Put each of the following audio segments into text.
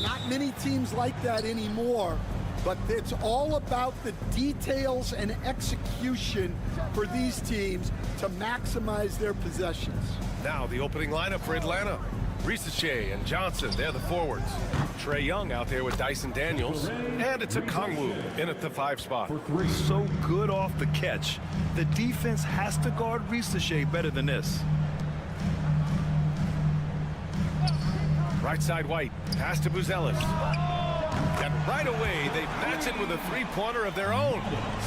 Not many teams like that anymore, but it's all about the details and execution for these teams to maximize their possessions. Now the opening lineup for Atlanta. Ricochet and Johnson, they're the forwards. Trae Young out there with Dyson Daniels. And it's a Kongwu in at the 5 spot. So good off the catch. The defense has to guard Ricochet better than this. Right side White, pass to Buzelis. And right away, they match it with a three-pointer of their own.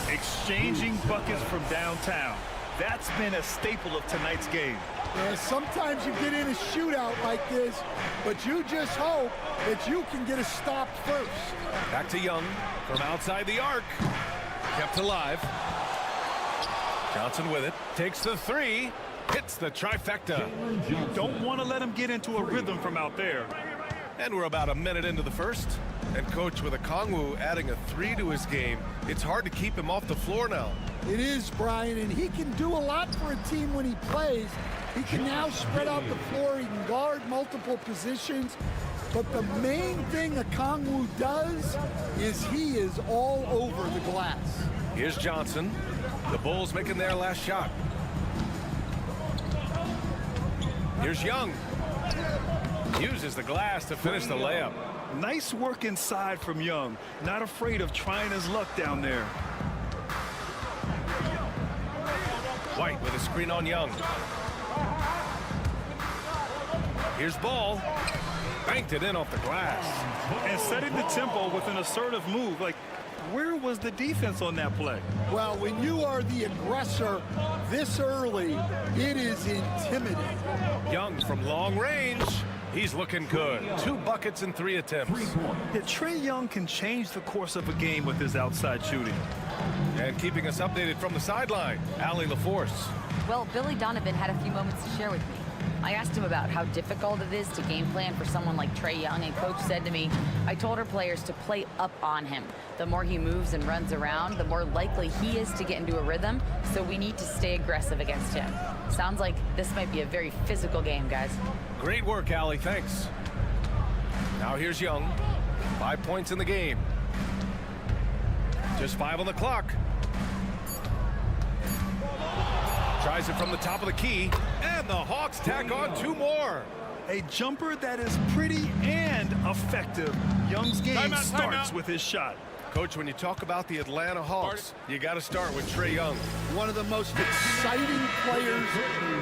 Exchanging buckets from downtown. That's been a staple of tonight's game. Yeah, sometimes you get in a shootout like this, but you just hope that you can get a stop first. Back to Young from outside the arc. Kept alive. Johnson with it. Takes the 3. Hits the trifecta. You don't want to let him get into a rhythm from out there. And we're about a minute into the first. And Coach, with a Kongwu adding a 3 to his game, it's hard to keep him off the floor now. It is, Brian, and he can do a lot for a team when he plays. He can now spread out the floor. He can guard multiple positions. But the main thing that Kongwu does is he is all over the glass. Here's Johnson. The Bulls making their last shot. Here's Young. Uses the glass to finish the layup. Nice work inside from Young. Not afraid of trying his luck down there. White with a screen on Young. Here's Ball. Banked it in off the glass. And setting the tempo with an assertive move. Like, where was the defense on that play? Well, when you are the aggressor this early, it is intimidating. Young from long range. He's looking good. 2 buckets in 3 attempts. Yeah, Trae Young can change the course of a game with his outside shooting. And keeping us updated from the sideline, Allie LaForce. Well, Billy Donovan had a few moments to share with me. I asked him about how difficult it is to game plan for someone like Trae Young, and Coach said to me, I told our players to play up on him. The more he moves and runs around, the more likely he is to get into a rhythm, so we need to stay aggressive against him. Sounds like this might be a very physical game, guys. Great work, Allie. Thanks. Now here's Young. 5 points in the game. Just 5 on the clock. Tries it from the top of the key, and the Hawks tack on 2 more. A jumper that is pretty and effective. Young's game starts with his shot. Coach, when you talk about the Atlanta Hawks, you got to start with Trae Young. One of the most exciting players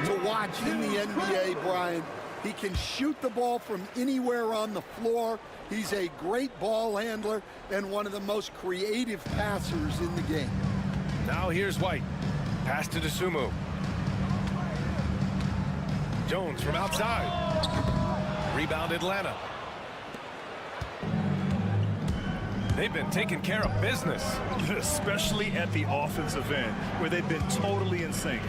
to watch in the NBA, Brian. He can shoot the ball from anywhere on the floor. He's a great ball handler and one of the most creative passers in the game. Now here's White. Pass to DeSumo. Jones from outside. Rebound Atlanta. They've been taking care of business. Especially at the offensive end, where they've been totally in sync.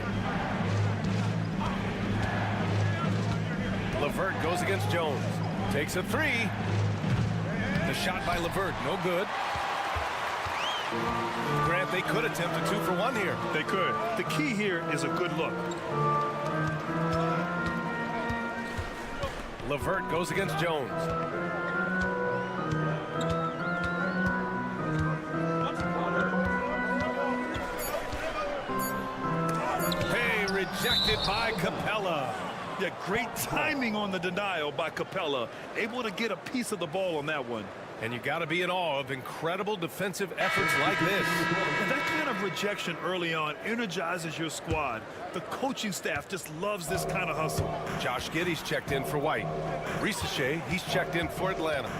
LeVert goes against Jones. Takes a 3. The shot by LeVert, no good. Grant, they could attempt a 2 for 1 here. They could. The key here is a good look. LeVert goes against Jones. Hey, rejected by Capella. Yeah, great timing on the denial by Capella. Able to get a piece of the ball on that one. And you got to be in awe of incredible defensive efforts like this. And that kind of rejection early on energizes your squad. The coaching staff just loves this kind of hustle. Josh Giddey's checked in for White. Ricochet, he's checked in for Atlanta.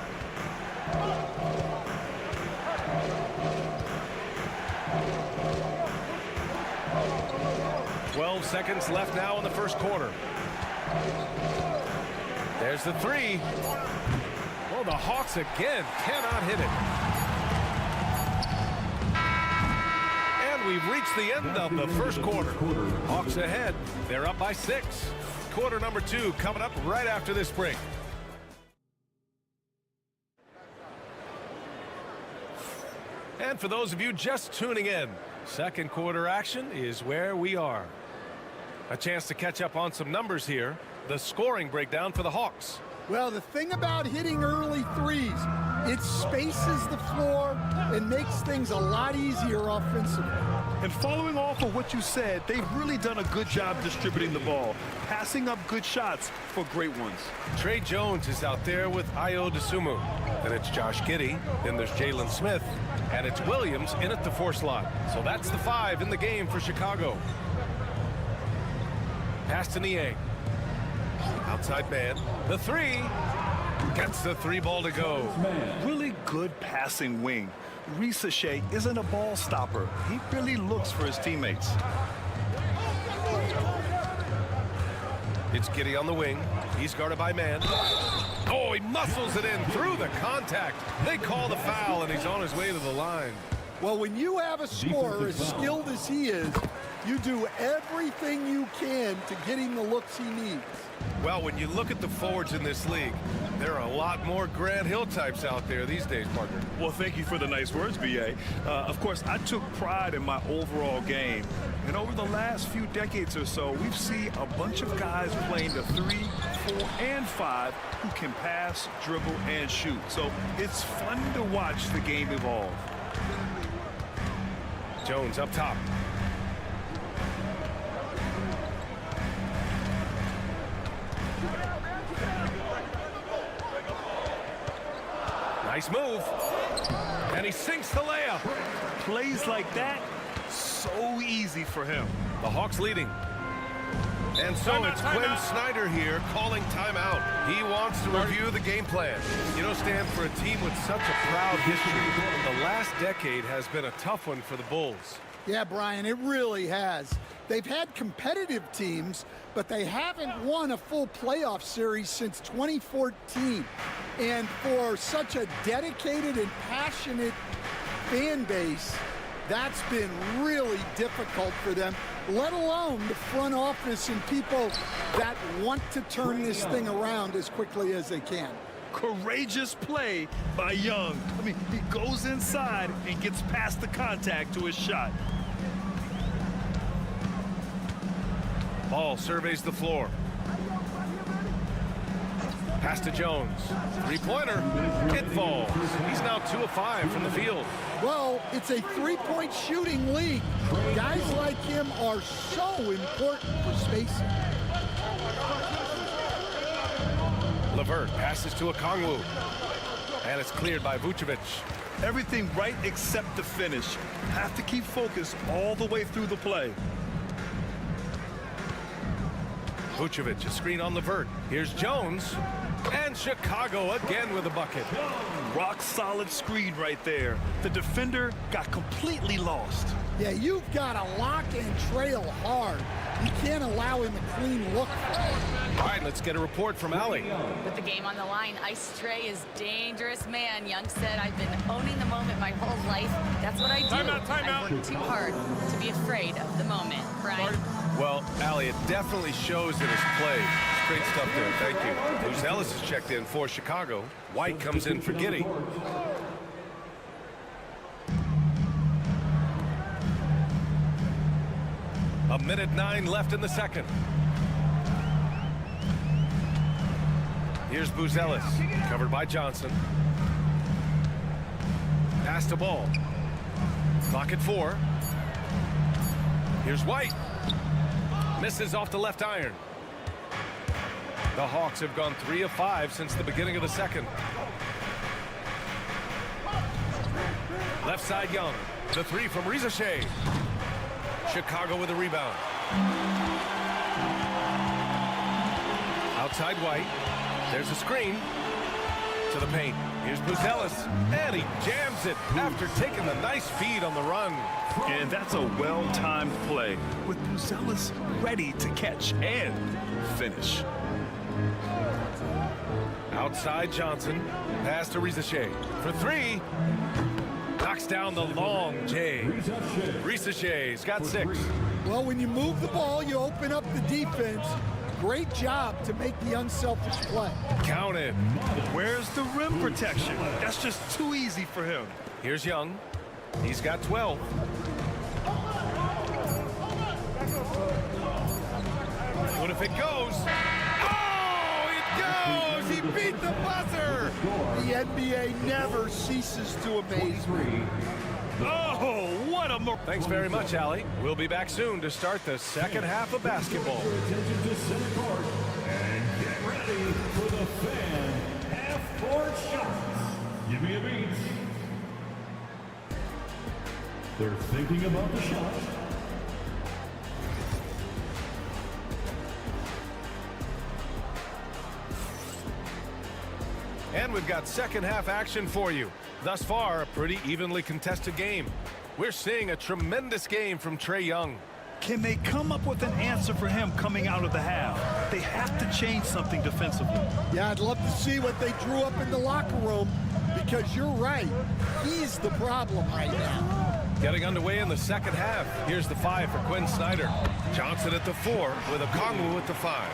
"12 seconds left now in the first quarter. There's the 3. Well, the Hawks again cannot hit it. And we've reached the end of the first quarter. Hawks ahead. They're up by 6. Quarter number 2 coming up right after this break. And for those of you just tuning in, second quarter action is where we are. A chance to catch up on some numbers here. The scoring breakdown for the Hawks. Well, the thing about hitting early threes, it spaces the floor and makes things a lot easier offensively. And following off of what you said, they've really done a good job distributing the ball, passing up good shots for great ones. Tre Jones is out there with Ayo Dosunmu. Then it's Josh Giddey. Then there's Jalen Smith. And it's Williams in at the 4 slot. So that's the 5 in the game for Chicago. Pass to Niang. Outside man. The 3. Gets the 3 ball to go. Really good passing wing. Shea isn't a ball stopper. He really looks for his teammates. It's Giddey on the wing. He's guarded by man. Oh, he muscles it in through the contact. They call the foul, and he's on his way to the line. Well, when you have a scorer as skilled as he is, you do everything you can to get him the looks he needs. Well, when you look at the forwards in this league, there are a lot more Grant Hill types out there these days, partner. Well, thank you for the nice words, B.A. Of course, I took pride in my overall game. And over the last few decades or so, we've seen a bunch of guys playing the 3, 4, and 5 who can pass, dribble, and shoot. So it's fun to watch the game evolve. Jones up top. Nice move. And he sinks the layup. Plays like that, so easy for him. The Hawks leading. And so it's Quinn Snyder here calling timeout. He wants to review the game plan. You know, Stan, for a team with such a proud history, the last decade has been a tough one for the Bulls. Yeah, Brian, it really has. They've had competitive teams, but they haven't won a full playoff series since 2014. And for such a dedicated and passionate fan base, that's been really difficult for them, let alone the front office and people that want to turn this thing around as quickly as they can. Courageous play by Young. I mean, he goes inside and gets past the contact to his shot. Ball surveys the floor. Pass to Jones. Three-pointer. It falls. He's now 2 of 5 from the field. Well, it's a three-point shooting league. Guys like him are so important for spacing. LeVert passes to Okongwu. And it's cleared by Vucevic. Everything right except the finish. Have to keep focused all the way through the play. Vucevic, a screen on LeVert. Here's Jones. And Chicago again with a bucket. Rock solid screen right there. The defender got completely lost. Yeah, you've got to lock and trail hard. You can't allow him a clean look. All right, let's get a report from Allie. With the game on the line, Ice Trey is dangerous man. Young said, I've been owning the moment my whole life. That's what I do. I work too hard to be afraid of the moment. Brian? Well, Allie, it definitely shows in his play. Great stuff there. Thank you. Bruce Ellis is checked in for Chicago. White comes in for Giddey. A minute 9 left in the second. Here's Buzelis, covered by Johnson. Pass to Ball. Clock at 4. Here's White. Misses off the left iron. The Hawks have gone 3 of 5 since the beginning of the second. Left side Young. The 3 from Shea. Chicago with a rebound. Outside White. There's a screen to the paint. Here's Buzelis, and he jams it after taking the nice feed on the run. And that's a well-timed play with Buzelis ready to catch and finish. Outside Johnson. Pass to Shea for 3. Knocks down the long J. Shea's got 6. Well, when you move the ball, you open up the defense. Great job to make the unselfish play. Counted. Where's the rim protection? That's just too easy for him. Here's Young. He's got 12. What if it goes? Oh, it goes! He beat the buzzer! The NBA never ceases to amaze me. Oh, what a... Thanks very much, Allie. We'll be back soon to start the second half of basketball. Attention to center court and get ready for the fan half-court shots. Give me a beat. They're thinking about the shot. And we've got second half action for you. Thus far, a pretty evenly contested game. We're seeing a tremendous game from Trae Young. Can they come up with an answer for him coming out of the half? They have to change something defensively. Yeah, I'd love to see what they drew up in the locker room, because you're right. He's the problem right now. Getting underway in the second half. Here's the 5 for Quinn Snyder. Johnson at the 4 with Okongwu at the 5.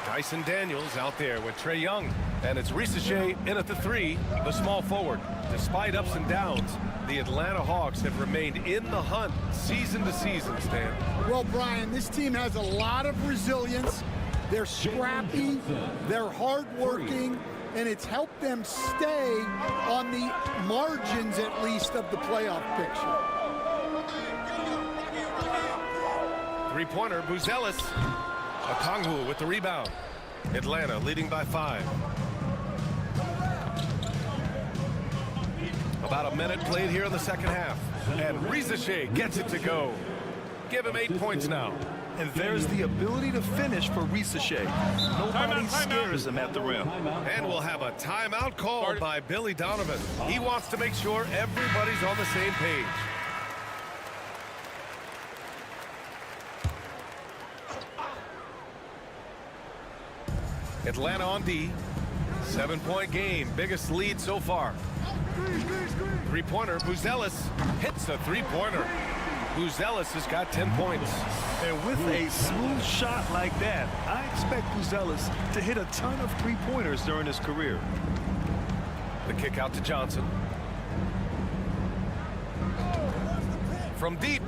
Dyson Daniels out there with Trae Young. And it's Risacher in at the 3, the small forward. Despite ups and downs, the Atlanta Hawks have remained in the hunt season to season, Stan. Well, Brian, this team has a lot of resilience. They're scrappy, they're hardworking, and it's helped them stay on the margins, at least, of the playoff picture. Three-pointer, Buzelis. Okongwu with the rebound. Atlanta leading by 5. About a minute played here in the second half. And Risacher gets it to go. Give him 8 points now. And there's the ability to finish for Risacher. Nobody scares him at the rim. And we'll have a timeout called by Billy Donovan. He wants to make sure everybody's on the same page. Atlanta on D. 7-point game. Biggest lead so far. Three-pointer. Buzelis hits the three-pointer. Buzelis has got 10 points. And with a smooth shot like that, I expect Buzelis to hit a ton of three-pointers during his career. The kick out to Johnson. From deep.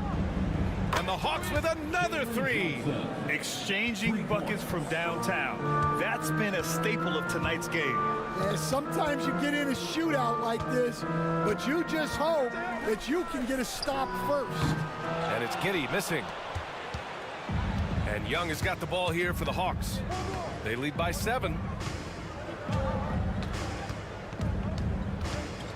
And the Hawks with another 3. Exchanging buckets from downtown. That's been a staple of tonight's game. Yeah, sometimes you get in a shootout like this, but you just hope that you can get a stop first. And it's Giddey missing. And Young has got the ball here for the Hawks. They lead by 7.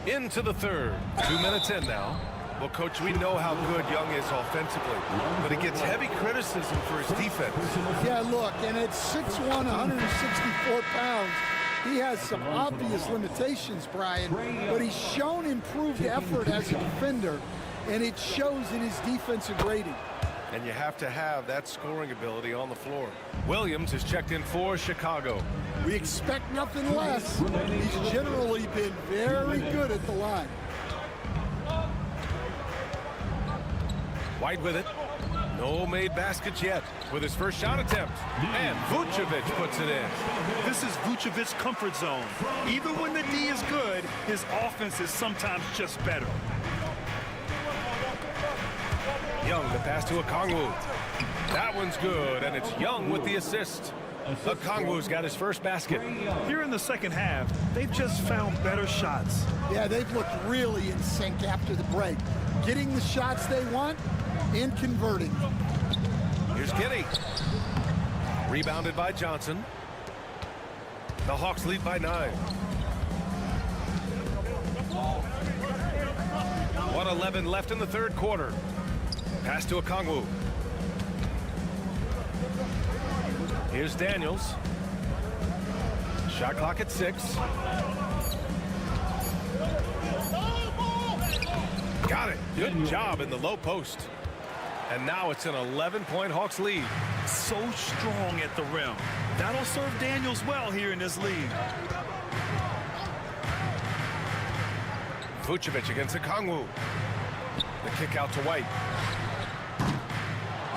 Into the third. 2 minutes in now. Well, Coach, we know how good Young is offensively, but he gets heavy criticism for his defense. Yeah, look, and at 6'1", 164 pounds, he has some obvious limitations, Brian, but he's shown improved effort as a defender, and it shows in his defensive rating. And you have to have that scoring ability on the floor. Williams has checked in for Chicago. We expect nothing less. He's generally been very good at the line. White with it. No made baskets yet with his first shot attempt. And Vucevic puts it in. This is Vucevic's comfort zone. Even when the D is good, his offense is sometimes just better. Young, the pass to Okongwu. That one's good, and it's Young with the assist. Okongwu's got his first basket. Here in the second half, they've just found better shots. Yeah, they've looked really in sync after the break. Getting the shots they want and converting. Here's Giddey. Rebounded by Johnson. The Hawks lead by 9. 1:11 left in the third quarter. Pass to Okongwu. Here's Daniels. Shot clock at 6. Got it. Good job in the low post. And now it's an 11-point Hawks lead. So strong at the rim. That'll serve Daniels well here in this league. Vucevic against Okongwu. The kick out to White.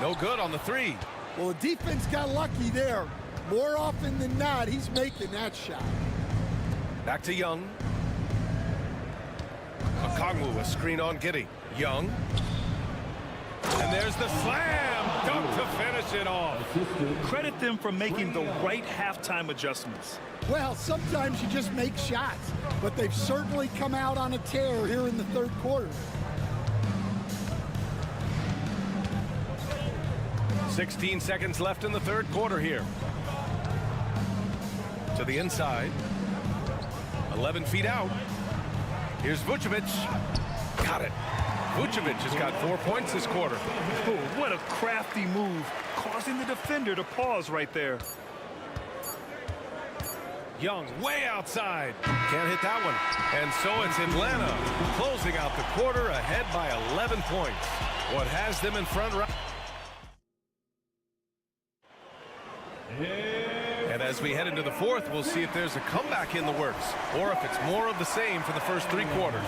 No good on the 3. Well, the defense got lucky there. More often than not, he's making that shot. Back to Young. Okongwu, a screen on Giddey. Young. And there's the slam dunk to finish it off. Credit them for making the right halftime adjustments. Well, sometimes you just make shots, but they've certainly come out on a tear here in the third quarter. 16 seconds left in the third quarter here. To the inside. 11 feet out. Here's Vucevic. Got it. Vucevic has got 4 points this quarter. Oh, what a crafty move, causing the defender to pause right there. Young way outside. Can't hit that one. And so it's Atlanta closing out the quarter ahead by 11 points. What has them in front right? And as we head into the fourth, we'll see if there's a comeback in the works or if it's more of the same for the first 3 quarters.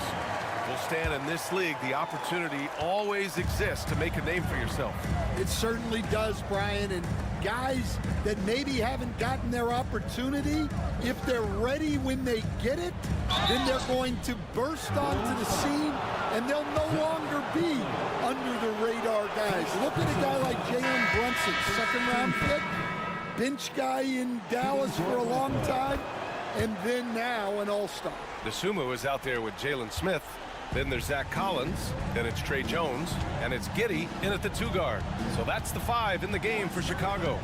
Well, Stan, in this league, the opportunity always exists to make a name for yourself. It certainly does, Brian. And guys that maybe haven't gotten their opportunity, if they're ready when they get it, then they're going to burst onto the scene, and they'll no longer be under the radar guys. Look at a guy like Jalen Brunson, second-round pick, bench guy in Dallas for a long time, and then now an all-star. Dosunmu is out there with Jalen Smith. Then there's Zach Collins, then it's Trey Jones, and it's Giddey in at the 2 guard. So that's the 5 in the game for Chicago.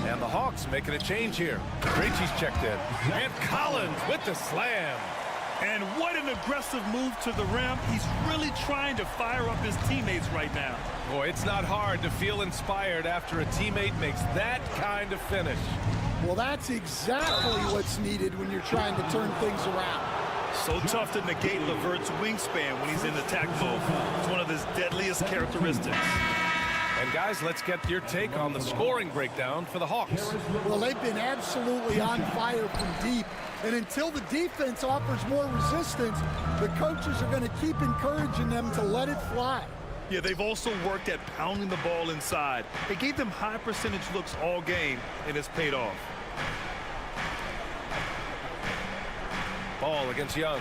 And the Hawks making a change here. Krejci's checked in. And Collins with the slam. And what an aggressive move to the rim. He's really trying to fire up his teammates right now. Boy, it's not hard to feel inspired after a teammate makes that kind of finish. Well, that's exactly what's needed when you're trying to turn things around. So tough to negate LeVert's wingspan when he's in attack mode. It's one of his deadliest characteristics. And guys, let's get your take on the scoring breakdown for the Hawks. Well, they've been absolutely on fire from deep. And until the defense offers more resistance, the coaches are going to keep encouraging them to let it fly. Yeah, they've also worked at pounding the ball inside. They gave them high percentage looks all game, and it's paid off. Ball against Young.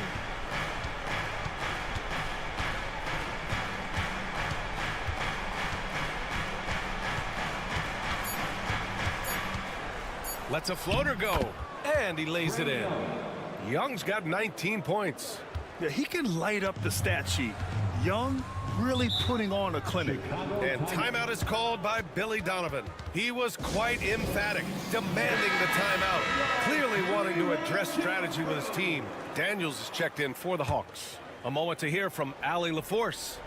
Lets a floater go, and he lays it in. Young's got 19 points. Yeah, he can light up the stat sheet. Young really putting on a clinic. And timeout is called by Billy Donovan. He was quite emphatic, demanding the timeout, clearly wanting to address strategy with his team. Daniels is checked in for the Hawks. A moment to hear from Allie LaForce.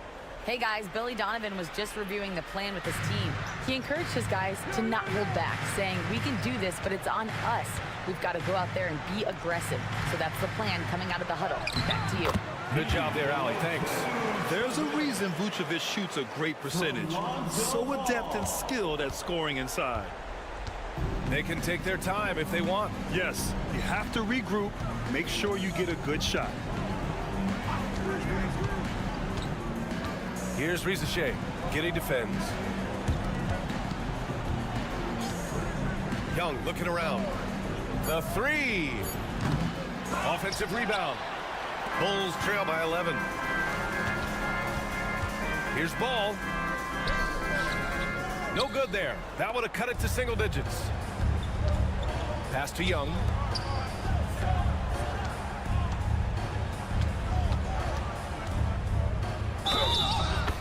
Hey guys, Billy Donovan was just reviewing the plan with his team. He encouraged his guys to not hold back, saying, we can do this, but it's on us. We've got to go out there and be aggressive. So that's the plan coming out of the huddle. Back to you. Good job there, Allie. Thanks. There's a reason Vucevic shoots a great percentage. So adept and skilled at scoring inside. They can take their time if they want. Yes, you have to regroup, make sure you get a good shot. Here's Rizachet. Giddey defends. Young looking around. The 3. Offensive rebound. Bulls trail by 11. Here's Ball. No good there. That would have cut it to single digits. Pass to Young.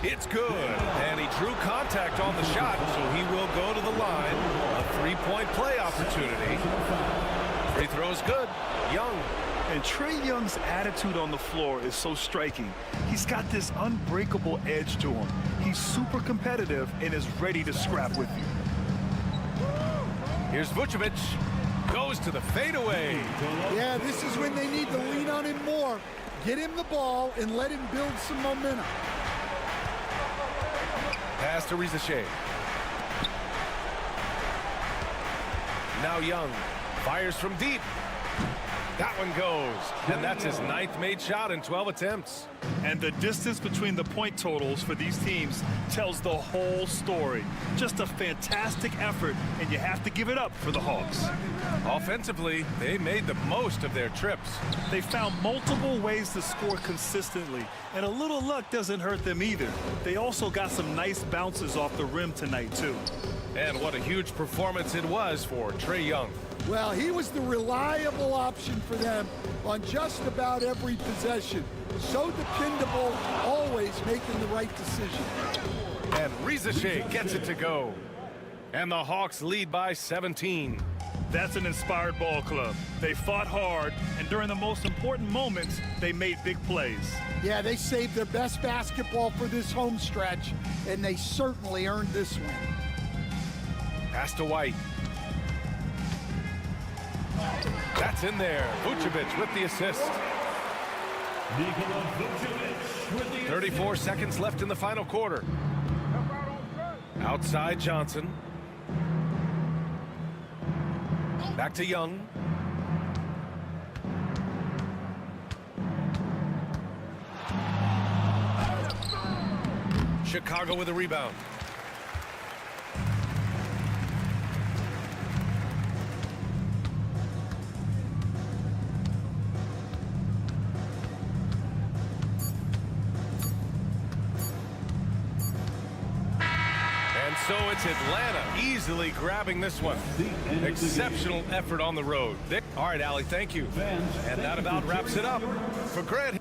It's good. And he drew contact on the shot, so he will go to the line. A 3-point play opportunity. Free throw's good. Young. And Trae Young's attitude on the floor is so striking. He's got this unbreakable edge to him. He's super competitive and is ready to scrap with you. Here's Vucevic. Goes to the fadeaway. Yeah, this is when they need to lean on him more. Get him the ball and let him build some momentum. Pass to Rizachet. Now Young fires from deep. That one goes. And that's his 9th made shot in 12 attempts. And the distance between the point totals for these teams tells the whole story. Just a fantastic effort, and you have to give it up for the Hawks. Offensively, they made the most of their trips. They found multiple ways to score consistently, and a little luck doesn't hurt them either. They also got some nice bounces off the rim tonight, too. And what a huge performance it was for Trae Young. Well, he was the reliable option for them on just about every possession. So dependable, always making the right decision. And Rizachet gets it to go. And the Hawks lead by 17. That's an inspired ball club. They fought hard, and during the most important moments, they made big plays. Yeah, they saved their best basketball for this home stretch, and they certainly earned this one. Pass to White. That's in there. Vucevic with the assist. Nikola Vucevic with the 34 seconds left in the final quarter. Outside Johnson. Back to Young. Chicago with a rebound. So it's Atlanta easily grabbing this one. Exceptional effort on the road. All right, Allie, thank you. And that about wraps it up. For Grant.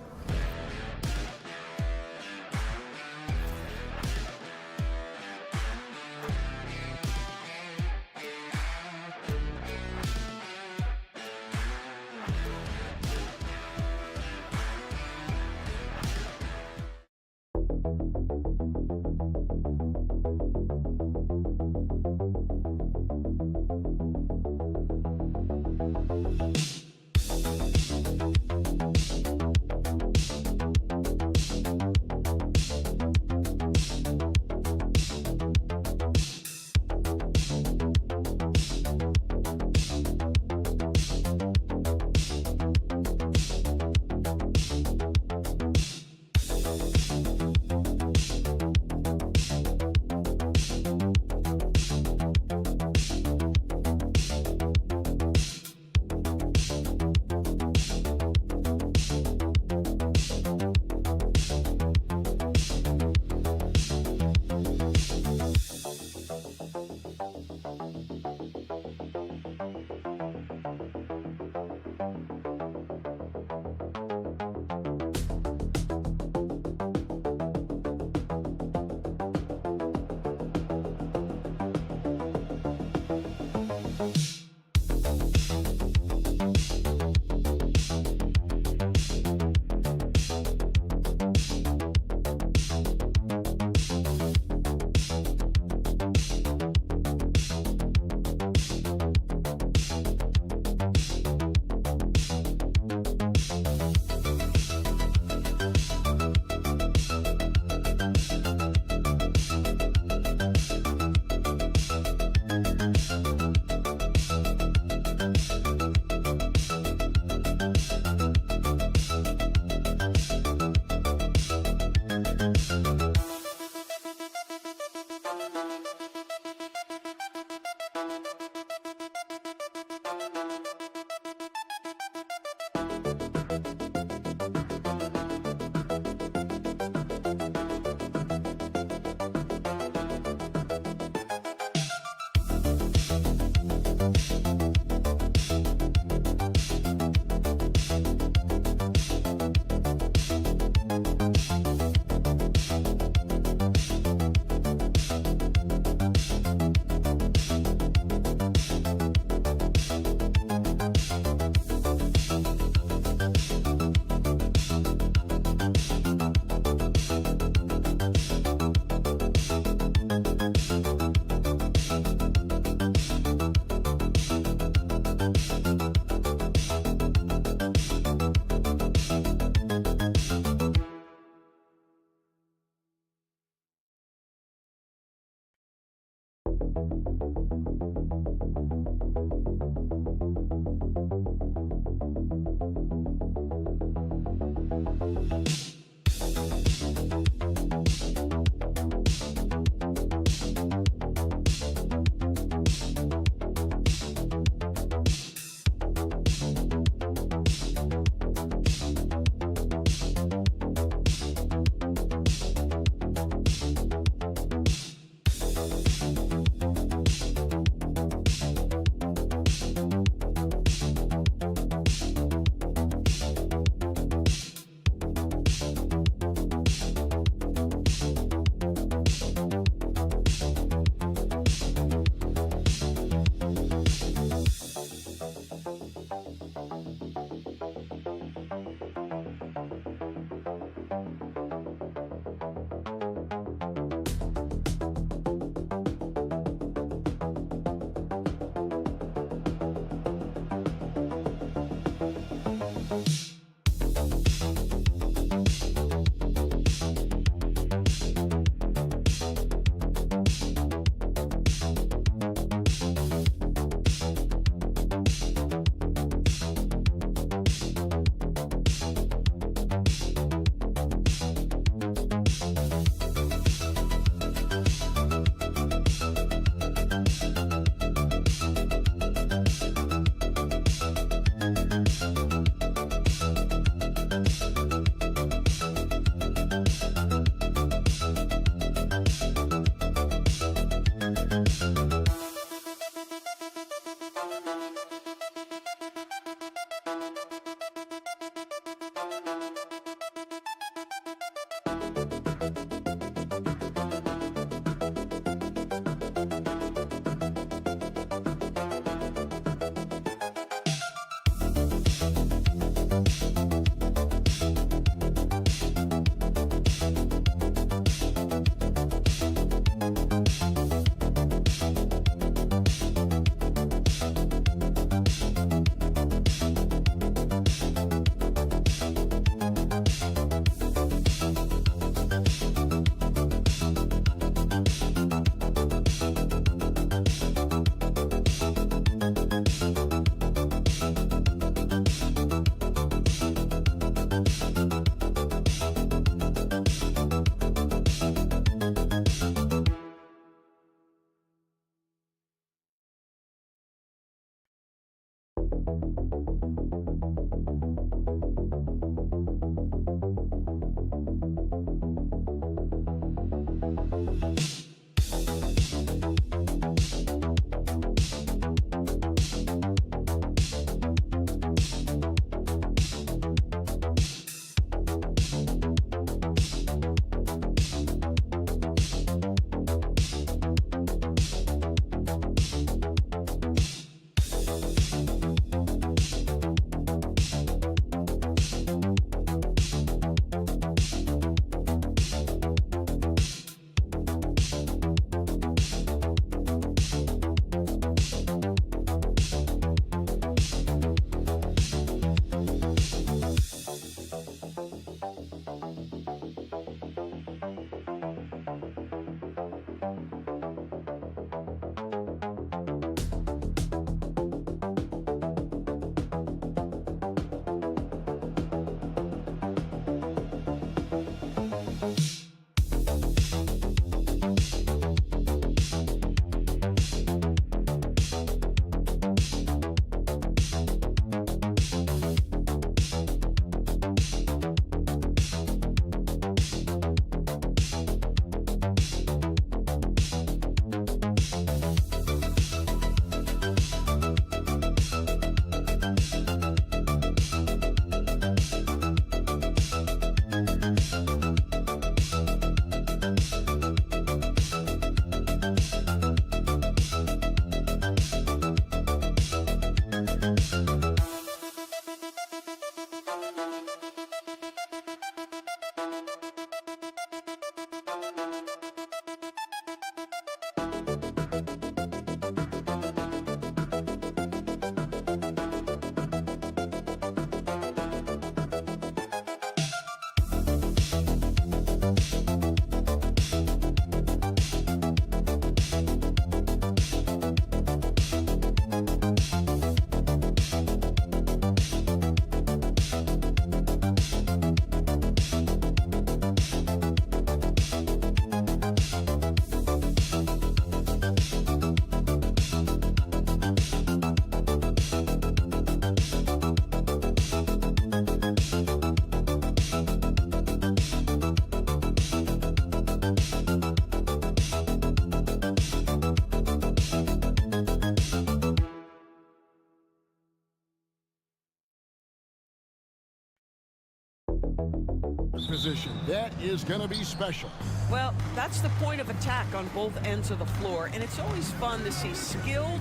Position. That is going to be special. Well, that's the point of attack on both ends of the floor, and it's always fun to see skilled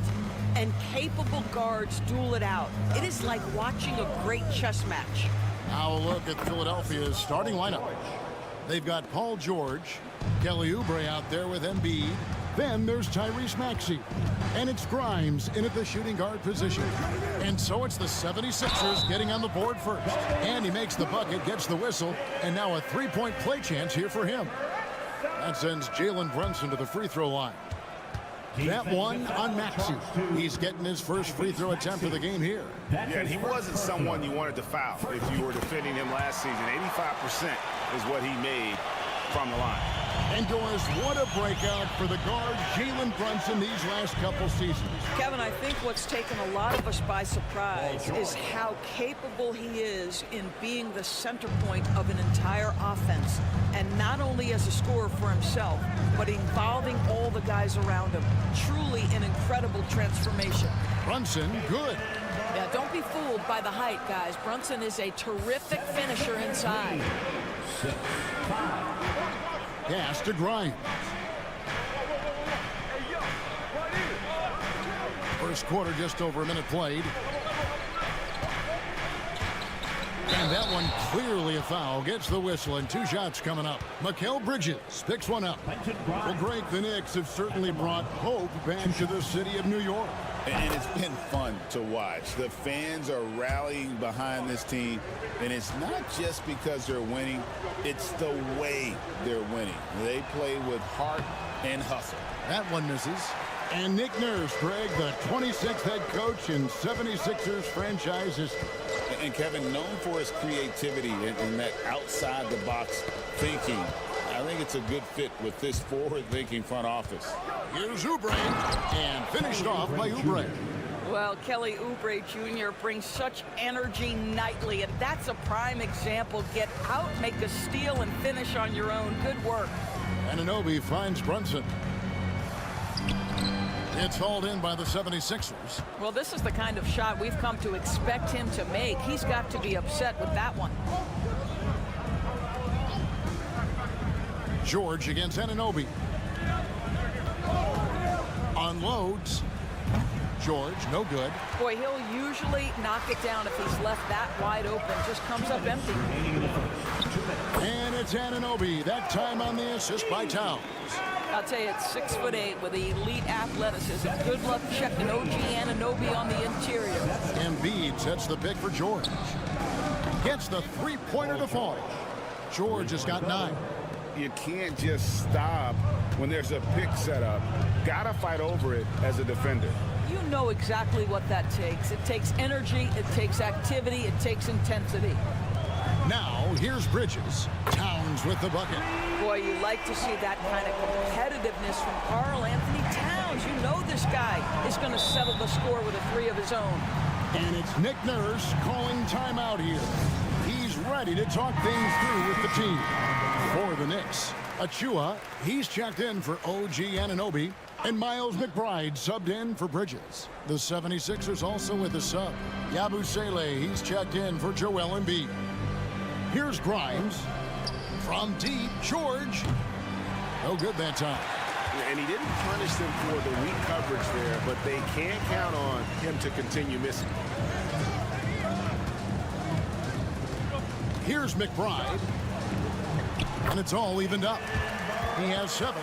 and capable guards duel it out. It is like watching a great chess match. Now a look at Philadelphia's starting lineup. They've got Paul George, Kelly Oubre out there with Embiid. Then there's Tyrese Maxey. And it's Grimes in at the shooting guard position. And so it's the 76ers getting on the board first. And he makes the bucket, gets the whistle, and now a three-point play chance here for him. That sends Jalen Brunson to the free throw line. That one on Maxey. He's getting his first free throw attempt of the game here. Yeah, and he wasn't someone you wanted to foul if you were defending him last season. 85% is what he made from the line. Indoors, what a breakout for the guard Jalen Brunson these last couple seasons. Kevin, I think what's taken a lot of us by surprise is how capable he is in being the center point of an entire offense. And not only as a scorer for himself, but involving all the guys around him. Truly an incredible transformation. Brunson, good. Yeah, don't be fooled by the height, guys. Brunson is a terrific finisher inside. 6, 5. Pass to Grimes. First quarter, just over a minute played. And that one clearly a foul. Gets the whistle, and two shots coming up. Mikal Bridges picks one up. Well, Greg, the Knicks have certainly brought hope back to the city of New York. And it's been fun to watch. The fans are rallying behind this team, and it's not just because they're winning, it's the way they're winning. They play with heart and hustle. That one misses. And Nick Nurse, Greg, the 26th head coach in 76ers franchise history. And Kevin, known for his creativity and that outside-the-box thinking, I think it's a good fit with this forward-thinking front office. Here's Oubre, and finished off by Oubre. Well, Kelly Oubre Jr. brings such energy nightly, and that's a prime example. Get out, make a steal, and finish on your own. Good work. Anunoby finds Brunson. It's hauled in by the 76ers. Well, this is the kind of shot we've come to expect him to make. He's got to be upset with that one. George against Anunoby. Unloads. George, no good. Boy, he'll usually knock it down if he's left that wide open. Just comes up empty. And it's Anunoby, that time on the assist by Towns. I'll tell you, it's 6'8" with elite athleticism. Good luck checking OG Anunoby on the interior. Embiid sets the pick for George. Gets the three-pointer to fall. George has got 9. You can't just stop when there's a pick set up. Gotta fight over it as a defender. You know exactly what that takes. It takes energy, it takes activity, it takes intensity. Now, here's Bridges. Towns with the bucket. Boy, you like to see that kind of competitiveness from Karl Anthony Towns. You know this guy is going to settle the score with a 3 of his own. And it's Nick Nurse calling timeout here. He's ready to talk things through with the team. For the Knicks, Achua, he's checked in for OG Anunoby, and Miles McBride subbed in for Bridges. The 76ers also with a sub. Yabusele, he's checked in for Joel Embiid. Here's Grimes. From deep, George. No good that time. And he didn't punish them for the weak coverage there, but they can't count on him to continue missing. Here's McBride. And it's all evened up. He has 7.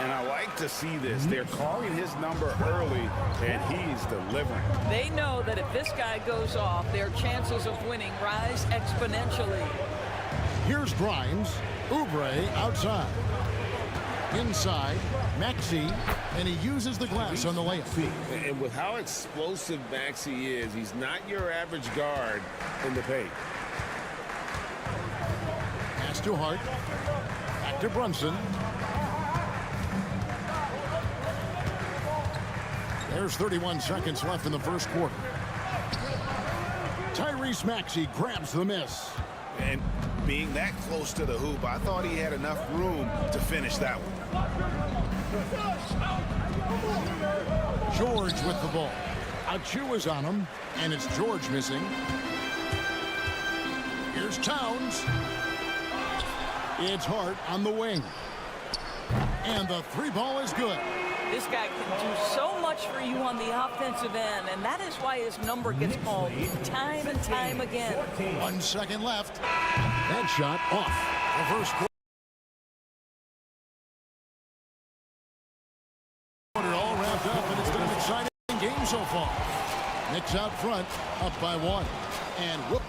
And I like to see this. They're calling his number early, and he's delivering. They know that if this guy goes off, their chances of winning rise exponentially. Here's Grimes. Oubre outside. Inside, Maxey, and he uses the glass on the layup. And with how explosive Maxey is, he's not your average guard in the paint. Pass to Hart. Back to Brunson. There's 31 seconds left in the first quarter. Tyrese Maxey grabs the miss. And being that close to the hoop, I thought he had enough room to finish that one. George with the ball. Achua's on him, and it's George missing. Here's Towns. It's Hart on the wing. And the 3-ball is good. This guy can do so much for you on the offensive end, and that is why his number gets called time and time again. 1 second left. That shot off. The first quarter all wrapped up, and it's been an exciting game so far. Knicks out front, up by 1. And whoop.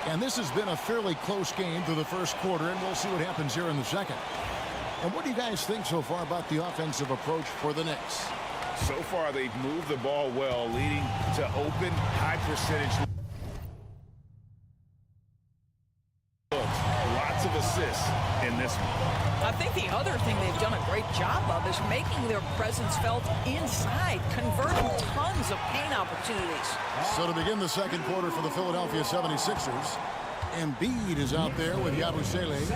And this has been a fairly close game through the first quarter, and we'll see what happens here in the second. And what do you guys think so far about the offensive approach for the Knicks? So far, they've moved the ball well, leading to open, high-percentage looks. Lots of assists in this one. I think the other thing they've done a great job of is making their presence felt inside, converting tons of paint opportunities. So to begin the second quarter for the Philadelphia 76ers, Embiid is out there with Yabusele.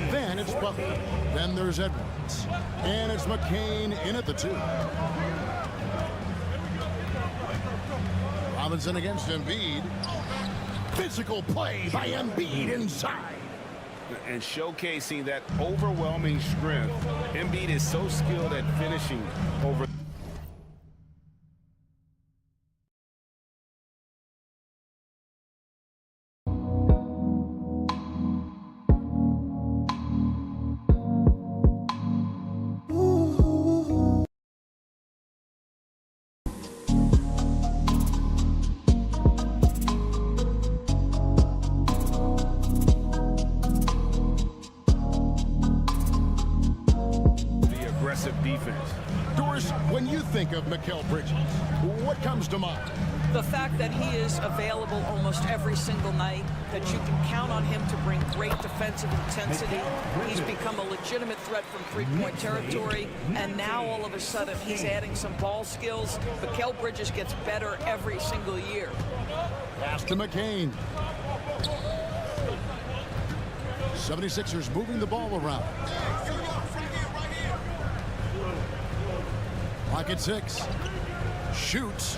Then it's Butler. Then there's Edwards. And it's McCain in at the 2. Robinson against Embiid. Physical play by Embiid inside. And showcasing that overwhelming strength. Embiid is so skilled at finishing over. Doris, when you think of Mikal Bridges, what comes to mind? The fact that he is available almost every single night, that you can count on him to bring great defensive intensity. He's become a legitimate threat from three-point territory, and now all of a sudden he's adding some ball skills. Mikal Bridges gets better every single year. Pass to McCain. 76ers moving the ball around. Clock at 6. Shoots.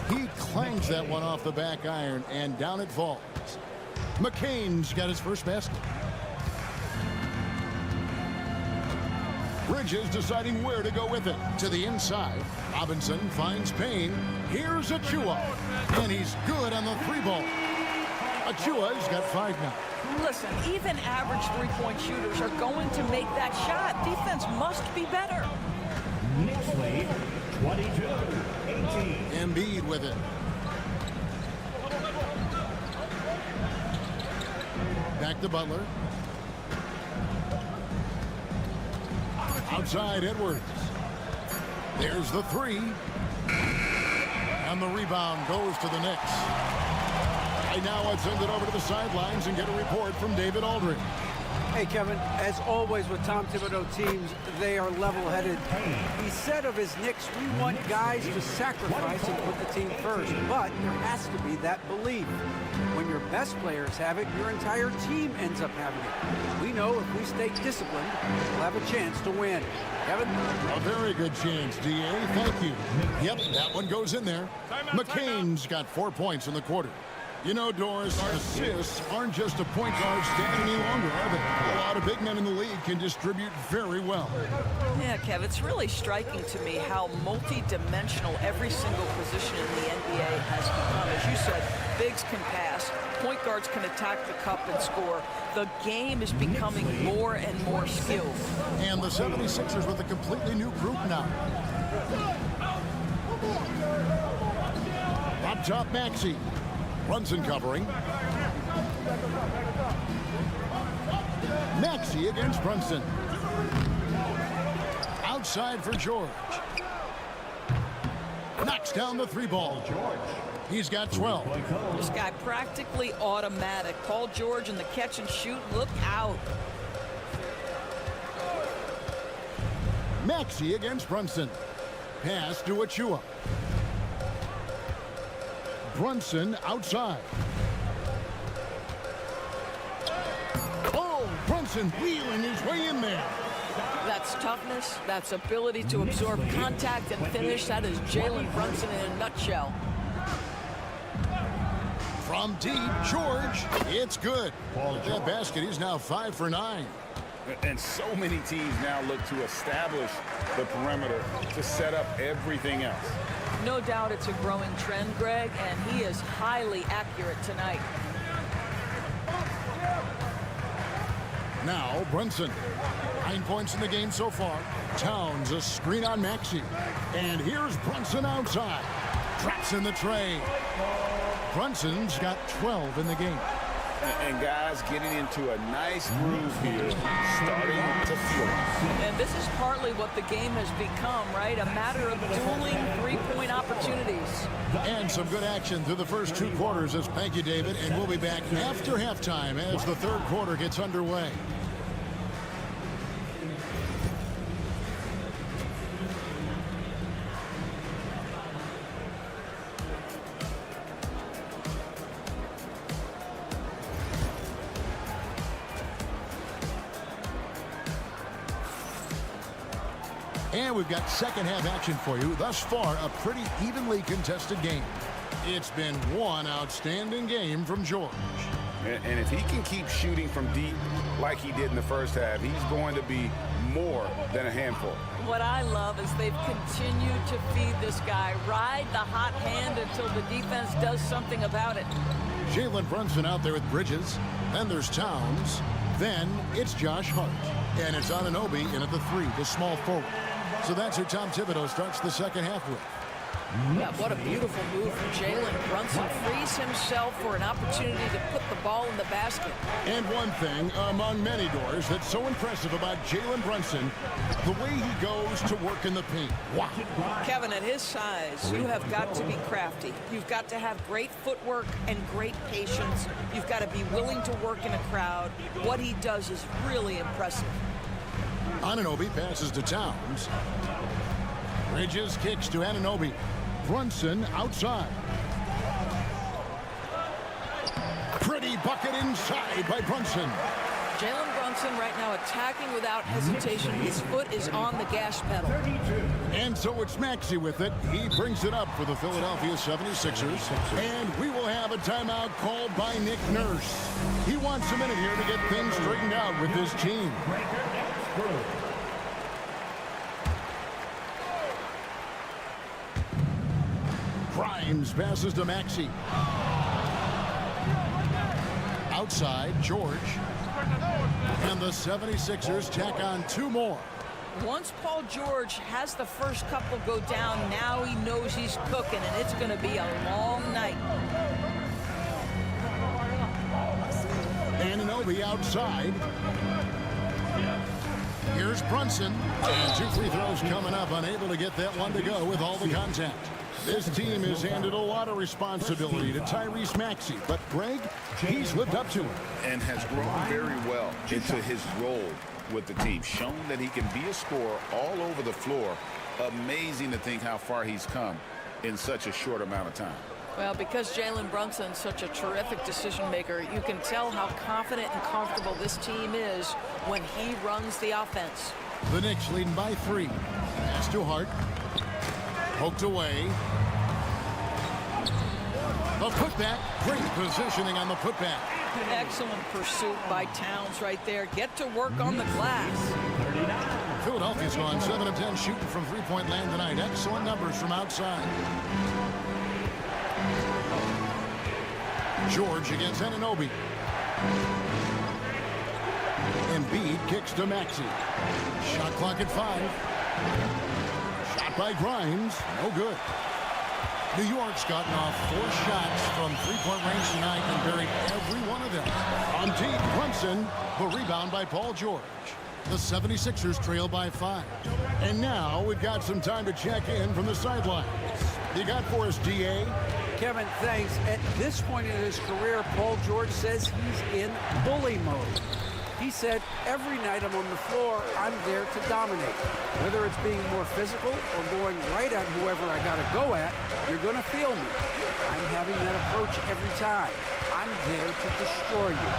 He clangs that one off the back iron, and down it falls. McCain's got his first basket. Bridges deciding where to go with it. To the inside. Robinson finds Payne. Here's Achua. And he's good on the 3-ball. Achua's got 5 now. Listen, even average three-point shooters are going to make that shot. Defense must be better. Knicks lead 22-18. Embiid with it. Back to Butler. Outside Edwards. There's the 3. And the rebound goes to the Knicks. Right now, I'd send it over to the sidelines and get a report from David Aldridge. Hey, Kevin, as always with Tom Thibodeau teams, they are level-headed. He said of his Knicks, we want guys to sacrifice and put the team first, but there has to be that belief. When your best players have it, your entire team ends up having it. We know if we stay disciplined, we'll have a chance to win. Kevin? A very good chance, D.A. Thank you. Yep, that one goes in there. McCain's got 4 points in the quarter. You know, Doris, assists aren't just a point guard standing any longer, are they? A lot of big men in the league can distribute very well. Yeah, Kev, it's really striking to me how multi-dimensional every single position in the NBA has become. As you said, bigs can pass, point guards can attack the cup and score. The game is becoming more and more skilled. And the 76ers with a completely new group now. Up top, Maxey. Brunson covering. Maxey against Brunson. Outside for George. Knocks down the 3-ball. He's got 12. This guy practically automatic. Paul George in the catch and shoot. Look out. Maxey against Brunson. Pass to Achua. Brunson outside. Oh, Brunson wheeling his way in there. That's toughness. That's ability to absorb contact and finish. That is Jalen Brunson in a nutshell. From deep, George. It's good. With that basket, he's now 5 for 9. And so many teams now look to establish the perimeter to set up everything else. No doubt it's a growing trend, Greg, and he is highly accurate tonight. Now Brunson. 9 points in the game so far. Towns a screen on Maxey. And here's Brunson outside. Traps in the tray. Brunson's got 12 in the game. And guys getting into a nice groove here, starting to feel it. And this is partly what the game has become, right? A matter of dueling three-point opportunities. And some good action through the first 2 quarters. Thank you, David. And we'll be back after halftime as the 3rd quarter gets underway. And we've got second half action for you. Thus far, a pretty evenly contested game. It's been one outstanding game from George. And if he can keep shooting from deep like he did in the first half, he's going to be more than a handful. What I love is they've continued to feed this guy. Ride the hot hand until the defense does something about it. Jalen Brunson out there with Bridges. Then there's Towns. Then it's Josh Hart. And it's Anunoby in at the 3, the small forward. So that's who Tom Thibodeau starts the second half with. Yeah, what a beautiful move from Jalen Brunson. Frees himself for an opportunity to put the ball in the basket. And one thing among many doors that's so impressive about Jalen Brunson, the way he goes to work in the paint. Wow. Kevin, at his size, you have got to be crafty. You've got to have great footwork and great patience. You've got to be willing to work in a crowd. What he does is really impressive. Anunoby passes to Towns. Bridges kicks to Anunoby. Brunson outside. Pretty bucket inside by Brunson. Jalen Brunson right now attacking without hesitation. His foot is on the gas pedal. And so it's Maxey with it. He brings it up for the Philadelphia 76ers. And we will have a timeout called by Nick Nurse. He wants a minute here to get things straightened out with his team. Grimes passes to Maxey. Outside, George. And the 76ers tack on two more. Once Paul George has the first couple go down, now he knows he's cooking, and it's going to be a long night. Anunoby outside. Here's Brunson. And two free throws coming up, unable to get that one to go with all the contact. This team has handed a lot of responsibility to Tyrese Maxey, but Greg, he's lived up to it. And has grown very well into his role with the team, shown that he can be a scorer all over the floor. Amazing to think how far he's come in such a short amount of time. Well, because Jalen Brunson's such a terrific decision maker, you can tell how confident and comfortable this team is when he runs the offense. The Knicks leading by 3. Pass to Hart. Poked away. The putback. Great positioning on the putback. Excellent pursuit by Towns right there. Get to work on the glass. Philadelphia's gone 7 of 10 shooting from three-point land tonight. Excellent numbers from outside. George against Anunoby. Embiid kicks to Maxey. Shot clock at 5. Shot by Grimes. No good. New York's gotten off 4 shots from three-point range tonight and buried every one of them. On deep, Brunson, the rebound by Paul George. The 76ers trail by 5. And now we've got some time to check in from the sidelines. You got for us, DA? Kevin, thanks. At this point in his career, Paul George says he's in bully mode. He said, every night I'm on the floor, I'm there to dominate. Whether it's being more physical or going right at whoever I got to go at, you're going to feel me. I'm having that approach every time. I'm there to destroy you.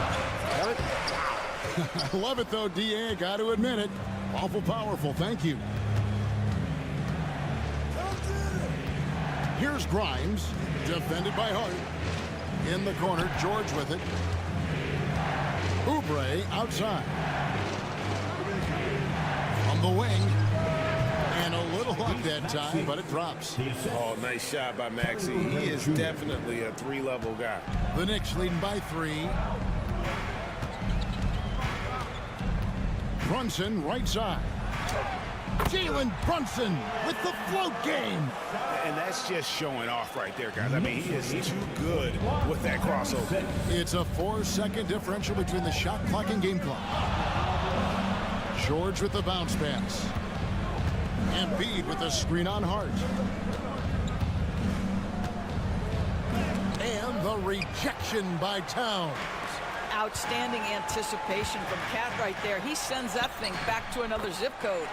I love it, though, DA. I got to admit it. Awful powerful. Thank you. Here's Grimes, defended by Hart. In the corner, George with it. Oubre outside. On the wing. And a little luck that time, but it drops. Oh, nice shot by Maxey. He is definitely a 3-level guy. The Knicks leading by 3. Brunson right side. Jalen Brunson with the float game. And that's just showing off right there, guys. I mean, he is too good with that crossover. It's a 4-second differential between the shot clock and game clock. George with the bounce pass. Embiid with the screen on Hart. And the rejection by Towns. Outstanding anticipation from Cat right there. He sends that thing back to another zip code.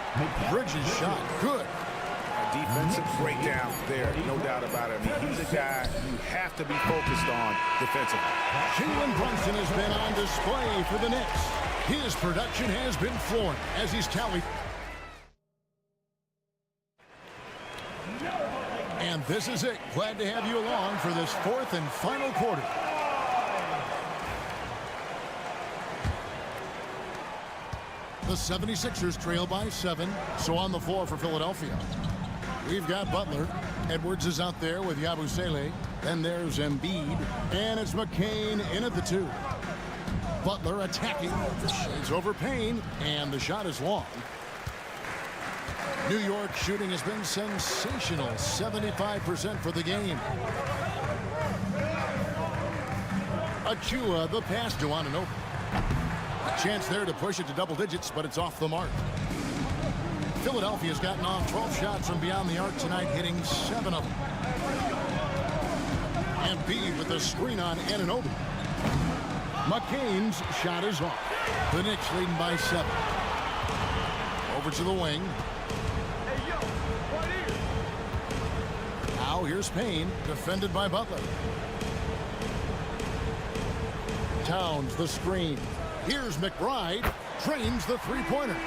Bridges shot. Good. A defensive breakdown there, no doubt about it. I mean, he's a guy you have to be focused on defensively. Jalen Brunson has been on display for the Knicks. His production has been flooring as he's tallied. And this is it. Glad to have you along for this 4th and final quarter. The 76ers trail by 7, so on the floor for Philadelphia. We've got Butler. Edwards is out there with Yabusele. Then there's Embiid. And it's McCain in at the 2. Butler attacking. It's over Payne, and the shot is long. New York shooting has been sensational, 75% for the game. Achua, the pass to Anunoby. A chance there to push it to double digits, but it's off the mark. Philadelphia's gotten off 12 shots from beyond the arc tonight, hitting 7 of them. Embiid with the screen on Anunoby. McCain's shot is off. The Knicks leading by 7. Over to the wing. Now here's Payne, defended by Butler. Towns the screen. Here's McBride, drains the three-pointer.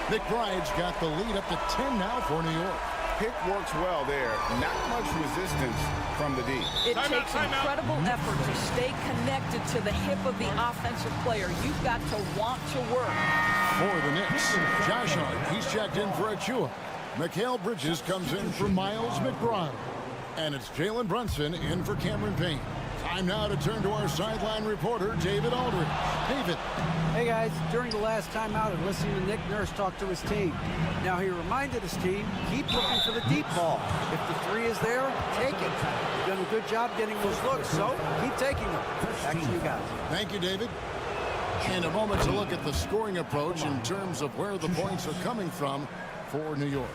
McBride's got the lead up to 10 now for New York. Pick works well there. Not much resistance from the D. It takes incredible effort to stay connected to the hip of the offensive player. You've got to want to work. For the Knicks, Josh Hart, he's checked in for Achua. Mikal Bridges comes in for Miles McBride. And it's Jalen Brunson in for Cameron Payne. Time now to turn to our sideline reporter, David Aldridge. David. Hey guys, during the last timeout, I listened to Nick Nurse talk to his team. Now he reminded his team, keep looking for the deep ball. If the three is there, take it. You've done a good job getting those looks, so keep taking them. Back to you guys. Thank you, David. In a moment to look at the scoring approach in terms of where the points are coming from for New York.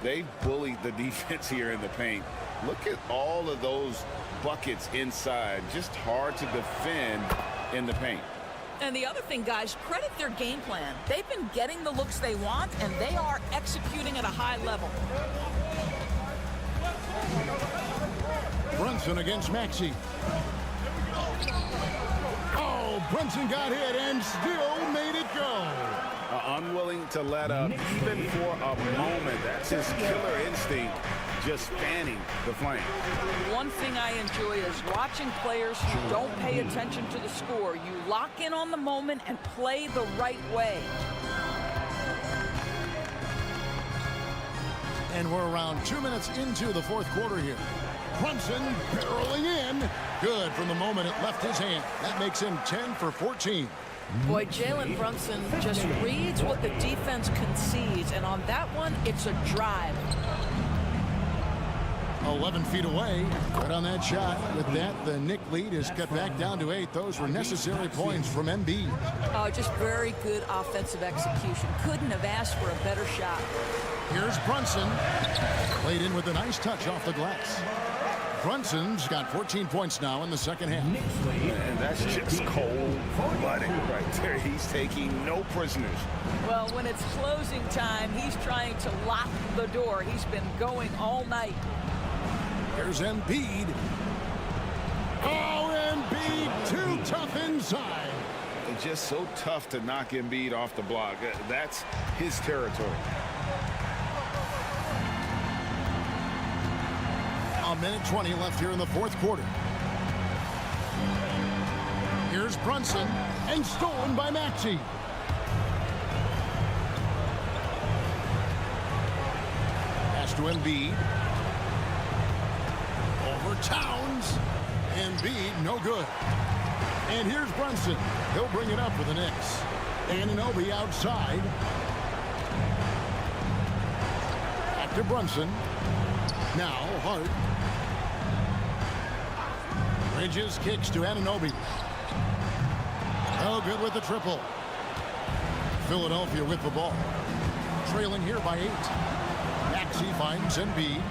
They bullied the defense here in the paint. Look at all of those buckets inside. Just hard to defend in the paint. And the other thing, guys, credit their game plan. They've been getting the looks they want, and they are executing at a high level. Brunson against Maxey. Oh, Brunson got hit and still made it go. Unwilling to let up even for a moment. That's his killer instinct, just fanning the flame. One thing I enjoy is watching players who don't pay attention to the score. You lock in on the moment and play the right way. And we're around 2 minutes into the fourth quarter here. Brunson barreling in. Good from the moment it left his hand. That makes him 10 for 14. Boy, Jalen Brunson just reads what the defense concedes, and on that one, it's a drive. 11 feet away. Right on that shot. With that, the Knick lead is cut back down to 8. Those were necessary points from Embiid. Just very good offensive execution. Couldn't have asked for a better shot. Here's Brunson. Played in with a nice touch off the glass. Brunson's got 14 points now in the second half. And that's just cold-blooded right there. He's taking no prisoners. Well, when it's closing time, he's trying to lock the door. He's been going all night. Here's Embiid. Oh, Embiid, too tough inside. It's just so tough to knock Embiid off the block. That's his territory. A minute 20 left here in the fourth quarter. Here's Brunson, and stolen by Maxey. Pass to Embiid. Over Towns. Embiid, no good. And here's Brunson. He'll bring it up for the Knicks. Anunoby outside. Back to Brunson. Now Hart. Bridges kicks to Anunoby. Oh, good with the triple. Philadelphia with the ball. Trailing here by 8. Maxey finds Embiid.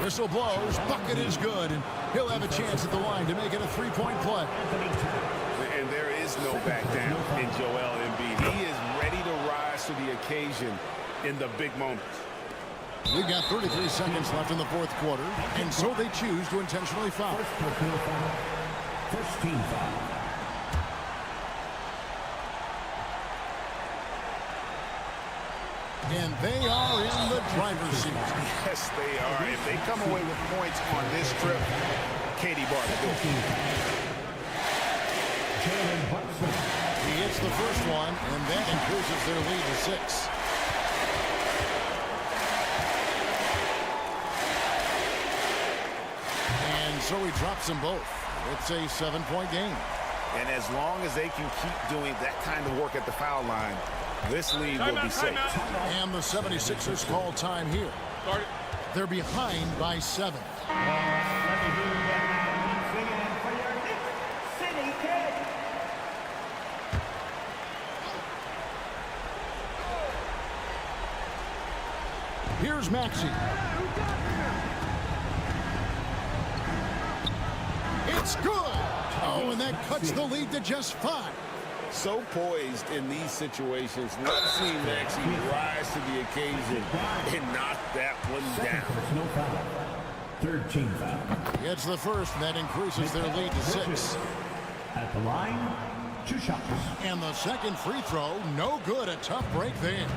Whistle blows. Bucket is good. And he'll have a chance at the line to make it a three-point play. And there is no back down in Joel Embiid. He is ready to rise to the occasion in the big moments. We've got 33 seconds left in the fourth quarter, and so they choose to intentionally foul. First team foul. And they are in the driver's seat. Yes, they are. If they come away with points on this trip, Katie Barton. He hits the first one, and that increases their lead to 6. So he drops them both. It's a 7-point game. And as long as they can keep doing that kind of work at the foul line, This lead will be safe. And the 76ers call time here. They're behind by 7. Let me hear you once again for your Knicks City Kid. Here's Maxey. It's good. Oh, and that cuts the lead to just 5. So poised in these situations. Let's see Maxey rise to the occasion and knock that one down. No foul. Third team foul. Gets the first, and that increases their lead to 6. At the line, 2 shots. And the second free throw, no good. A tough break there.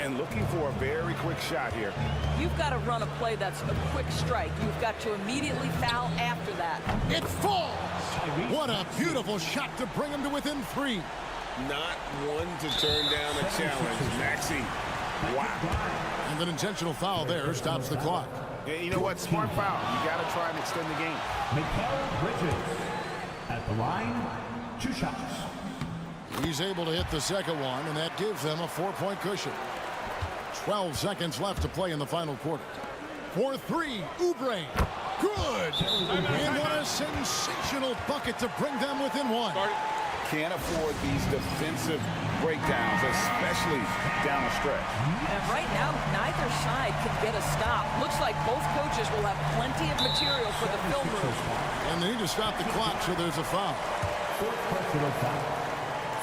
And looking for a very quick shot here. You've got to run a play that's a quick strike. You've got to immediately foul after that. It falls. What a beautiful shot to bring him to within 3. Not one to turn down a challenge. Maxey. Wow. And an intentional foul there stops the clock. Yeah, you know what? Smart foul. You got to try and extend the game. Mikal Bridges. At the line, 2 shots. He's able to hit the second one, and that gives them a 4-point cushion. 12 seconds left to play in the final quarter. For 3, Oubre. Good. And what a sensational bucket to bring them within 1. Can't afford these defensive breakdowns, especially down the stretch. And right now, neither side can get a stop. Looks like both coaches will have plenty of material for the film room. And they need to stop the clock, so there's a foul. 4th personal foul.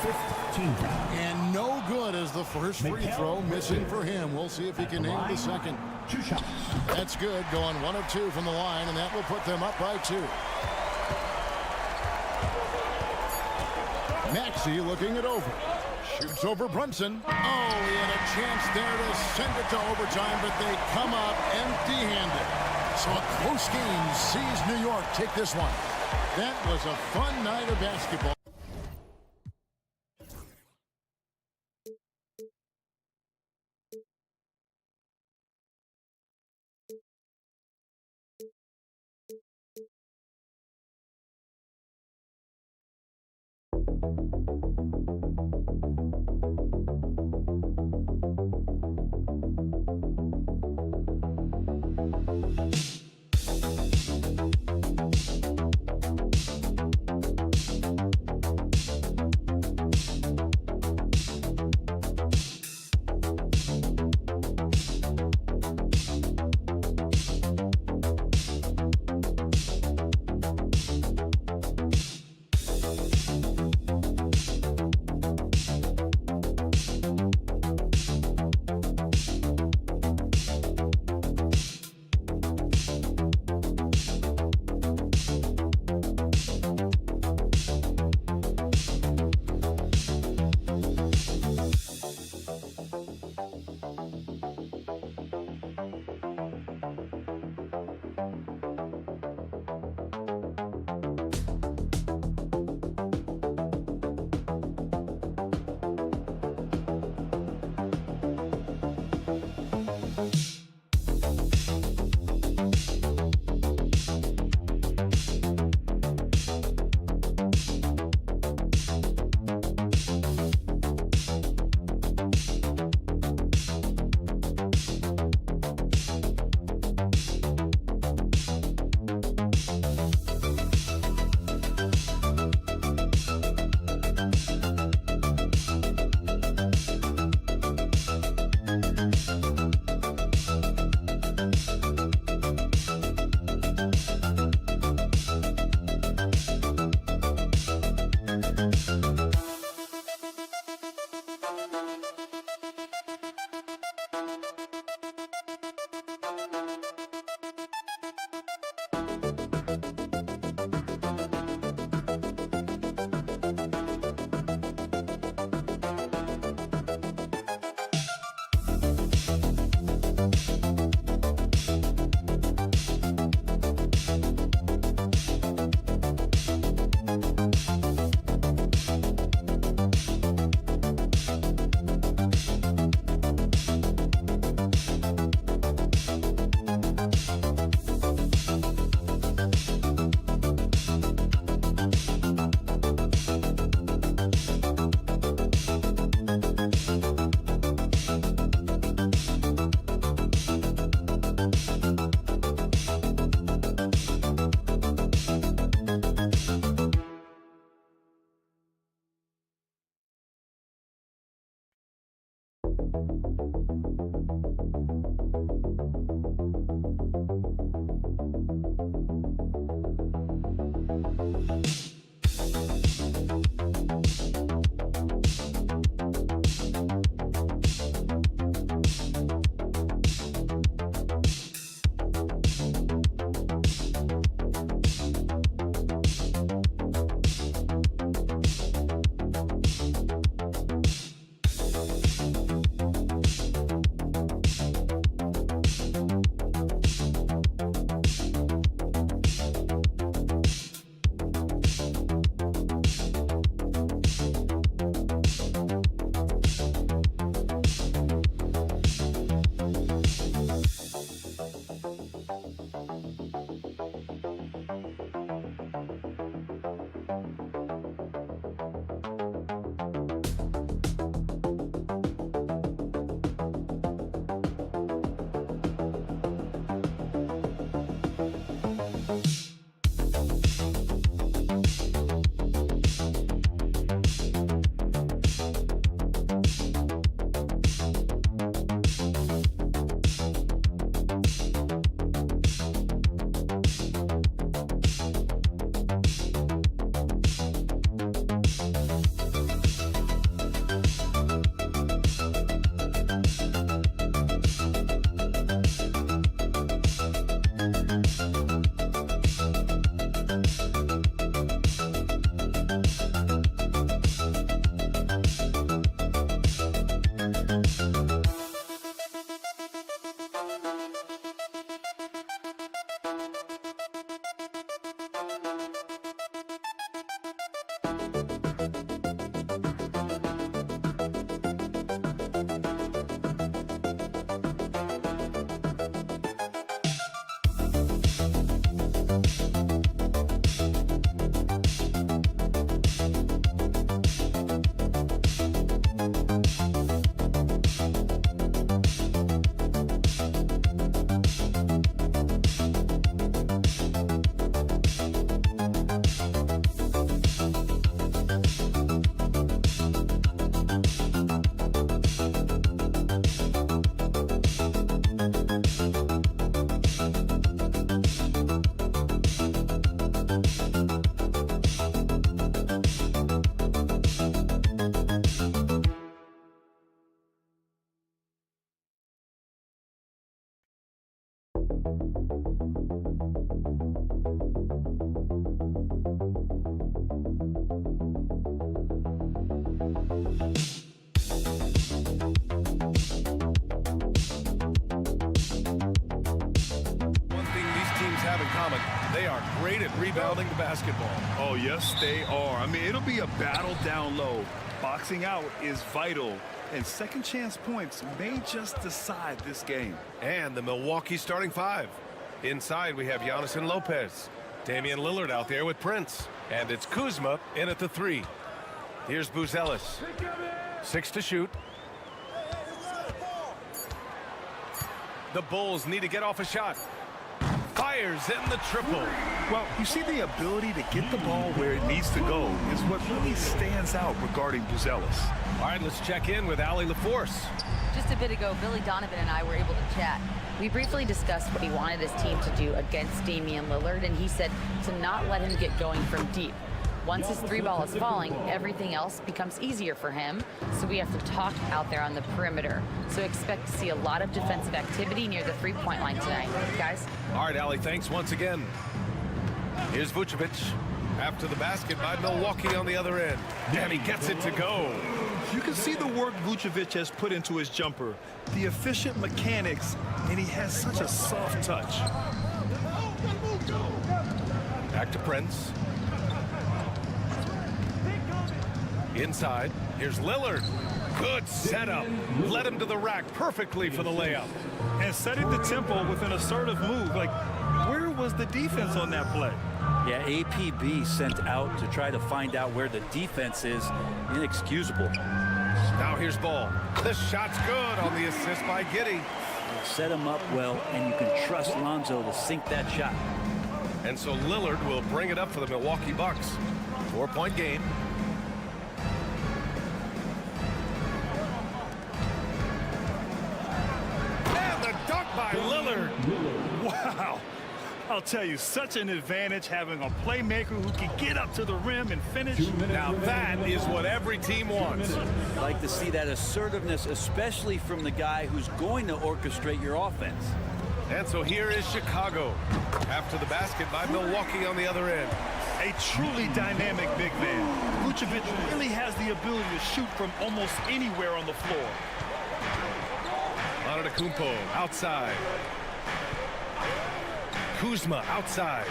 15th foul. And no good as the first free throw missing for him. We'll see if he can nail the second. 2 shots. That's good, going 1 of 2 from the line, and that will put them up by 2. Maxey looking it over. Shoots over Brunson. Oh, he had a chance there to send it to overtime, but they come up empty-handed. So a close game sees New York take this one. That was a fun night of basketball. They are great at rebounding the basketball. Oh, yes, they are. I mean, it'll be a battle down low. Boxing out is vital, and second chance points may just decide this game. And the Milwaukee starting five. Inside, we have Giannis and Lopez. Damian Lillard out there with Prince. And it's Kuzma in at the three. Here's Buzelis. 6 to shoot. The Bulls need to get off a shot. Fires in the triple. Well, you see, the ability to get the ball where it needs to go is what really stands out regarding Buzelis. All right, let's check in with Allie LaForce. Just a bit ago, Billy Donovan and I were able to chat. We briefly discussed what he wanted his team to do against Damian Lillard, and he said to not let him get going from deep. Once his three ball is falling, everything else becomes easier for him, so we have to talk out there on the perimeter. So expect to see a lot of defensive activity near the three-point line tonight. Guys? All right, Allie, thanks once again. Here's Vucevic after the basket by Milwaukee on the other end. And he gets it to go. You can see the work Vucevic has put into his jumper, the efficient mechanics, and he has such a soft touch. Back to Prince. Inside, here's Lillard. Good setup. Led him to the rack perfectly for the layup. And setting the tempo with an assertive move. Like, where was the defense on that play? Yeah, APB sent out to try to find out where the defense is. Inexcusable. Now here's Ball. This shot's good on the assist by Giddey. Set him up well, and you can trust Lonzo to sink that shot. And so Lillard will bring it up for the Milwaukee Bucks. 4-point game. Wow. I'll tell you, such an advantage having a playmaker who can get up to the rim and finish. Now that is what every team wants. I like to see that assertiveness, especially from the guy who's going to orchestrate your offense. And so here is Chicago. After the basket by Milwaukee on the other end. A truly dynamic big man. Vucevic really has the ability to shoot from almost anywhere on the floor. Antetokounmpo outside. Kuzma outside.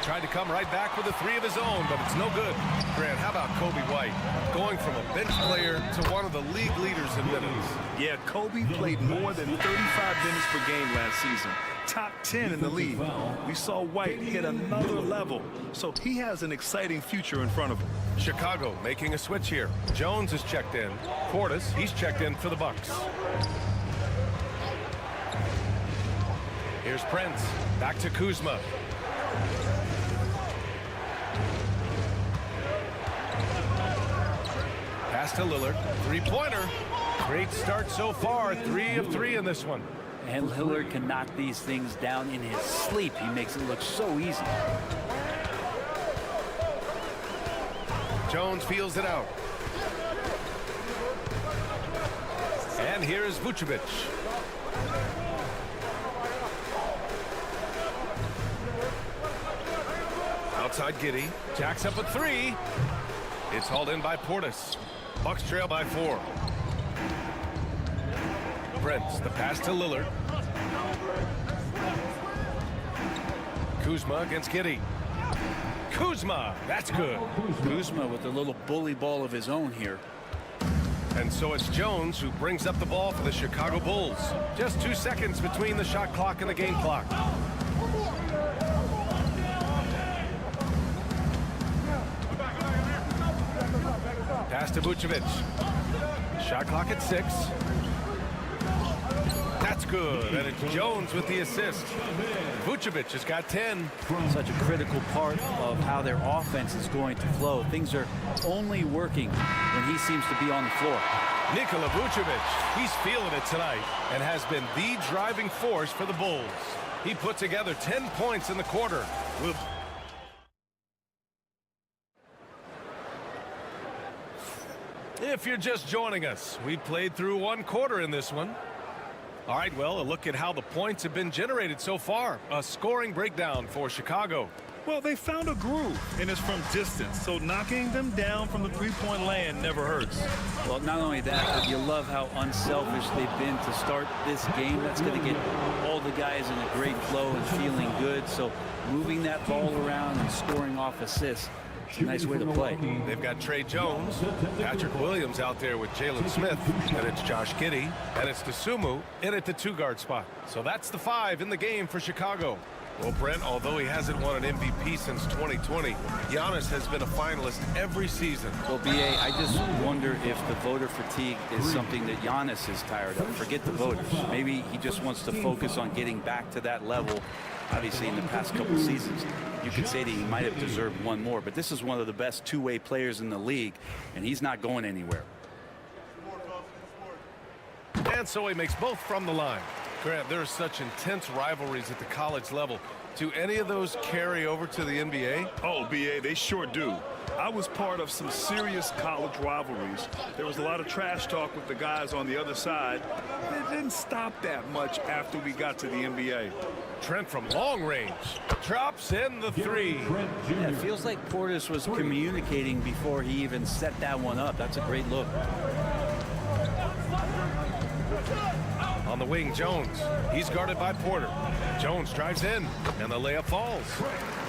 Tried to come right back with a three of his own, but it's no good. Grant, how about Kobe White? Going from a bench player to one of the league leaders in minutes. Yeah, Kobe played more than 35 minutes per game last season. Top 10 in the league. We saw White hit another level, so he has an exciting future in front of him. Chicago making a switch here. Jones is checked in. Portis, he's checked in for the Bucks. Here's Prince. Back to Kuzma. Pass to Lillard. Three-pointer. Great start so far. 3 of 3 in this one. And Lillard can knock these things down in his sleep. He makes it look so easy. Jones feels it out. And here's Vucevic. Outside Giddey. Jacks up a 3. It's hauled in by Portis. Bucks trail by 4. Prince, the pass to Lillard. Kuzma against Giddey. Kuzma, that's good. Kuzma with a little bully ball of his own here. And so it's Jones who brings up the ball for the Chicago Bulls. Just 2 seconds between the shot clock and the game clock. Pass to Vucevic. Shot clock at 6. That's good, and it's Jones with the assist. Vucevic has got 10. Such a critical part of how their offense is going to flow. Things are only working when he seems to be on the floor. Nikola Vucevic, he's feeling it tonight and has been the driving force for the Bulls. He put together 10 points in the quarter. If you're just joining us, we played through 1 quarter in this one. All right, well, a look at how the points have been generated so far. A scoring breakdown for Chicago. Well, they found a groove, and it's from distance, so knocking them down from the three-point land never hurts. Well, not only that, but you love how unselfish they've been to start this game. That's going to get all the guys in a great flow and feeling good. So moving that ball around and scoring off assists, nice way to play. They've got Trey Jones, Patrick Williams out there with Jalen Smith, and it's Josh Giddey, and it's Dosunmu in at the 2-guard spot. So that's the 5 in the game for Chicago. Well, Brent, although he hasn't won an MVP since 2020, Giannis has been a finalist every season. Well, B.A., I just wonder if the voter fatigue is something that Giannis is tired of. Forget the voters. Maybe he just wants to focus on getting back to that level. Obviously, in the past couple seasons, you could say that he might have deserved one more, but this is one of the best two-way players in the league, and he's not going anywhere. And so he makes both from the line. Grant, there are such intense rivalries at the college level. Do any of those carry over to the NBA? Oh, B.A., they sure do. I was part of some serious college rivalries. There was a lot of trash talk with the guys on the other side. It didn't stop that much after we got to the NBA. Trent from long range drops in the 3. Yeah, it feels like Portis was communicating before he even set that one up. That's a great look. On the wing, Jones. He's guarded by Porter. Jones drives in, and the layup falls.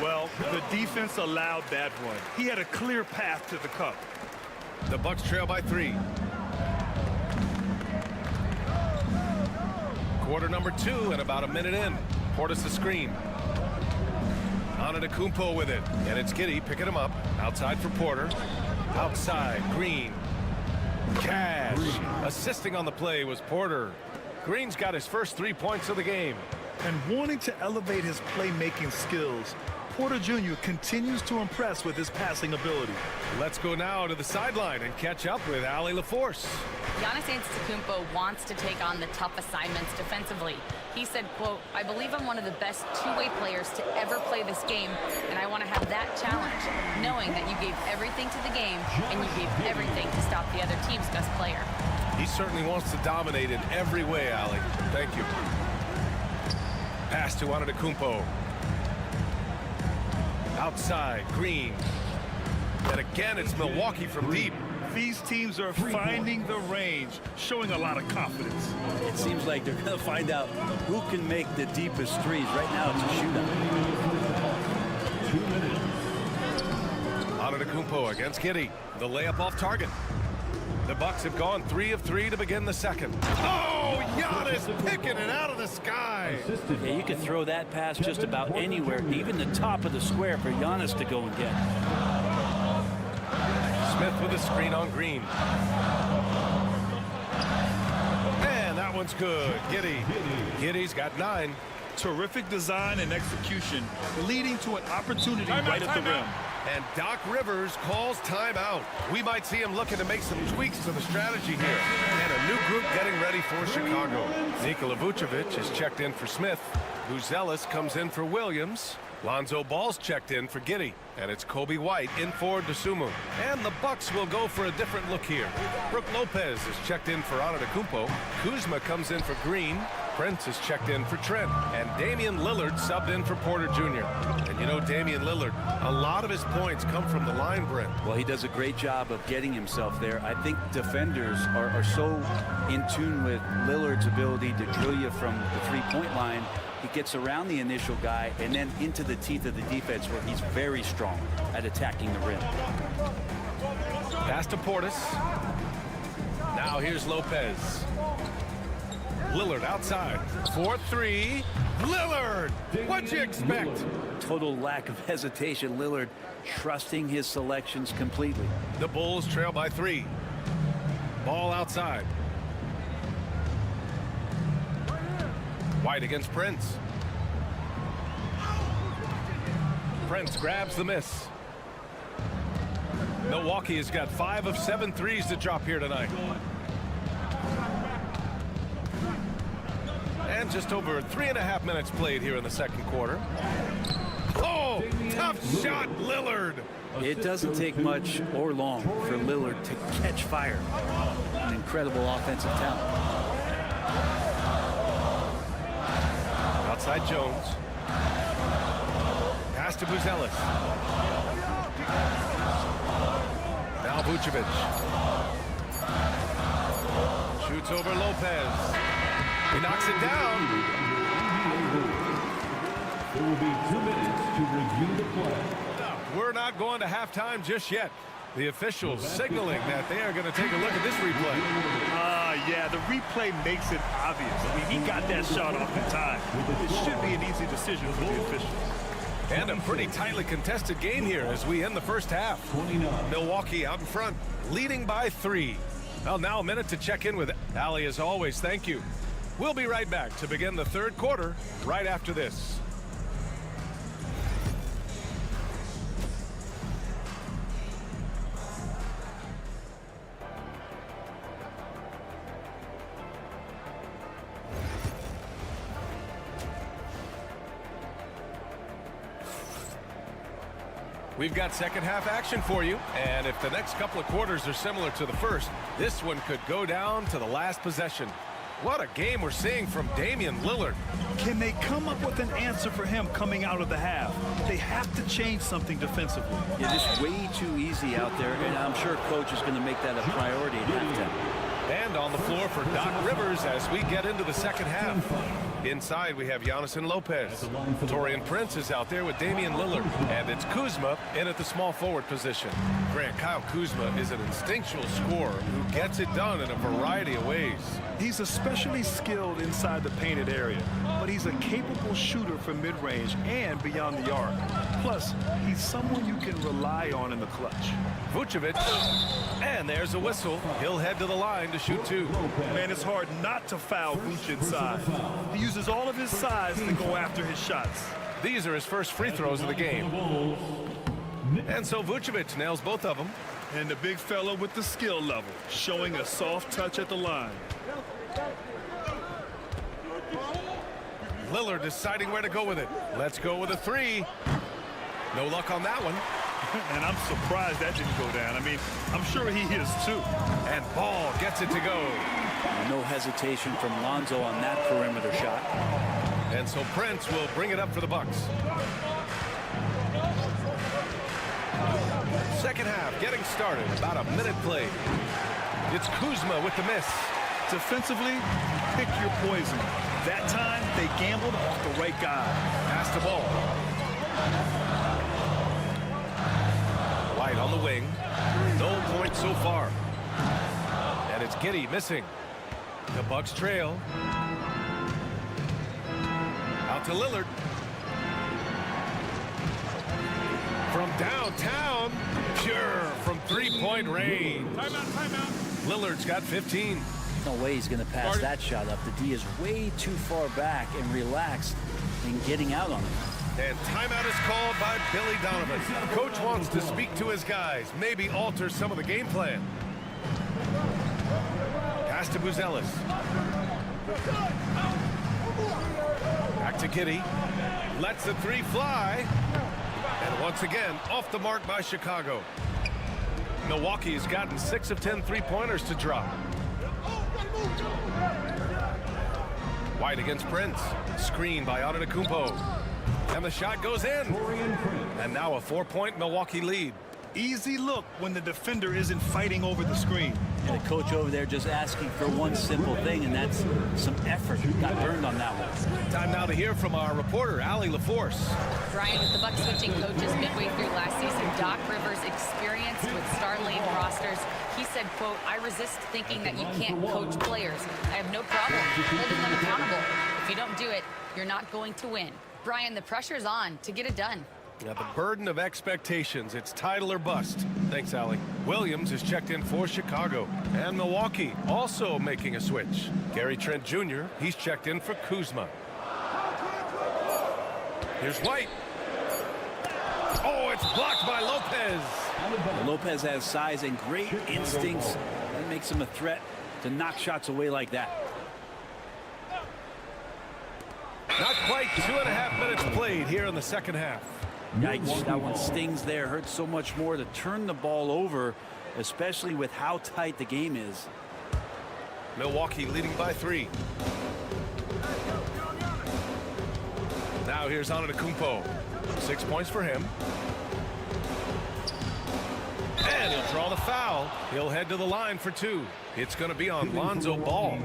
Well, the defense allowed that one. He had a clear path to the cup. The Bucks trail by 3. Quarter number 2 and about a minute in. Portis a screen. Antetokounmpo with it, and it's Giddey picking him up. Outside for Porter. Outside, Green. Cash. Assisting on the play was Porter. Green's got his first 3 points of the game. And wanting to elevate his playmaking skills, Porter Jr. continues to impress with his passing ability. Let's go now to the sideline and catch up with Allie LaForce. Giannis Antetokounmpo wants to take on the tough assignments defensively. He said, quote, "I believe I'm one of the best two-way players to ever play this game, and I want to have that challenge, knowing that you gave everything to the game and you gave everything to stop the other team's best player." He certainly wants to dominate in every way, Allie. Thank you. Pass to Antetokounmpo. Outside, Green. And again, it's Milwaukee from deep. These teams are finding the range, showing a lot of confidence. It seems like they're going to find out who can make the deepest threes. Right now, it's a shootout. 2 minutes. Antetokounmpo against Giddey. The layup off target. The Bucks have gone 3 of 3 to begin the second. Oh, Giannis picking it out of the sky. Yeah, you could throw that pass just about anywhere, even the top of the square for Giannis to go and get. Smith with a screen on Green. And that one's good. Giddey's got 9. Terrific design and execution, leading to an opportunity right at the rim. And Doc Rivers calls timeout. We might see him looking to make some tweaks to the strategy here. And a new group getting ready for Chicago. Nikola Vucevic is checked in for Smith. Buzelis comes in for Williams. Lonzo Ball's checked in for Giddey. And it's Kobe White in for Dosunmu. And the Bucks will go for a different look here. Brook Lopez is checked in for Antetokounmpo. Kuzma comes in for Green. Prince is checked in for Trent. And Damian Lillard subbed in for Porter Jr. And you know Damian Lillard, a lot of his points come from the line, Brent. Well, he does a great job of getting himself there. I think defenders are so in tune with Lillard's ability to drill you from the three-point line. He gets around the initial guy and then into the teeth of the defense where he's very strong at attacking the rim. Pass to Portis. Now here's Lopez. Lillard outside. 4-3. Lillard! What'd you expect? Total lack of hesitation. Lillard trusting his selections completely. The Bulls trail by 3. Ball outside. White against Prince. Prince grabs the miss. Milwaukee has got 5 of 7 threes to drop here tonight. And just over 3.5 minutes played here in the second quarter. Oh, tough shot, Lillard. It doesn't take much or long for Lillard to catch fire. An incredible offensive talent. Outside Jones. Pass to Buzelis. Now Vucevic. Shoots over Lopez. He knocks it down. There will be 2 minutes to review the play. We're not going to halftime just yet. The officials signaling that they are going to take a look at this replay. Yeah, the replay makes it obvious. I mean, he got that shot off in time. It should be an easy decision for the officials. And a pretty tightly contested game here as we end the first half. Milwaukee out in front, leading by 3. Well, now a minute to check in with Allie as always. Thank you. We'll be right back to begin the third quarter right after this. We've got second half action for you, and if the next couple of quarters are similar to the first, this one could go down to the last possession. What a game we're seeing from Damian Lillard. Can they come up with an answer for him coming out of the half? They have to change something defensively. Yeah, just way too easy out there, and I'm sure coach is going to make that a priority at halftime. And on the floor for Doc Rivers as we get into the second half. Inside, we have Giannis and Lopez. Taurean Prince is out there with Damian Lillard. And it's Kuzma in at the small forward position. Grant, Kyle Kuzma is an instinctual scorer who gets it done in a variety of ways. He's especially skilled inside the painted area, but he's a capable shooter from mid-range and beyond the arc. Plus, he's someone you can rely on in the clutch. Vucevic, and there's a whistle. He'll head to the line to shoot 2. Man, it's hard not to foul Vuce inside. He uses all of his size to go after his shots. These are his first free throws of the game. And so Vucevic nails both of them. And the big fella with the skill level, showing a soft touch at the line. Lillard deciding where to go with it. Let's go with a three. No luck on that one. And I'm surprised that didn't go down. I mean, I'm sure he is too. And Ball gets it to go. No hesitation from Lonzo on that perimeter shot. And so Prince will bring it up for the Bucks. Second half getting started. About a minute played. It's Kuzma with the miss. Defensively, pick your poison. That time, they gambled off the right guy. Pass the ball. White on the wing. No points so far. And it's Giddey missing. The Bucks trail. Out to Lillard. From downtown. Pure from three-point range. Timeout. Lillard's got 15. No way he's going to pass that shot up. The D is way too far back and relaxed in getting out on it. And timeout is called by Billy Donovan. Coach wants to speak to his guys, maybe alter some of the game plan. Pass to Buzelis. Back to Giddey. Lets the three fly. And once again, off the mark by Chicago. Milwaukee has gotten 6 of 10 three-pointers to drop. White against Prince. Screen by Antetokounmpo. And the shot goes in. And now a 4-point Milwaukee lead. Easy look when the defender isn't fighting over the screen. And the coach over there just asking for one simple thing, and that's some effort. Got burned on that one. Time now to hear from our reporter, Allie LaForce. Brian, with the Bucks switching coaches midway through last season, Doc Rivers' experience with star-laden rosters, he said, quote, "I resist thinking that you can't coach players. I have no problem holding them accountable. If you don't do it, you're not going to win." Brian, the pressure's on to get it done. Yeah, the burden of expectations. It's title or bust. Thanks, Allie. Williams is checked in for Chicago. And Milwaukee also making a switch. Gary Trent Jr., he's checked in for Kuzma. Here's White. Oh, it's blocked by Lopez. Lopez has size and great instincts. That makes him a threat to knock shots away like that. Not quite 2.5 minutes played here in the second half. Yikes, that one stings there. Hurts so much more to turn the ball over, especially with how tight the game is. Milwaukee leading by 3. Now here's Antetokounmpo. 6 points for him. And he'll draw the foul. He'll head to the line for 2. It's going to be on Lonzo Ball.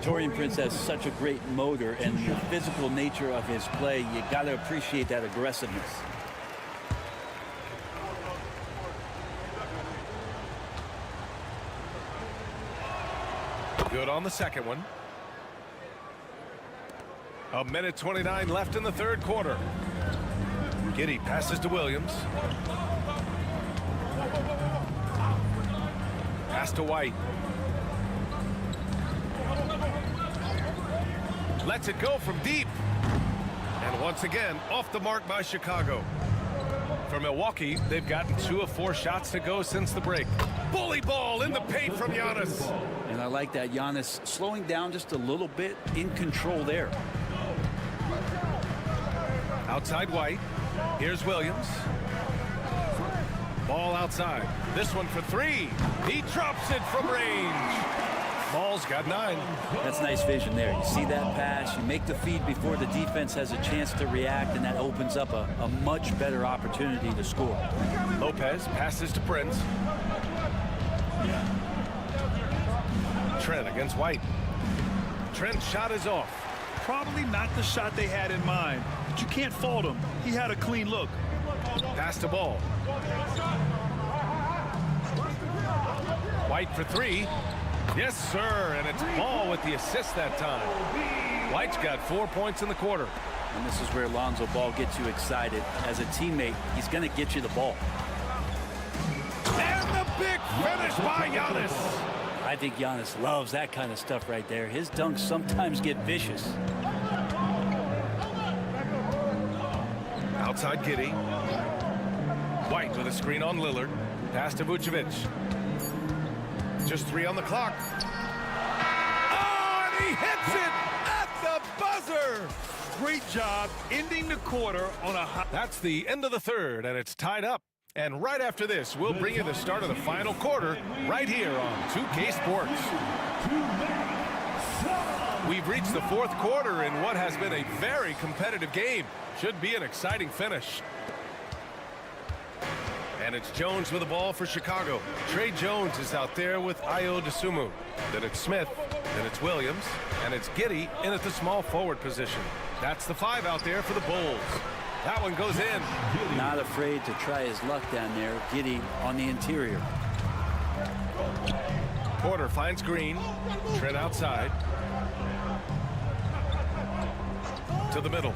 Taurean Prince has such a great motor, and the physical nature of his play, you got to appreciate that aggressiveness. Good on the second one. 1:29 left in the third quarter. Giddey passes to Williams. Pass to White. Lets it go from deep. And once again, off the mark by Chicago. For Milwaukee, they've gotten 2 of 4 shots to go since the break. Bully ball in the paint from Giannis. And I like that. Giannis slowing down just a little bit, in control there. Outside White. Here's Williams. Ball outside. This one for 3. He drops it from range. Ball's got 9. That's nice vision there. You see that pass, you make the feed before the defense has a chance to react, and that opens up a much better opportunity to score. Lopez passes to Prince. Trent against White. Trent's shot is off. Probably not the shot they had in mind, but you can't fault him. He had a clean look. Pass the ball. White for 3. Yes, sir, and it's Ball with the assist that time. White's got 4 points in the quarter. And this is where Lonzo Ball gets you excited. As a teammate, he's going to get you the ball. And the big finish by Giannis. I think Giannis loves that kind of stuff right there. His dunks sometimes get vicious. Outside Giddey. White with a screen on Lillard. Pass to Vucevic. Just 3 on the clock. Oh, and he hits it at the buzzer. Great job ending the quarter on a high. That's the end of the third, and it's tied up. And right after this, we'll bring you the start of the final quarter right here on 2K Sports. We've reached the fourth quarter in what has been a very competitive game. Should be an exciting finish. And it's Jones with the ball for Chicago. Trey Jones is out there with Ayo Dosunmu. Then it's Smith, then it's Williams, and it's Giddey in at the small forward position. That's the 5 out there for the Bulls. That one goes in. Not afraid to try his luck down there. Giddey on the interior. Porter finds Green. Trent outside. To the middle.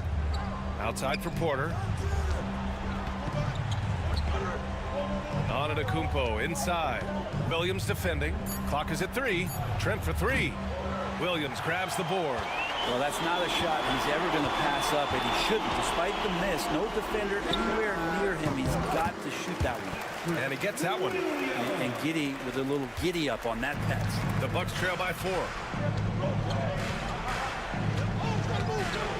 Outside for Porter. Antetokounmpo inside. Williams defending. Clock is at 3. Trent for 3. Williams grabs the board. Well, that's not a shot he's ever going to pass up, and he shouldn't. Despite the miss, no defender anywhere near him. He's got to shoot that one. And he gets that one. And Giddey with a little giddy up on that pass. The Bucks trail by 4.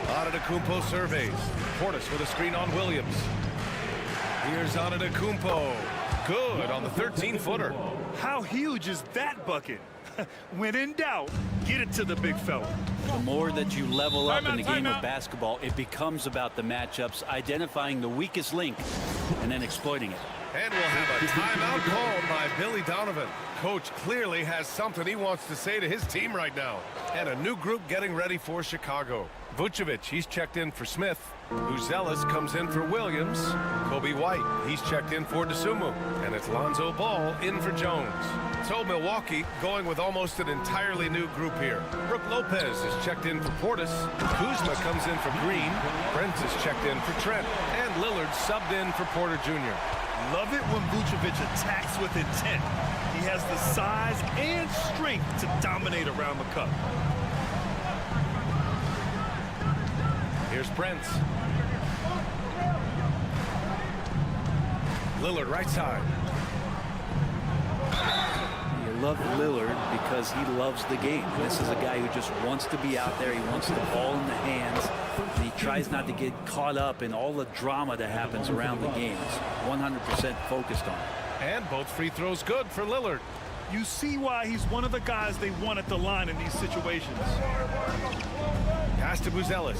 Antetokounmpo surveys. Portis with a screen on Williams. Here's Antetokounmpo. Good on the 13-footer. How huge is that bucket? When in doubt, get it to the big fella. The more that you level up in the game of basketball, it becomes about the matchups, identifying the weakest link, and then exploiting it. And we'll have a timeout called by Billy Donovan. Coach clearly has something he wants to say to his team right now. And a new group getting ready for Chicago. Vucevic, he's checked in for Smith. Uzelis comes in for Williams. Kobe White, he's checked in for Dosunmu. And it's Lonzo Ball in for Jones. So Milwaukee going with almost an entirely new group here. Brook Lopez is checked in for Portis. Kuzma comes in for Green. Brent is checked in for Trent. And Lillard subbed in for Porter Jr. Love it when Vucevic attacks with intent. He has the size and strength to dominate around the cup. Here's Brent. Lillard right side. You love Lillard because he loves the game. This is a guy who just wants to be out there. He wants the ball in the hands. And he tries not to get caught up in all the drama that happens around the game. He's 100% focused on it. And both free throws good for Lillard. You see why he's one of the guys they want at the line in these situations. Pass to Uzelis.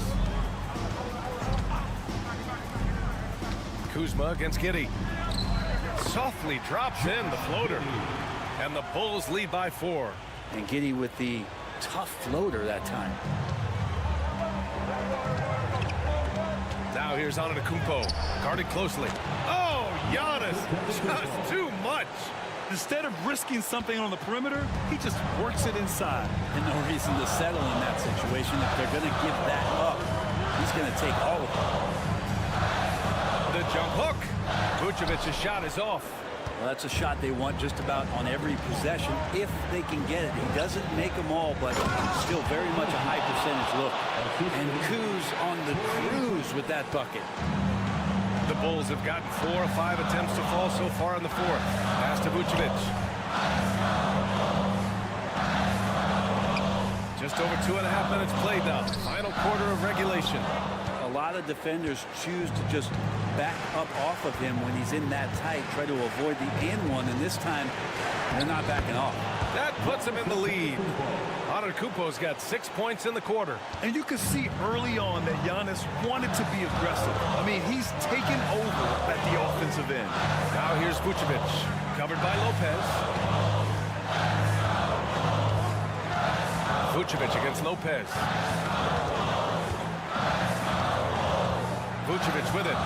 Kuzma against Giddey. Softly drops in the floater. And the Bulls lead by 4. And Giddey with the tough floater that time. Now here's Antetokounmpo. Guarded closely. Oh, Giannis. Just too much. Instead of risking something on the perimeter, he just works it inside. And no reason to settle in that situation. If they're going to give that up, he's going to take all of it. The jump hook. Vucevic's shot is off. Well, that's a shot they want just about on every possession if they can get it. He doesn't make them all, but still very much a high percentage look. And Kuz on the cruise with that bucket. The Bulls have gotten 4 or 5 attempts to fall so far in the 4th. Pass to Vucevic. Just over 2.5 minutes played now. Final quarter of regulation. A lot of defenders choose to just back up off of him when he's in that tight, try to avoid the and one, and this time they're not backing off. That puts him in the lead. Antetokounmpo's got 6 points in the quarter. And you can see early on that Giannis wanted to be aggressive. I mean, he's taken over at the offensive end. Now here's Vucevic, covered by Lopez. Vucevic against Lopez. Vucevic with it.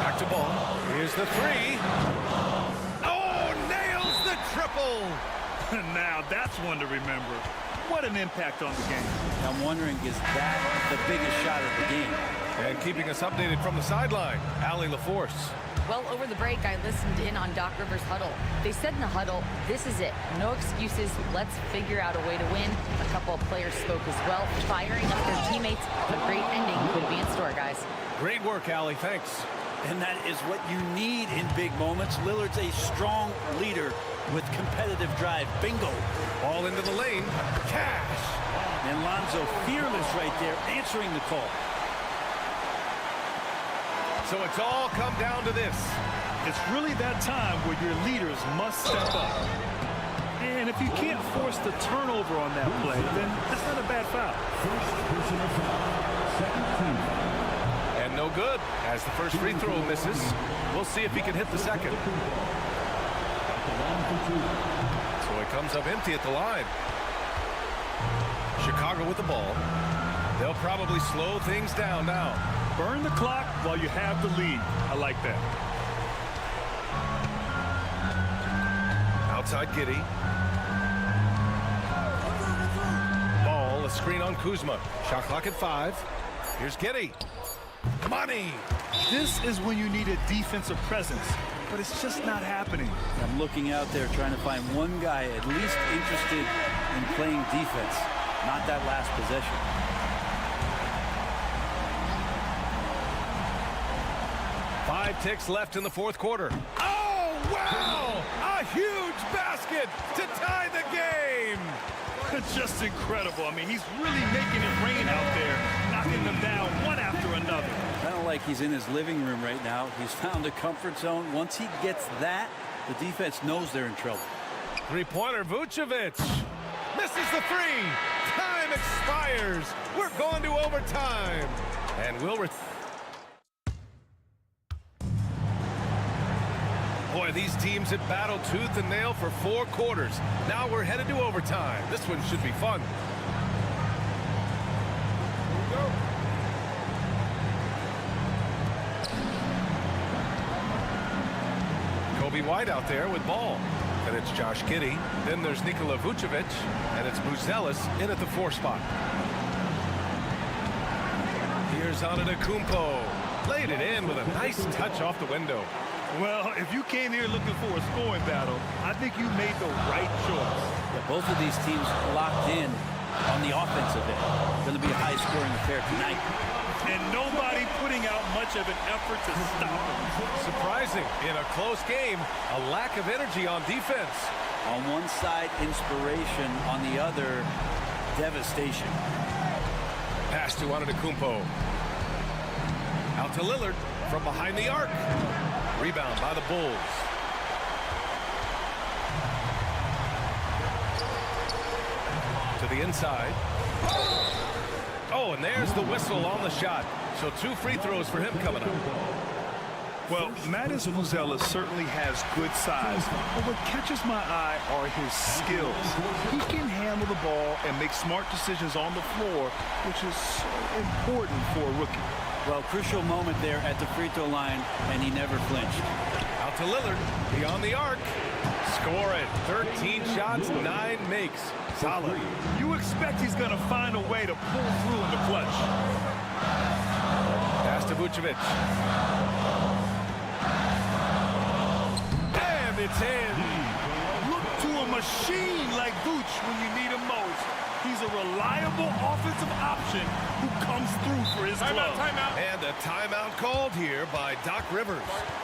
Back to ball. Here's the 3. Oh, nails the triple. Now that's one to remember. What an impact on the game. I'm wondering, is that the biggest shot of the game? And keeping us updated from the sideline, Allie LaForce. Well, over the break, I listened in on Doc Rivers' huddle. They said in the huddle, this is it. No excuses. Let's figure out a way to win. A couple of players spoke as well, firing up their teammates. A great ending could be in store, guys. Great work, Allie. Thanks. And that is what you need in big moments. Lillard's a strong leader with competitive drive. Bingo. Ball into the lane. Cash. And Lonzo fearless right there, answering the call. So it's all come down to this. It's really that time where your leaders must step up. And if you can't force the turnover on that play, then that's not a bad foul. First personal foul. Second team. And no good, as the first free throw misses. We'll see if he can hit the second. So he comes up empty at the line. Chicago with the ball. They'll probably slow things down now. Burn the clock while you have the lead. I like that. Outside Giddey. Ball, a screen on Kuzma. Shot clock at 5. Here's Giddey. Money. This is when you need a defensive presence, but it's just not happening. I'm looking out there trying to find one guy at least interested in playing defense, not that last possession. 5 ticks left in the fourth quarter. Oh, wow! A huge basket to tie the game! Just incredible. I mean, he's really making it rain out there, knocking them down one after another. Kind of like he's in his living room right now. He's found a comfort zone. Once he gets that, the defense knows they're in trouble. Three-pointer, Vucevic. Misses the three. Time expires. We're going to overtime. And we'll... Boy, these teams have battled tooth and nail for 4 quarters. Now we're headed to overtime. This one should be fun. Kobe White out there with ball. And it's Josh Giddey. Then there's Nikola Vucevic. And it's Buzelis in at the 4 spot. Here's Antetokounmpo. Laid it in with a nice touch off the window. Well, if you came here looking for a scoring battle, I think you made the right choice. Yeah, both of these teams locked in on the offensive end. Going to be a high-scoring affair tonight. And nobody putting out much of an effort to stop them. Surprising. In a close game, a lack of energy on defense. On one side, inspiration. On the other, devastation. Pass to Antetokounmpo. Out to Lillard from behind the arc. Rebound by the Bulls. To the inside. Oh, and there's the whistle on the shot. So 2 free throws for him coming up. Well, Mattis Buzelis certainly has good size, but what catches my eye are his skills. He can handle the ball and make smart decisions on the floor, which is so important for a rookie. Well, crucial moment there at the free throw line, and he never flinched. Out to Lillard, beyond the arc. Score it. 13 shots, 9 makes. Solid. You expect he's going to find a way to pull through in the clutch. Pass to Vucevic. And it's in. Look to a machine like Vooch when you need him most. He's a reliable offensive option who comes through for his club. Timeout. And a timeout called here by Doc Rivers.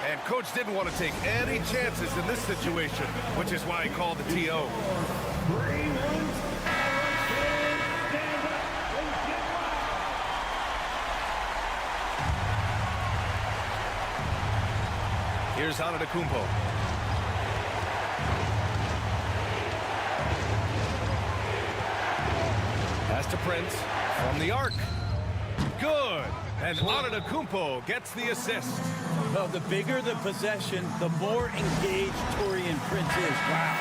And Coach didn't want to take any chances in this situation, which is why he called the TO. Here's Antetokounmpo. Pass to Prince from the arc. Good. And Antetokounmpo gets the assist. Well, the bigger the possession, the more engaged Taurean Prince is. Wow.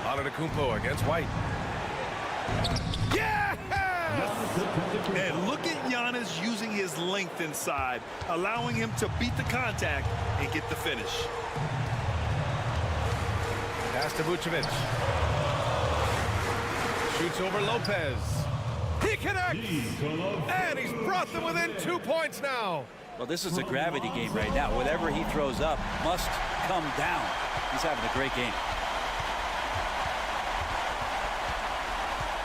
Antetokounmpo against White. Yeah! And look at Giannis using his length inside, allowing him to beat the contact and get the finish. Pass to Vucevic. Shoots over Lopez. He connects! And he's brought them within 2 points now. Well, this is a gravity game right now. Whatever he throws up must come down. He's having a great game.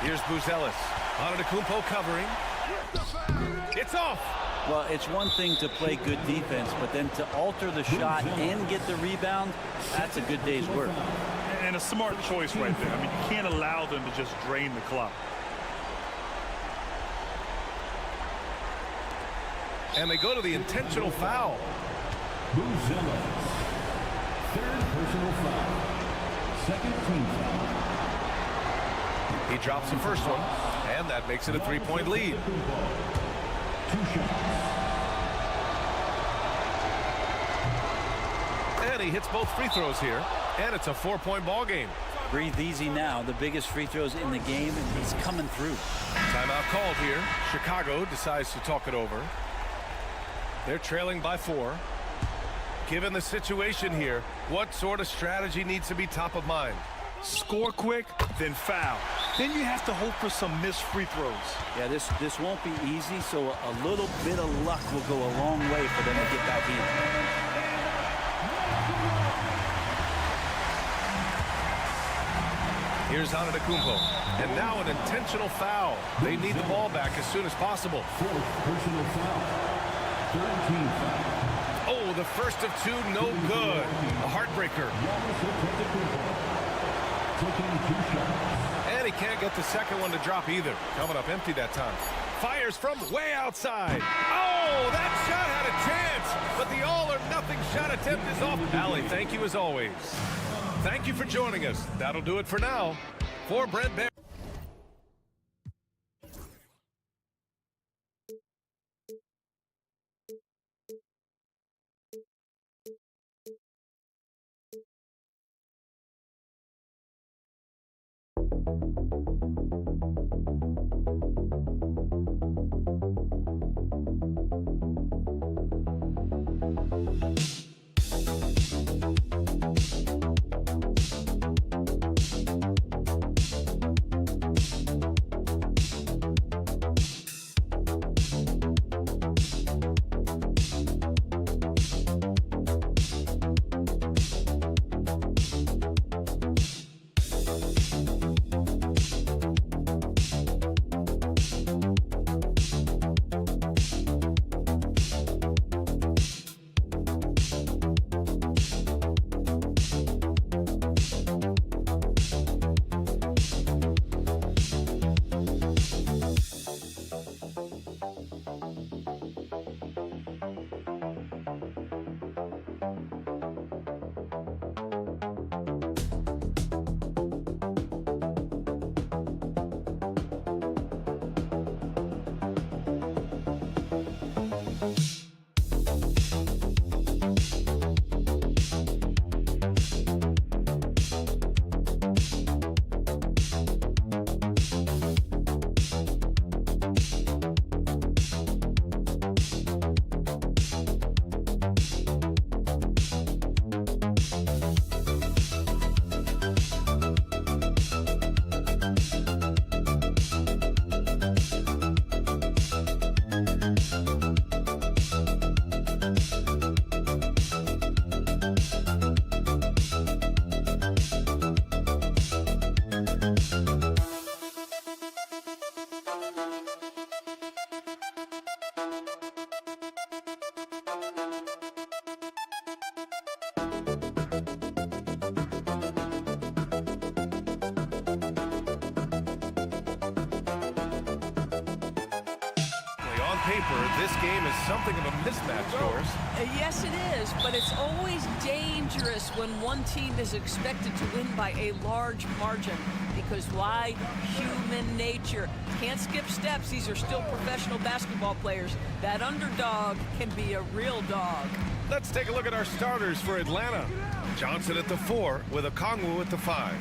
Here's Buzelis. Antetokounmpo covering. It's off. Well, it's one thing to play good defense, but then to alter the shot and get the rebound, that's a good day's work. And a smart choice right there. I mean, you can't allow them to just drain the clock. And they go to the intentional foul. Buzelis. Third personal foul. Second team foul. He drops the first one, and that makes it a 3-point lead. 2 shots. And he hits both free throws here, and it's a 4-point ball game. Breathe easy now. The biggest free throws in the game, and he's coming through. Timeout called here. Chicago decides to talk it over. They're trailing by 4. Given the situation here, what sort of strategy needs to be top of mind? Score quick, then foul. Then you have to hope for some missed free throws. Yeah, this won't be easy, so a little bit of luck will go a long way for them to get back in. Here's Antetokounmpo, and now an intentional foul. They need the ball back as soon as possible. 4th personal foul. 3rd team foul. Oh, the first of 2, no good. A heartbreaker. Taking 2 shots. And he can't get the second one to drop either. Coming up empty that time. Fires from way outside. Oh, that shot had a chance, but the all-or-nothing shot attempt is off. Allie, thank you as always. Thank you for joining us. That'll do it for now. For Brent Bear. paper, this game is something of a mismatch, Doris. Yes, it is, but it's always dangerous when one team is expected to win by a large margin. Because why? Human nature. Can't skip steps. These are still professional basketball players. That underdog can be a real dog. Let's take a look at our starters for Atlanta. Johnson at the 4 with Okongwu at the 5.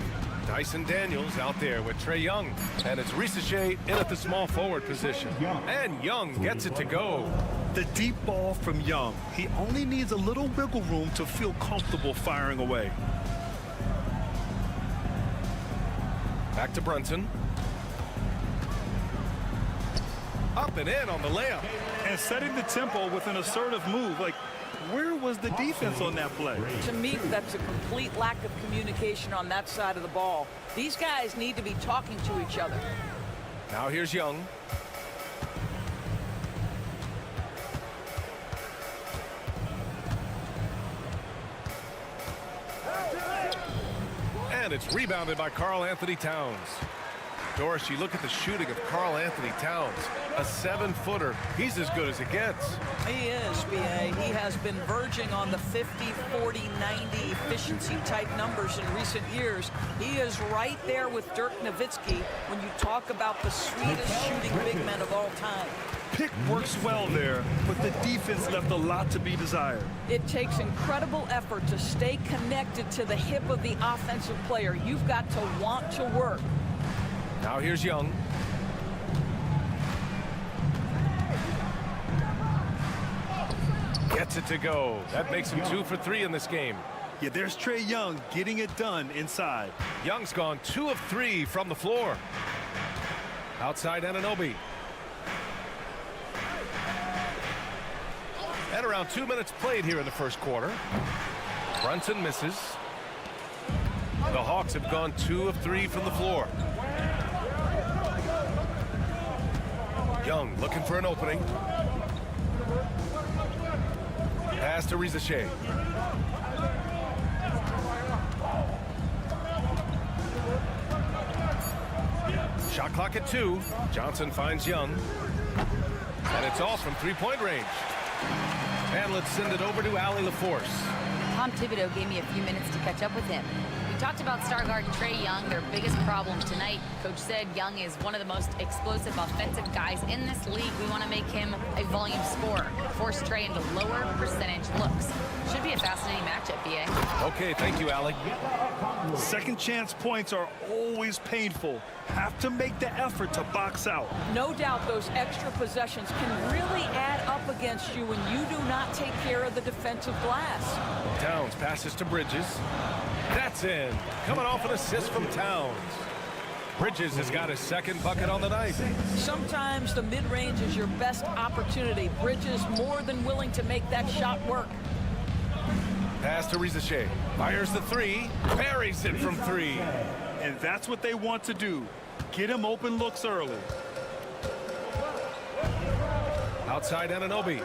Dyson Daniels out there with Trae Young. And it's Risache in at the small forward position. And Young gets it to go. The deep ball from Young. He only needs a little wiggle room to feel comfortable firing away. Back to Brunson. Up and in on the layup. And setting the tempo with an assertive move. Like, where was the defense on that play? To me, that's a complete lack of communication on that side of the ball. These guys need to be talking to each other. Now here's Young. And it's rebounded by Karl Anthony Towns. Doris, you look at the shooting of Karl Anthony Towns, a 7-footer. He's as good as it gets. He is, B.A. He has been verging on the 50, 40, 90 efficiency type numbers in recent years. He is right there with Dirk Nowitzki when you talk about the sweetest shooting big men of all time. Pick works well there, but the defense left a lot to be desired. It takes incredible effort to stay connected to the hip of the offensive player. You've got to want to work. Now here's Young. Gets it to go. That makes him 2 for 3 in this game. Yeah, there's Trae Young getting it done inside. Young's gone 2 of 3 from the floor. Outside Anunoby. And around 2 minutes played here in the first quarter. Brunson misses. The Hawks have gone 2 of 3 from the floor. Young looking for an opening. Pass to Rizachet. Shot clock at 2. Johnson finds Young. And it's off from 3-point range. And let's send it over to Allie LaForce. Tom Thibodeau gave me a few minutes to catch up with him. We talked about star guard Trae Young, their biggest problem tonight. Coach said Young is one of the most explosive offensive guys in this league. We want to make him a volume scorer, force Trae into lower percentage looks. Should be a fascinating matchup, B.A. Okay, thank you, Allie. Second chance points are always painful. Have to make the effort to box out. No doubt those extra possessions can really add up against you when you do not take care of the defensive glass. Towns passes to Bridges. That's in. Coming off an assist from Towns. Bridges has got his second bucket on the night. Sometimes the mid-range is your best opportunity. Bridges more than willing to make that shot work. Pass to Rizachet. Fires the 3. Buries it from 3. And that's what they want to do. Get him open looks early. Outside Anunoby.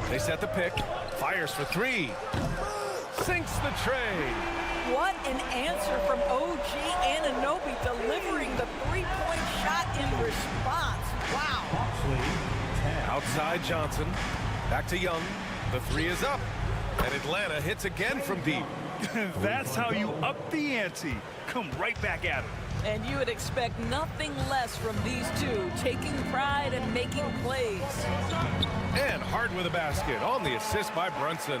They set the pick. Fires for 3. Sinks the tray. What an answer from OG Anunoby, delivering the three-point shot in response. Wow. Outside Johnson. Back to Young. The 3 is up. And Atlanta hits again from deep. That's how you up the ante. Come right back at him. And you would expect nothing less from these two, taking pride and making plays. And hard with a basket on the assist by Brunson.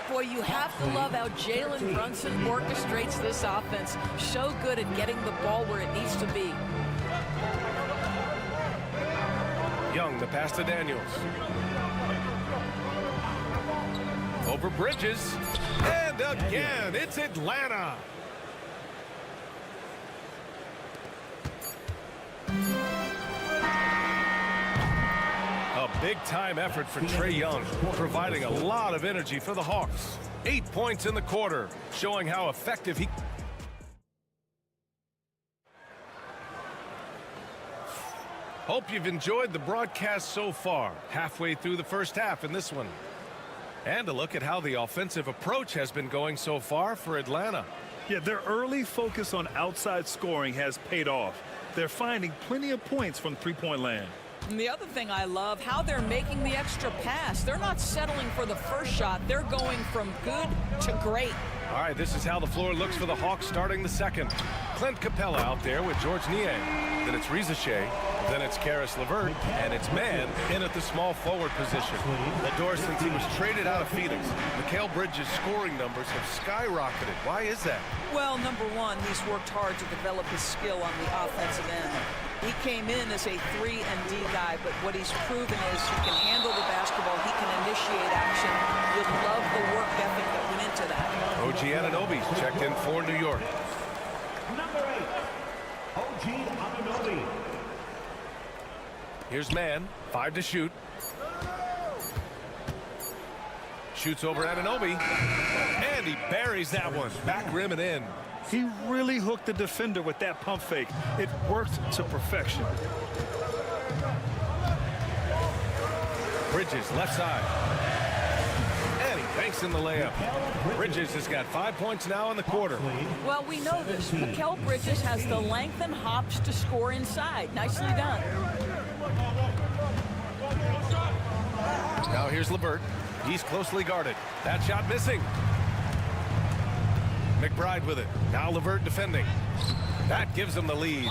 Boy, you have to love how Jalen Brunson orchestrates this offense. So good at getting the ball where it needs to be. Young, the pass to Daniels. Over Bridges. And again, it's Atlanta. A big-time effort for Trae Young, providing a lot of energy for the Hawks. 8 points in the quarter, showing how effective he... Hope you've enjoyed the broadcast so far, halfway through the first half in this one. And a look at how the offensive approach has been going so far for Atlanta. Yeah, their early focus on outside scoring has paid off. They're finding plenty of points from three-point land. And the other thing I love, how they're making the extra pass. They're not settling for the first shot. They're going from good to great. All right, this is how the floor looks for the Hawks starting the second. Clint Capella out there with George Niang. Then it's Rizachet. Then it's Karis LeVert. And it's Mann in at the small forward position. Lador, since he was traded out of Phoenix, Mikal Bridges' scoring numbers have skyrocketed. Why is that? Well, number one, he's worked hard to develop his skill on the offensive end. He came in as a 3 and D guy, but what he's proven is he can handle the basketball, he can initiate action. You'd love the work ethic that went into that. OG Anunoby's checked in for New York. Number 8, OG Anunoby. Here's man, 5 to shoot. Shoots over Anunoby, and he buries that one. Back rim and in. He really hooked the defender with that pump fake. It worked to perfection. Bridges, left side. And he banks in the layup. Bridges has got 5 points now in the quarter. Well, we know this. Mikal Bridges has the length and hops to score inside. Nicely done. Now here's LeVert. He's closely guarded. That shot missing. McBride with it. Now LeVert defending. That gives him the lead.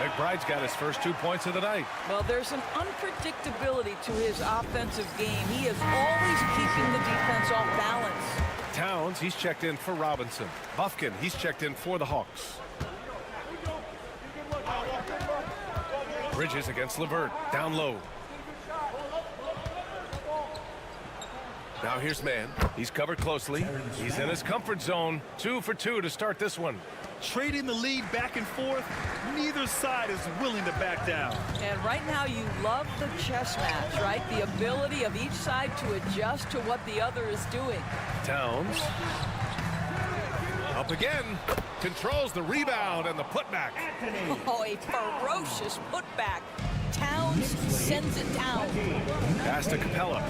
McBride's got his first 2 points of the night. Well, there's an unpredictability to his offensive game. He is always keeping the defense off balance. Towns, he's checked in for Robinson. Bufkin, he's checked in for the Hawks. Bridges against LeVert. Down low. Now here's man. He's covered closely. He's in his comfort zone. 2 for 2 to start this one. Trading the lead back and forth, neither side is willing to back down. And right now you love the chess match, right? The ability of each side to adjust to what the other is doing. Towns. Up again. Controls the rebound and the putback. Oh, a ferocious putback. Towns sends it down. Pass to Capella.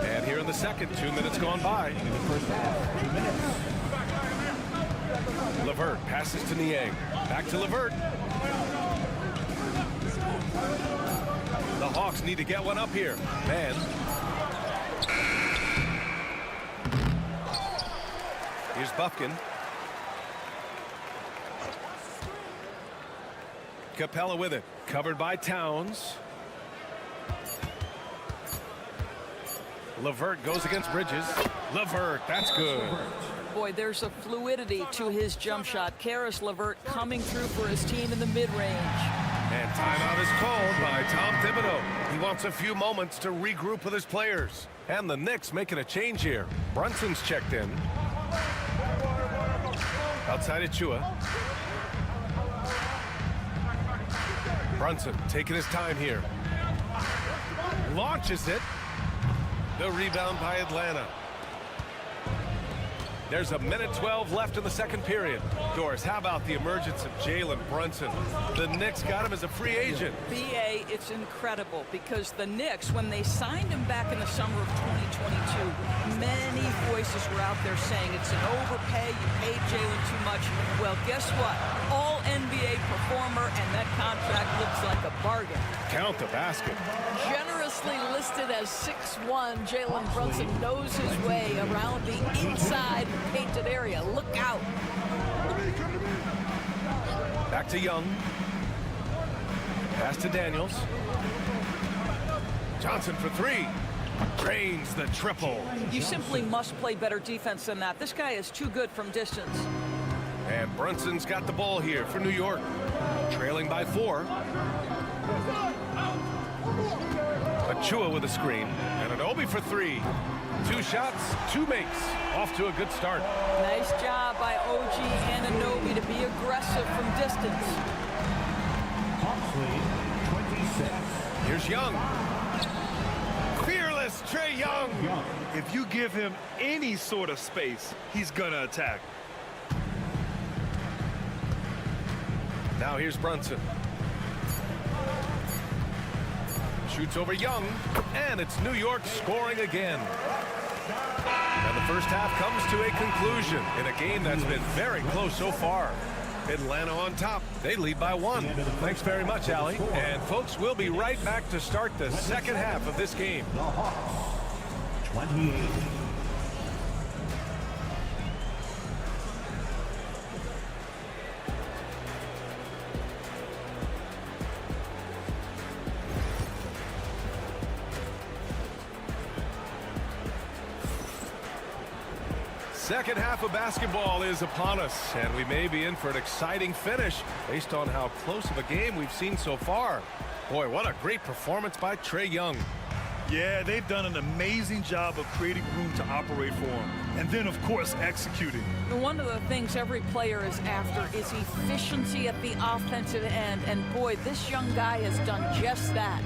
And here in the second, 2 minutes gone by. LeVert passes to Niang. Back to LeVert. The Hawks need to get one up here. Man. Here's Bufkin. Capella with it. Covered by Towns. LeVert goes against Bridges. LeVert, that's good. Boy, there's a fluidity to his jump shot. Karis LeVert coming through for his team in the mid-range. And timeout is called by Tom Thibodeau. He wants a few moments to regroup with his players. And the Knicks making a change here. Brunson's checked in. Outside Achua. Brunson taking his time here. Launches it. The rebound by Atlanta. There's a minute 12 left in the second period. Doris, how about the emergence of Jalen Brunson? The Knicks got him as a free agent. B.A., it's incredible because the Knicks, when they signed him back in the summer of 2022, many voices were out there saying it's an overpay, you paid Jalen too much. Well, guess what? All NBA performer, and that contract looks like a bargain. Count the basket. Generously listed as 6'1", Jalen Brunson knows his way around the inside painted area. Look out. Back to Young. Pass to Daniels. Johnson for 3. Drains the triple. You simply must play better defense than that. This guy is too good from distance. And Brunson's got the ball here for New York. Trailing by 4. Achua with a screen. And Anunoby for 3. 2 shots, 2 makes. Off to a good start. Nice job by OG Anunoby to be aggressive from distance. Here's Young. Fearless Trae Young. If you give him any sort of space, he's gonna attack. Now here's Brunson. Shoots over Young, and it's New York scoring again. And the first half comes to a conclusion in a game that's been very close so far. Atlanta on top. They lead by 1. Thanks very much, Allie. And folks, we'll be right back to start the second half of this game. The Hawks, 28. Second half of basketball is upon us, and we may be in for an exciting finish based on how close of a game we've seen so far. Boy, what a great performance by Trae Young. Yeah, they've done an amazing job of creating room to operate for him. And then, of course, executing. One of the things every player is after is efficiency at the offensive end. And boy, this young guy has done just that.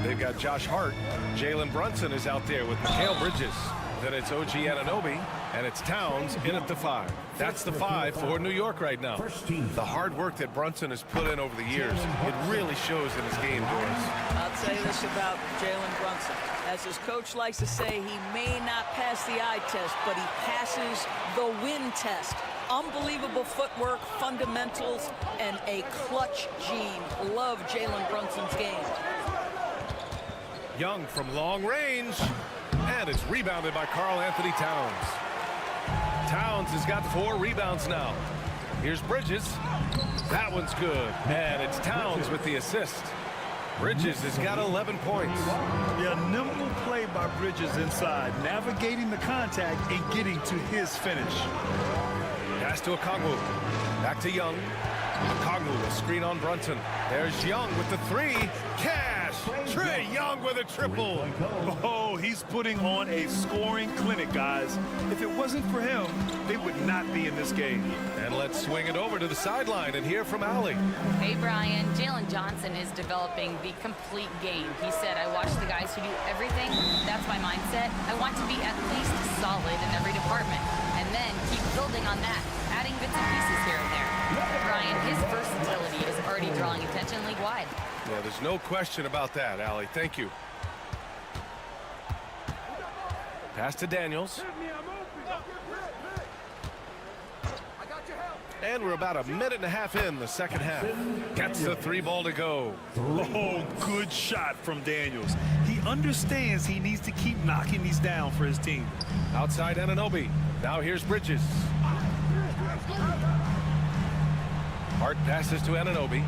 They've got Josh Hart. Jalen Brunson is out there with Mikal Bridges. Then it's OG Anunoby, and it's Towns in at the 5. That's the 5 for New York right now. The hard work that Brunson has put in over the years, it really shows in his game, Doris. I'll say this about Jalen Brunson. As his coach likes to say, he may not pass the eye test, but he passes the win test. Unbelievable footwork, fundamentals, and a clutch gene. Love Jalen Brunson's game. Young from long range. And it's rebounded by Karl Anthony Towns. Towns has got 4 rebounds now. Here's Bridges. That one's good. And it's Towns with the assist. Bridges has got 11 points. Yeah, nimble play by Bridges inside, navigating the contact and getting to his finish. Pass to Okongwu. Back to Young. Okongwu, a screen on Brunson. There's Young with the 3. Cash! Trae Young with a triple. Oh, he's putting on a scoring clinic, guys. If it wasn't for him, they would not be in this game. And let's swing it over to the sideline and hear from Allie. Hey, Brian. Jalen Johnson is developing the complete game. He said, I watch the guys who do everything. That's my mindset. I want to be at least solid in every department. And then keep building on that, adding bits and pieces here and there. Brian, his versatility is already drawing attention league-wide. Yeah, there's no question about that, Allie. Thank you. Pass to Daniels. And we're about a minute and a half in the second half. Gets the 3 ball to go. Oh, good shot from Daniels. He understands he needs to keep knocking these down for his team. Outside Anunoby. Now here's Bridges. Hart passes to Anunoby.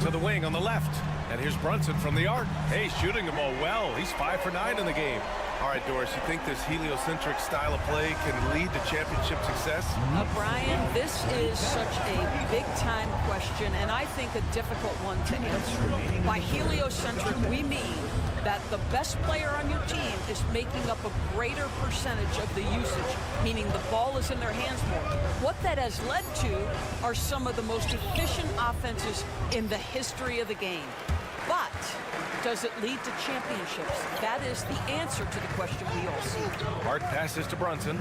To the wing on the left. And here's Brunson from the arc. Hey, shooting the ball well. He's 5 for 9 in the game. All right, Doris, you think this heliocentric style of play can lead to championship success? Brian, this is such a big-time question, and I think a difficult one to answer. By heliocentric, we mean that the best player on your team is making up a greater percentage of the usage, meaning the ball is in their hands more. What that has led to are some of the most efficient offenses in the history of the game. But does it lead to championships? That is the answer to the question we all see. Hart passes to Brunson.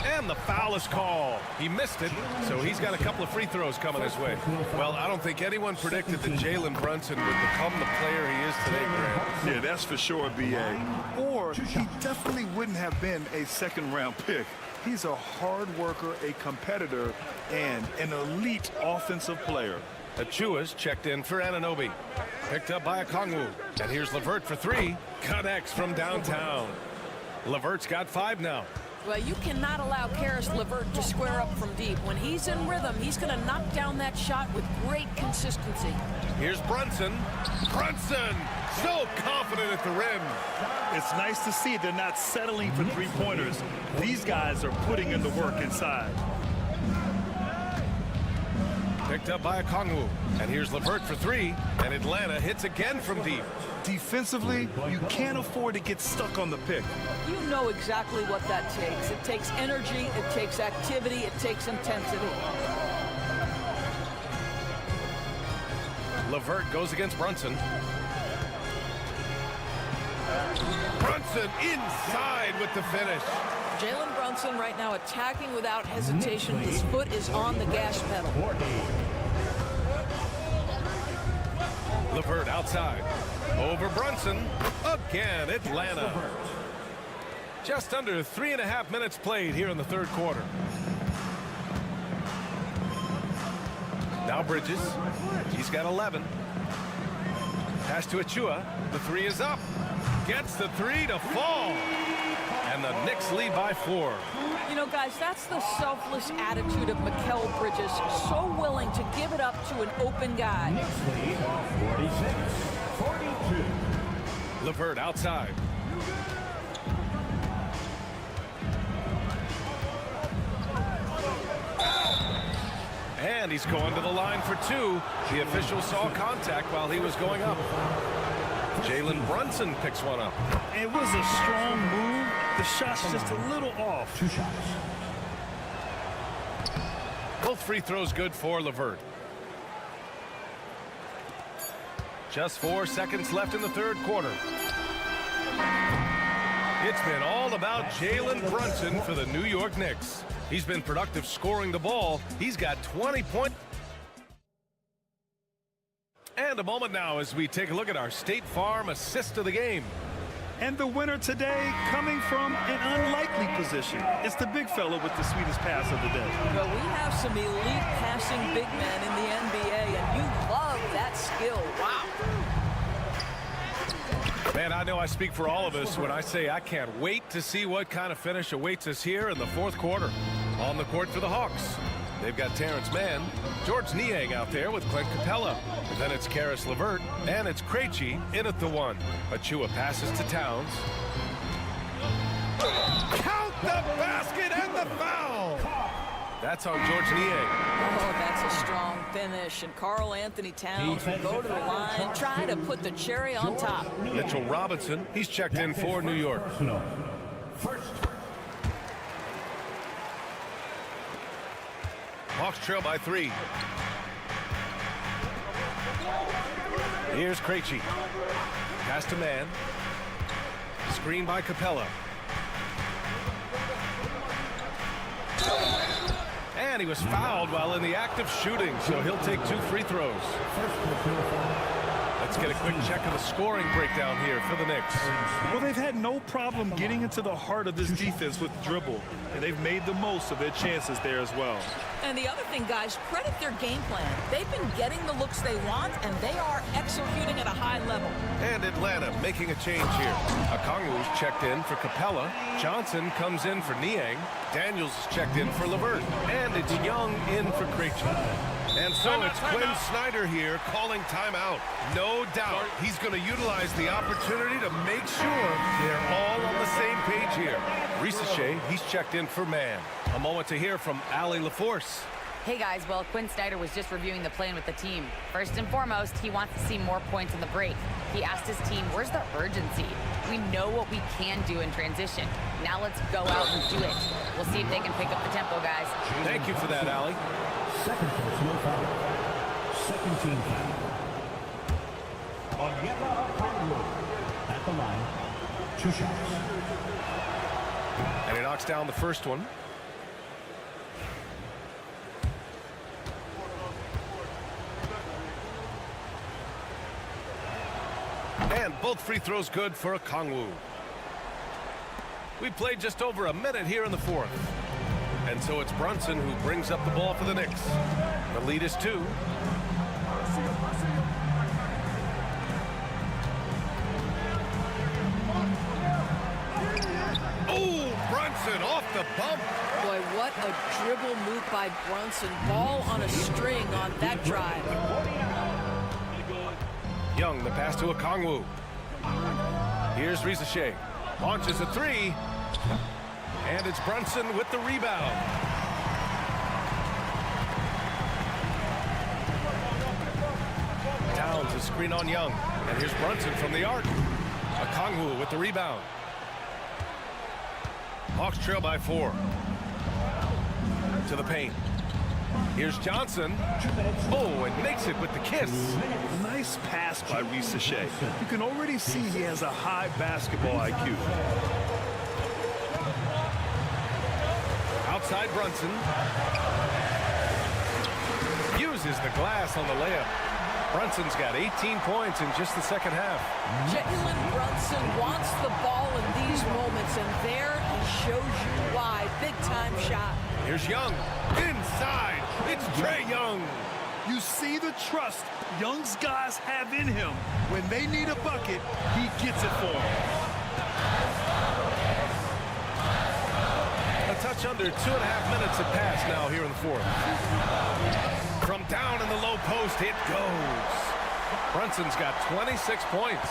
And the foul is called. He missed it, so he's got a couple of free throws coming his way. Well, I don't think anyone predicted that Jalen Brunson would become the player he is today, Grant. Yeah, that's for sure, B.A. Or he definitely wouldn't have been a second-round pick. He's a hard worker, a competitor, and an elite offensive player. Achua's checked in for Anunoby. Picked up by Okongwu. And here's LeVert for 3. Connects from downtown. LeVert's got 5 now. Well, you cannot allow Karis LeVert to square up from deep. When he's in rhythm, he's going to knock down that shot with great consistency. Here's Brunson. Brunson, so confident at the rim. It's nice to see they're not settling for three-pointers. These guys are putting in the work inside. Picked up by Okongwu. And here's LeVert for 3. And Atlanta hits again from deep. Defensively, you can't afford to get stuck on the pick. You know exactly what that takes. It takes energy, it takes activity, it takes intensity. LeVert goes against Brunson. Brunson inside with the finish. Jalen Brunson right now attacking without hesitation. His foot is on the gas pedal. LeVert outside. Over Brunson. Again, Atlanta. Just under 3.5 minutes played here in the third quarter. Now Bridges. He's got 11. Pass to Achua. The 3 is up. Gets the 3 to fall. And the Knicks lead by 4. You know, guys, that's the selfless attitude of Mikal Bridges. So willing to give it up to an open guy. Knicks lead 46-42. LeVert outside. And And he's going to the line for two. The official saw contact while he was going up. Jalen Brunson picks one up. It was a strong move. The shot's just a little off. 2 shots. Both free throws good for LeVert. Just 4 seconds left in the third quarter. It's been all about Jalen Brunson for the New York Knicks. He's been productive scoring the ball. He's got 20 points. And a moment now as we take a look at our State Farm assist of the game. And the winner today coming from an unlikely position. It's the big fella with the sweetest pass of the day. Well, we have some elite passing big men in the NBA, and you love that skill. Wow. Man, I know I speak for all of us when I say I can't wait to see what kind of finish awaits us here in the fourth quarter. On the court for the Hawks, they've got Terrence Mann, George Niang out there with Clint Capella. And then it's Karis LeVert, and it's Krejci in at the one. Achua passes to Towns. Count the basket and the foul! That's on George Niang. Oh, that's a strong finish. And Karl Anthony Towns will go to the line, try to put the cherry on top. Mitchell Robinson, he's checked in for New York. First. Hawks trail by 3. Here's Krejci. Pass to Mann. Screen by Capella. And he was fouled while in the act of shooting, so he'll take 2 free throws. Let's get a quick check of the scoring breakdown here for the Knicks. Well, they've had no problem getting into the heart of this defense with dribble, and they've made the most of their chances there as well. And the other thing, guys, credit their game plan. They've been getting the looks they want, and they are executing at a high level. And Atlanta making a change here. Okongwu's checked in for Capella. Johnson comes in for Niang. Daniels is checked in for LeVert. And it's Young in for Krejci. And so it's Quinn Snyder here calling timeout. No doubt he's going to utilize the opportunity to make sure they're all on the same page here. Risache, he's checked in for Mann. A moment to hear from Allie LaForce. Hey guys, well, Quinn Snyder was just reviewing the plan with the team. First and foremost, he wants to see more points in the break. He asked his team, where's the urgency? We know what we can do in transition. Now let's go out and do it. We'll see if they can pick up the tempo, guys. Thank you for that, Allie. Second personal foul. Second team foul. Onyeka Okongwu at the line. 2 shots. And he knocks down the first one. And both free throws good for Okongwu. We played just over a minute here in the fourth. And so it's Brunson who brings up the ball for the Knicks. The lead is 2. Oh, Brunson off the bump. Boy, what a dribble move by Brunson. Ball on a string on that drive. Young, the pass to Okongwu. Here's Risache. Launches a 3. And it's Brunson with the rebound. Towns a screen on Young. And here's Brunson from the arc. Okongwu with the rebound. Hawks trail by 4. To the paint. Here's Johnson. Oh, and makes it with the kiss. Nice pass by Risache. You can already see he has a high basketball IQ. Outside Brunson. Uses the glass on the layup. Brunson's got 18 points in just the second half. Jalen Brunson wants the ball in these moments, and there he shows you why. Big-time shot. Here's Young. Inside. It's Trae Young. You see the trust Young's guys have in him. When they need a bucket, he gets it for them. A touch under 2.5 minutes have passed now here in the fourth. From down in the low post, it goes. Brunson's got 26 points.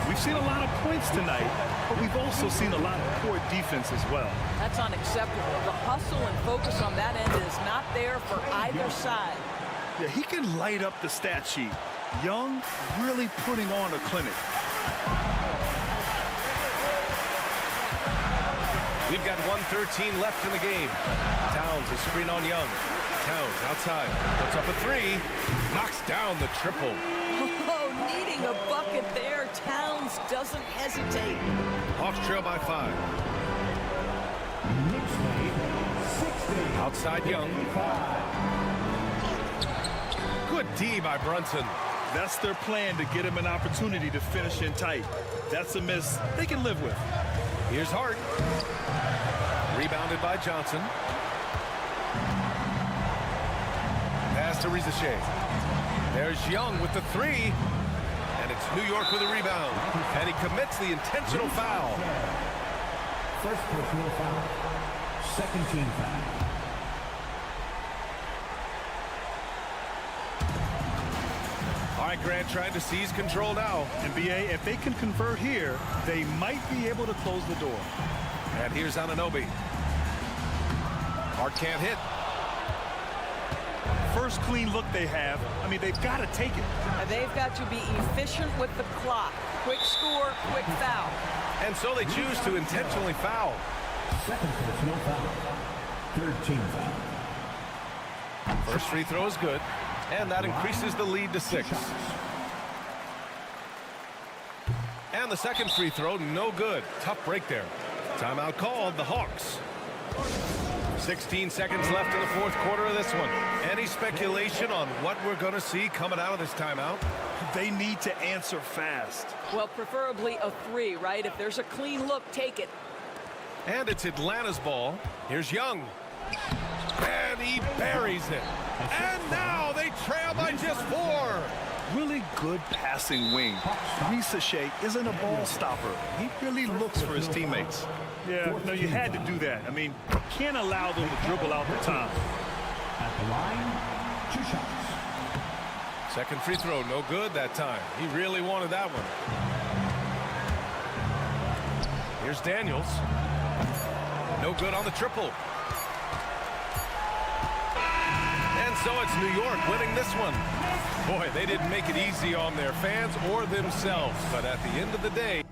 We've seen a lot of points tonight, but we've also seen a lot of poor defense as well. That's unacceptable. The hustle and focus on that end is not there for either side. Yeah, he can light up the stat sheet. Young really putting on a clinic. We've got 1:13 left in the game. Towns a screen on Young. Towns outside. Puts up a three. Knocks down the triple. Oh, needing a bucket there. Towns doesn't hesitate. Hawks trail by 5. Outside Young. Good D by Brunson. That's their plan, to get him an opportunity to finish in tight. That's a miss they can live with. Here's Hart. Rebounded by Johnson. Pass to Rizashay. There's Young with the three. And it's New York with a rebound. And he commits the intentional foul. First personal foul. Second team foul. All right, Grant trying to seize control now. And BA, if they can convert here, they might be able to close the door. And here's Anunoby. Hart can't hit. First clean look they have. I mean, they've got to take it. And they've got to be efficient with the clock. Quick score, quick foul. And so they choose to intentionally foul. Second personal foul. Third team foul. First free throw is good. And that increases the lead to 6. And the second free throw, no good. Tough break there. Timeout called, the Hawks. 16 seconds left in the fourth quarter of this one. Any speculation on what we're going to see coming out of this timeout? They need to answer fast. Well, preferably a three, right? If there's a clean look, take it. And it's Atlanta's ball. Here's Young. And he buries it. And now they trail by just 4. Really good passing wing. Rizashay isn't a ball stopper. He really looks for his teammates. Yeah, no, you had to do that. I mean, you can't allow them to dribble out the time. At the line, 2 shots. Second free throw, no good that time. He really wanted that one. Here's Daniels. No good on the triple. And so it's New York winning this one. Boy, they didn't make it easy on their fans or themselves, but at the end of the day,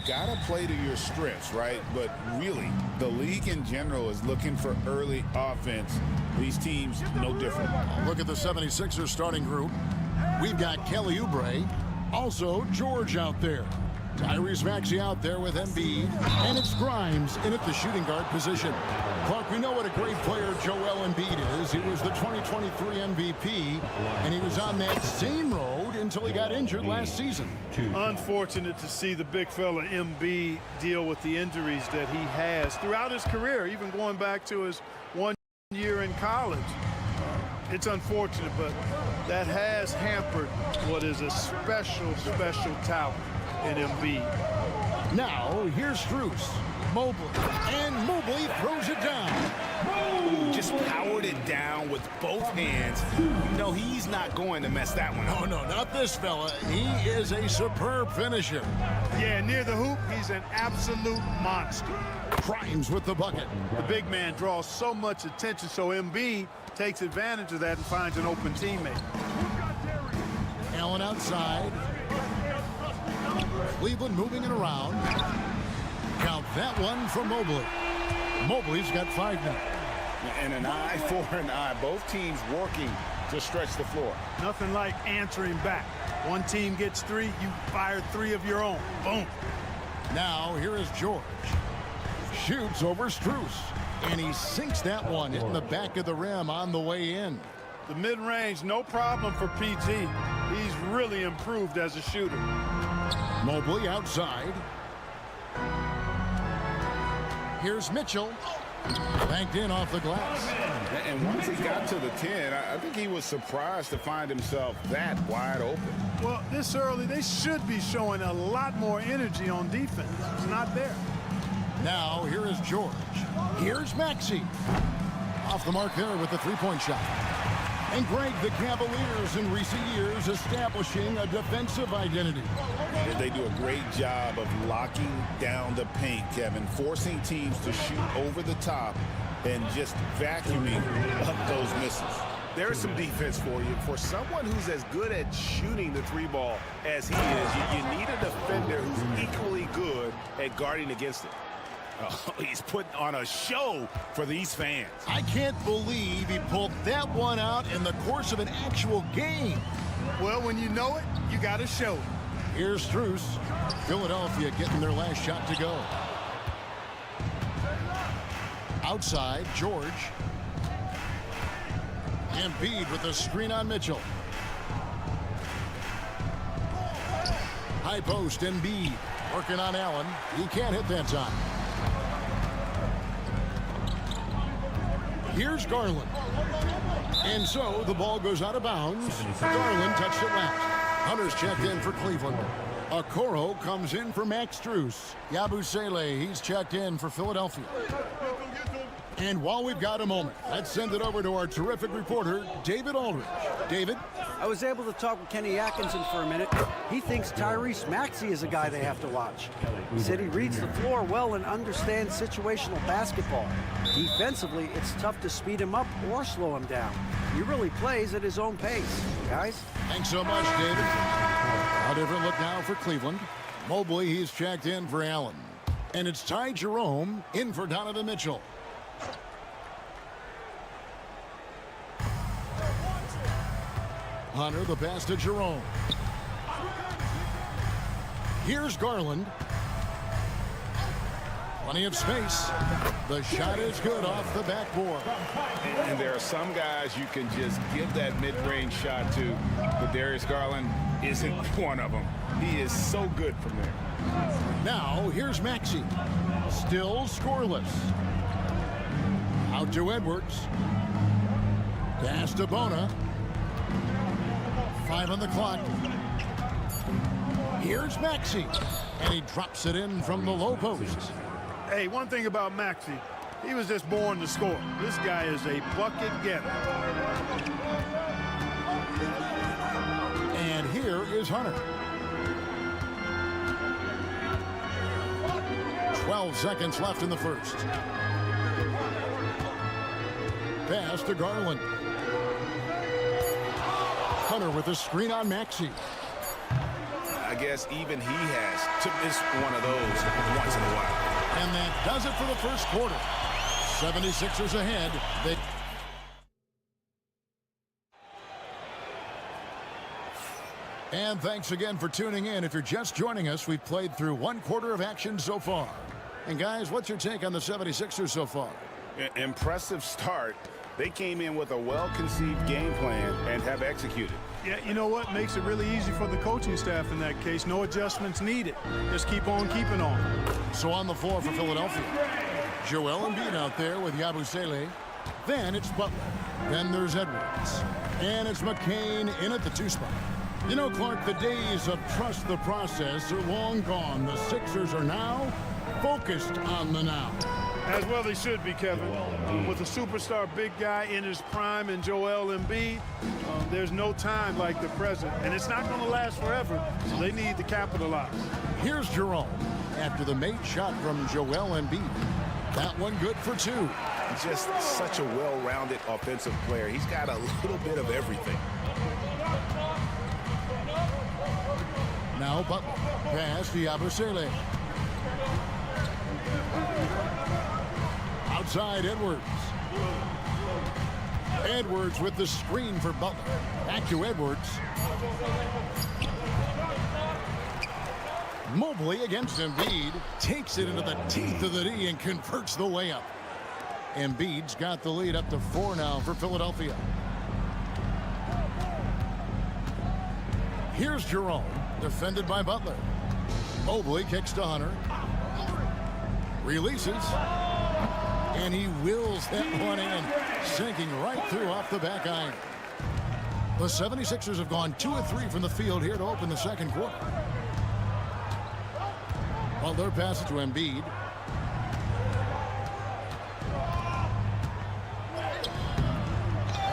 Gotta play to your strengths, right? But really, the league in general is looking for early offense. These teams, no different. Look at the 76ers starting group. We've got Kelly Oubre, also George out there. Tyrese Maxey out there with Embiid, and it's Grimes in at the shooting guard position. Clark, we know what a great player Joel Embiid is. He was the 2023 MVP, and he was on that same road until he got injured last season. Unfortunate to see the big fella Embiid deal with the injuries that he has throughout his career, even going back to his 1 year in college. It's unfortunate, but that has hampered what is a special talent in Embiid. Now, here's Strus. Mobley. And Mobley throws it down. Ooh, just powered it down with both hands. No, he's not going to mess that one up. Oh, no, not this fella. He is a superb finisher. Yeah, near the hoop, he's an absolute monster. Grimes with the bucket. The big man draws so much attention, so Embiid takes advantage of that and finds an open teammate. Allen outside. Cleveland moving it around. Count that one for Mobley. Mobley's got 5 now. And an eye for an eye. Both teams working to stretch the floor. Nothing like answering back. One team gets 3, you fire 3 of your own. Boom. Now here is George. Shoots over Strus. And he sinks that one, hitting the back of the rim on the way in. The mid-range, no problem for PG. He's really improved as a shooter. Mobley outside. Here's Mitchell. Banked in off the glass. And once he got to the 10, I think he was surprised to find himself that wide open. Well, this early, they should be showing a lot more energy on defense. It's not there. Now, here is George. Here's Maxey. Off the mark there with the three-point shot. And Greg, the Cavaliers in recent years establishing a defensive identity. They do a great job of locking down the paint, Kevin, forcing teams to shoot over the top and just vacuuming up those misses. There's some defense for you. For someone who's as good at shooting the three ball as he is, you need a defender who's equally good at guarding against it. Oh, he's putting on a show for these fans. I can't believe he pulled that one out in the course of an actual game. Well, when you know it, you got to show it. Here's Strus. Philadelphia getting their last shot to go. Outside, George. Embiid with a screen on Mitchell. High post, Embiid. Working on Allen. He can't hit that time. Here's Garland. And so the ball goes out of bounds. Garland touched it last. Hunter's checked in for Cleveland. Okoro comes in for Max Strus. Yabusele, he's checked in for Philadelphia. And while we've got a moment, let's send it over to our terrific reporter, David Aldridge. David? I was able to talk with Kenny Atkinson for a minute. He thinks Tyrese Maxey is a guy they have to watch. He said he reads the floor well and understands situational basketball. Defensively, it's tough to speed him up or slow him down. He really plays at his own pace. Guys? Thanks so much, David. A different look now for Cleveland. Mobley, he's checked in for Allen. And it's Ty Jerome in for Donovan Mitchell. Hunter, the pass to Jerome. Here's Garland. Plenty of space. The shot is good off the backboard. And there are some guys you can just give that mid-range shot to, but Darius Garland isn't one of them. He is so good from there. Now, here's Maxey. Still scoreless. Out to Edwards. Pass to Bona. 5 on the clock. Here's Maxey. And he drops it in from the low post. Hey, one thing about Maxey, he was just born to score. This guy is a bucket getter. And here is Hunter. 12 seconds left in the first. Pass to Garland. Hunter with a screen on Maxey. I guess even he has to miss one of those once in a while. And that does it for the first quarter. 76ers ahead. And thanks again for tuning in. If you're just joining us, we've played through one quarter of action so far. And guys, what's your take on the 76ers so far? Impressive start. They came in with a well-conceived game plan and have executed. Yeah, you know what? Makes it really easy for the coaching staff in that case. No adjustments needed. Just keep on keeping on. So on the floor for Philadelphia, Joel Embiid out there with Yabusele. Then it's Butler. Then there's Edwards. And it's McCain in at the 2 spot. You know, Clark, the days of trust the process are long gone. The Sixers are now focused on the now. As well they should be, Kevin. With a superstar big guy in his prime in Joel Embiid, there's no time like the present. And it's not going to last forever, so they need to capitalize. Here's Jerome after the made shot from Joel Embiid. That one good for 2. Just such a well-rounded offensive player. He's got a little bit of everything. Now Butler. Pass to Yabusele. Outside Edwards. Edwards with the screen for Butler. Back to Edwards. Mobley against Embiid. Takes it into the teeth of the D and converts the layup. Embiid's got the lead up to 4 now for Philadelphia. Here's Jerome. Defended by Butler. Mobley kicks to Hunter. Releases. And he wills that one in, sinking right through off the back iron. The 76ers have gone 2 of 3 from the field here to open the second quarter. Butler passes to Embiid.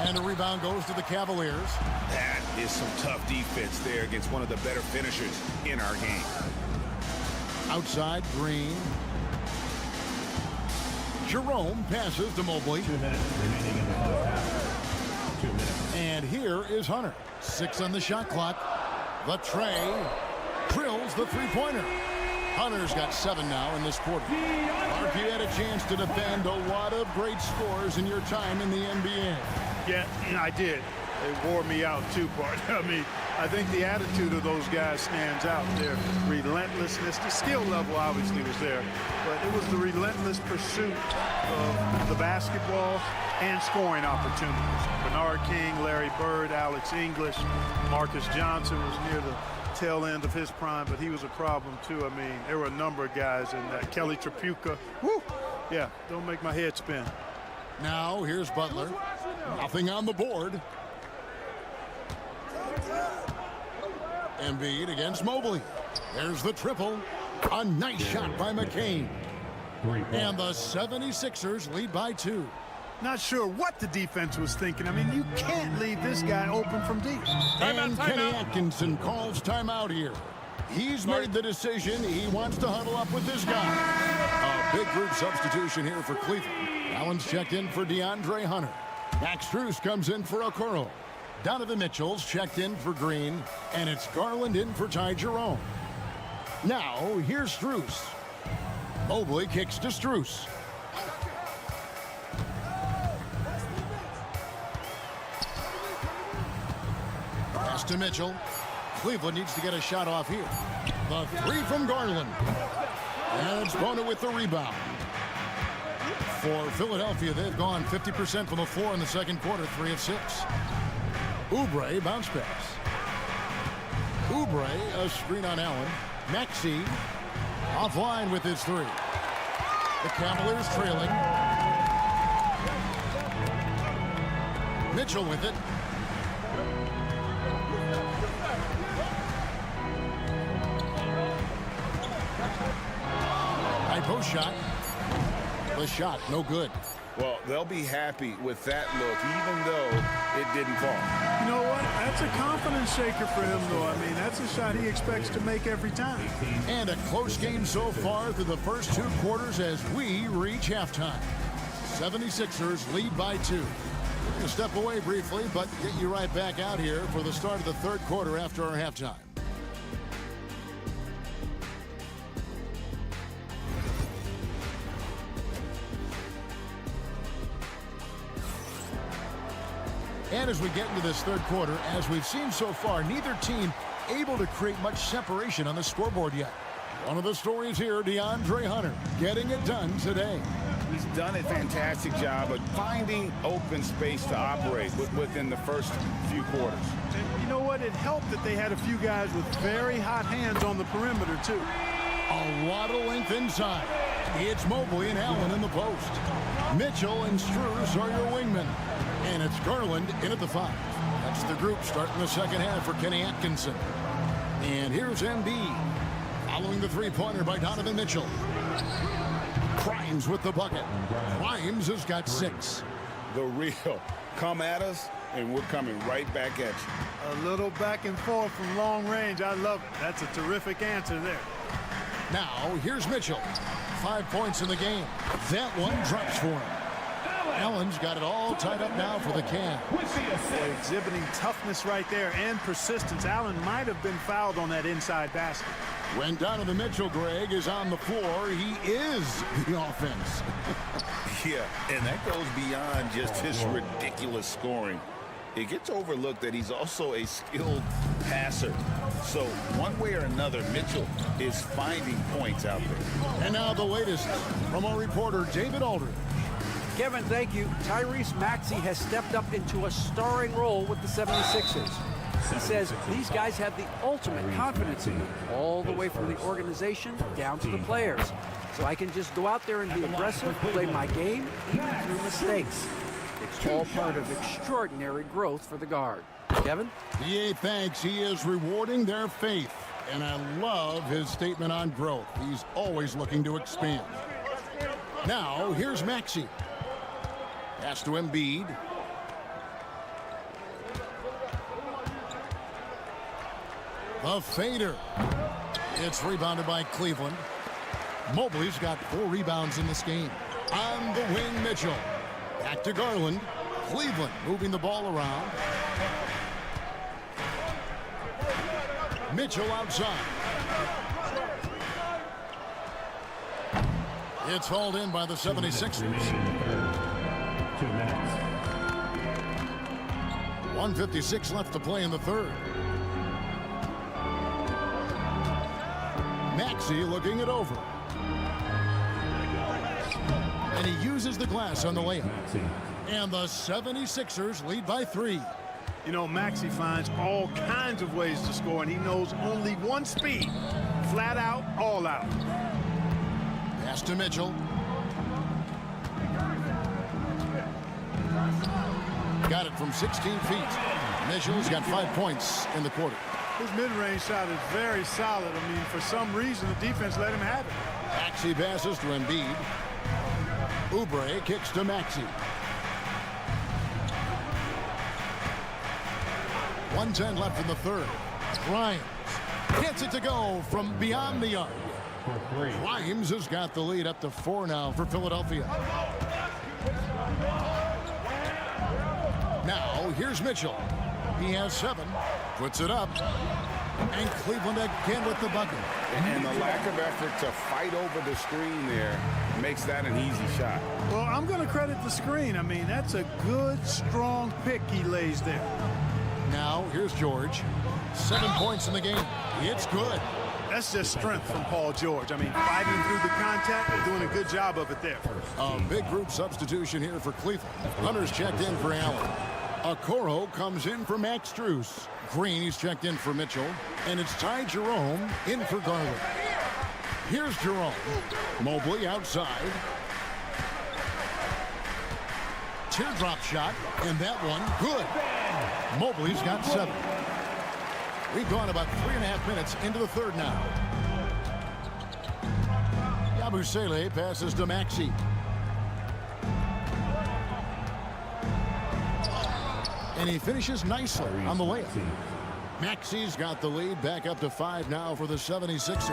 And a rebound goes to the Cavaliers. That is some tough defense there against one of the better finishers in our game. Outside, Green. Jerome passes to Mobley. 2 minutes remaining in the first half. 2 minutes. And here is Hunter. 6 on the shot clock. The tray drills the three-pointer. Hunter's got 7 now in this quarter. Mark, you had a chance to defend a lot of great scores in your time in the NBA. Yeah, I did. They wore me out too, Bart. I mean, I think the attitude of those guys stands out. Their relentlessness, the skill level obviously was there, but it was the relentless pursuit of the basketball and scoring opportunities. Bernard King, Larry Bird, Alex English, Marcus Johnson was near the tail end of his prime, but he was a problem too. I mean, there were a number of guys in that. Kelly Tripucka. Woo! Yeah, don't make my head spin. Now here's Butler. Nothing on the board. Embiid against Mobley. There's the triple. A nice shot by McCain. And the 76ers lead by 2. Not sure what the defense was thinking. I mean, you can't leave this guy open from deep. And Kenny Atkinson calls timeout here. He's made the decision. He wants to huddle up with this guy. A big group substitution here for Cleveland. Allen's checked in for DeAndre Hunter. Max Strus comes in for Okoro. Donovan Mitchell's checked in for Green. And it's Garland in for Ty Jerome. Now, here's Strus. Mobley kicks to Strus. Pass to Mitchell. Cleveland needs to get a shot off here. The 3 from Garland. And it's Bona with the rebound. For Philadelphia, they've gone 50% from the floor in the second quarter, 3 of 6. Oubre bounce pass. Oubre, a screen on Allen. Maxey offline with his 3. The Cavaliers trailing. Mitchell with it. High post shot. The shot, no good. Well, they'll be happy with that look, even though it didn't fall. You know what? That's a confidence shaker for him, though. I mean, that's a shot he expects to make every time. And a close game so far through the first 2 quarters as we reach halftime. 76ers lead by 2. We're going to step away briefly, but get you right back out here for the start of the third quarter after our halftime. And as we get into this third quarter, as we've seen so far, neither team able to create much separation on the scoreboard yet. One of the stories here, DeAndre Hunter getting it done today. He's done a fantastic job of finding open space to operate within the first few quarters. And you know what? It helped that they had a few guys with very hot hands on the perimeter, too. A lot of length inside. It's Mobley and Allen in the post. Mitchell and Strus are your wingmen. And it's Garland in at the 5. That's the group starting the second half for Kenny Atkinson. And here's Embiid. Following the three-pointer by Donovan Mitchell. Grimes with the bucket. Grimes has got 6. The real. Come at us, and we're coming right back at you. A little back and forth from long range. I love it. That's a terrific answer there. Now, here's Mitchell. 5 points in the game. That one drops for him. Allen's got it all tied up now for the Cavs. Boy, exhibiting toughness right there and persistence. Allen might have been fouled on that inside basket. When Donovan Mitchell, Greg, is on the floor, he is the offense. Yeah, and that goes beyond just his ridiculous scoring. It gets overlooked that he's also a skilled passer. So one way or another, Mitchell is finding points out there. And now the latest from our reporter, David Aldridge. Kevin, thank you. Tyrese Maxey has stepped up into a starring role with the 76ers. He says these guys have the ultimate confidence in me, all the way from the organization down to the players. So I can just go out there and be aggressive, play my game, even through mistakes. It's all part of extraordinary growth for the guard. Kevin? EA thanks. He is rewarding their faith. And I love his statement on growth. He's always looking to expand. Now, here's Maxey. Pass to Embiid. The fader. It's rebounded by Cleveland. Mobley's got 4 rebounds in this game. On the wing, Mitchell. Back to Garland. Cleveland moving the ball around. Mitchell outside. It's hauled in by the 76ers. 2 minutes. 1:56 left to play in the third. Maxey looking it over. And he uses the glass on the layup. And the 76ers lead by 3. You know, Maxey finds all kinds of ways to score, and he knows only one speed. Flat out, all out. Pass to Mitchell. Got it from 16 feet. Mitchell's got 5 points in the quarter. His mid-range shot is very solid. I mean, for some reason, the defense let him have it. Maxey passes to Embiid. Oubre kicks to Maxey. 1:10 left in the third. Grimes gets it to go from beyond the arc. Grimes has got the lead up to 4 now for Philadelphia. Now here's Mitchell. He has 7. Puts it up. And Cleveland again with the bucket. And the lack of effort to fight over the screen there makes that an easy shot. Well, I'm going to credit the screen. I mean, that's a good, strong pick he lays there. Now here's George. 7 points in the game. It's good. That's just strength from Paul George. I mean, fighting through the contact and doing a good job of it there. A big group substitution here for Cleveland. Hunter's checked in for Allen. Okoro comes in for Max Strus. Green, he's checked in for Mitchell. And it's Ty Jerome in for Garland. Here's Jerome. Mobley outside. Teardrop shot, and that one good. Mobley's got 7. We've gone about 3.5 minutes into the third now. Yabusele passes to Maxey. And he finishes nicely on the layup. Maxey's got the lead back up to 5 now for the 76ers.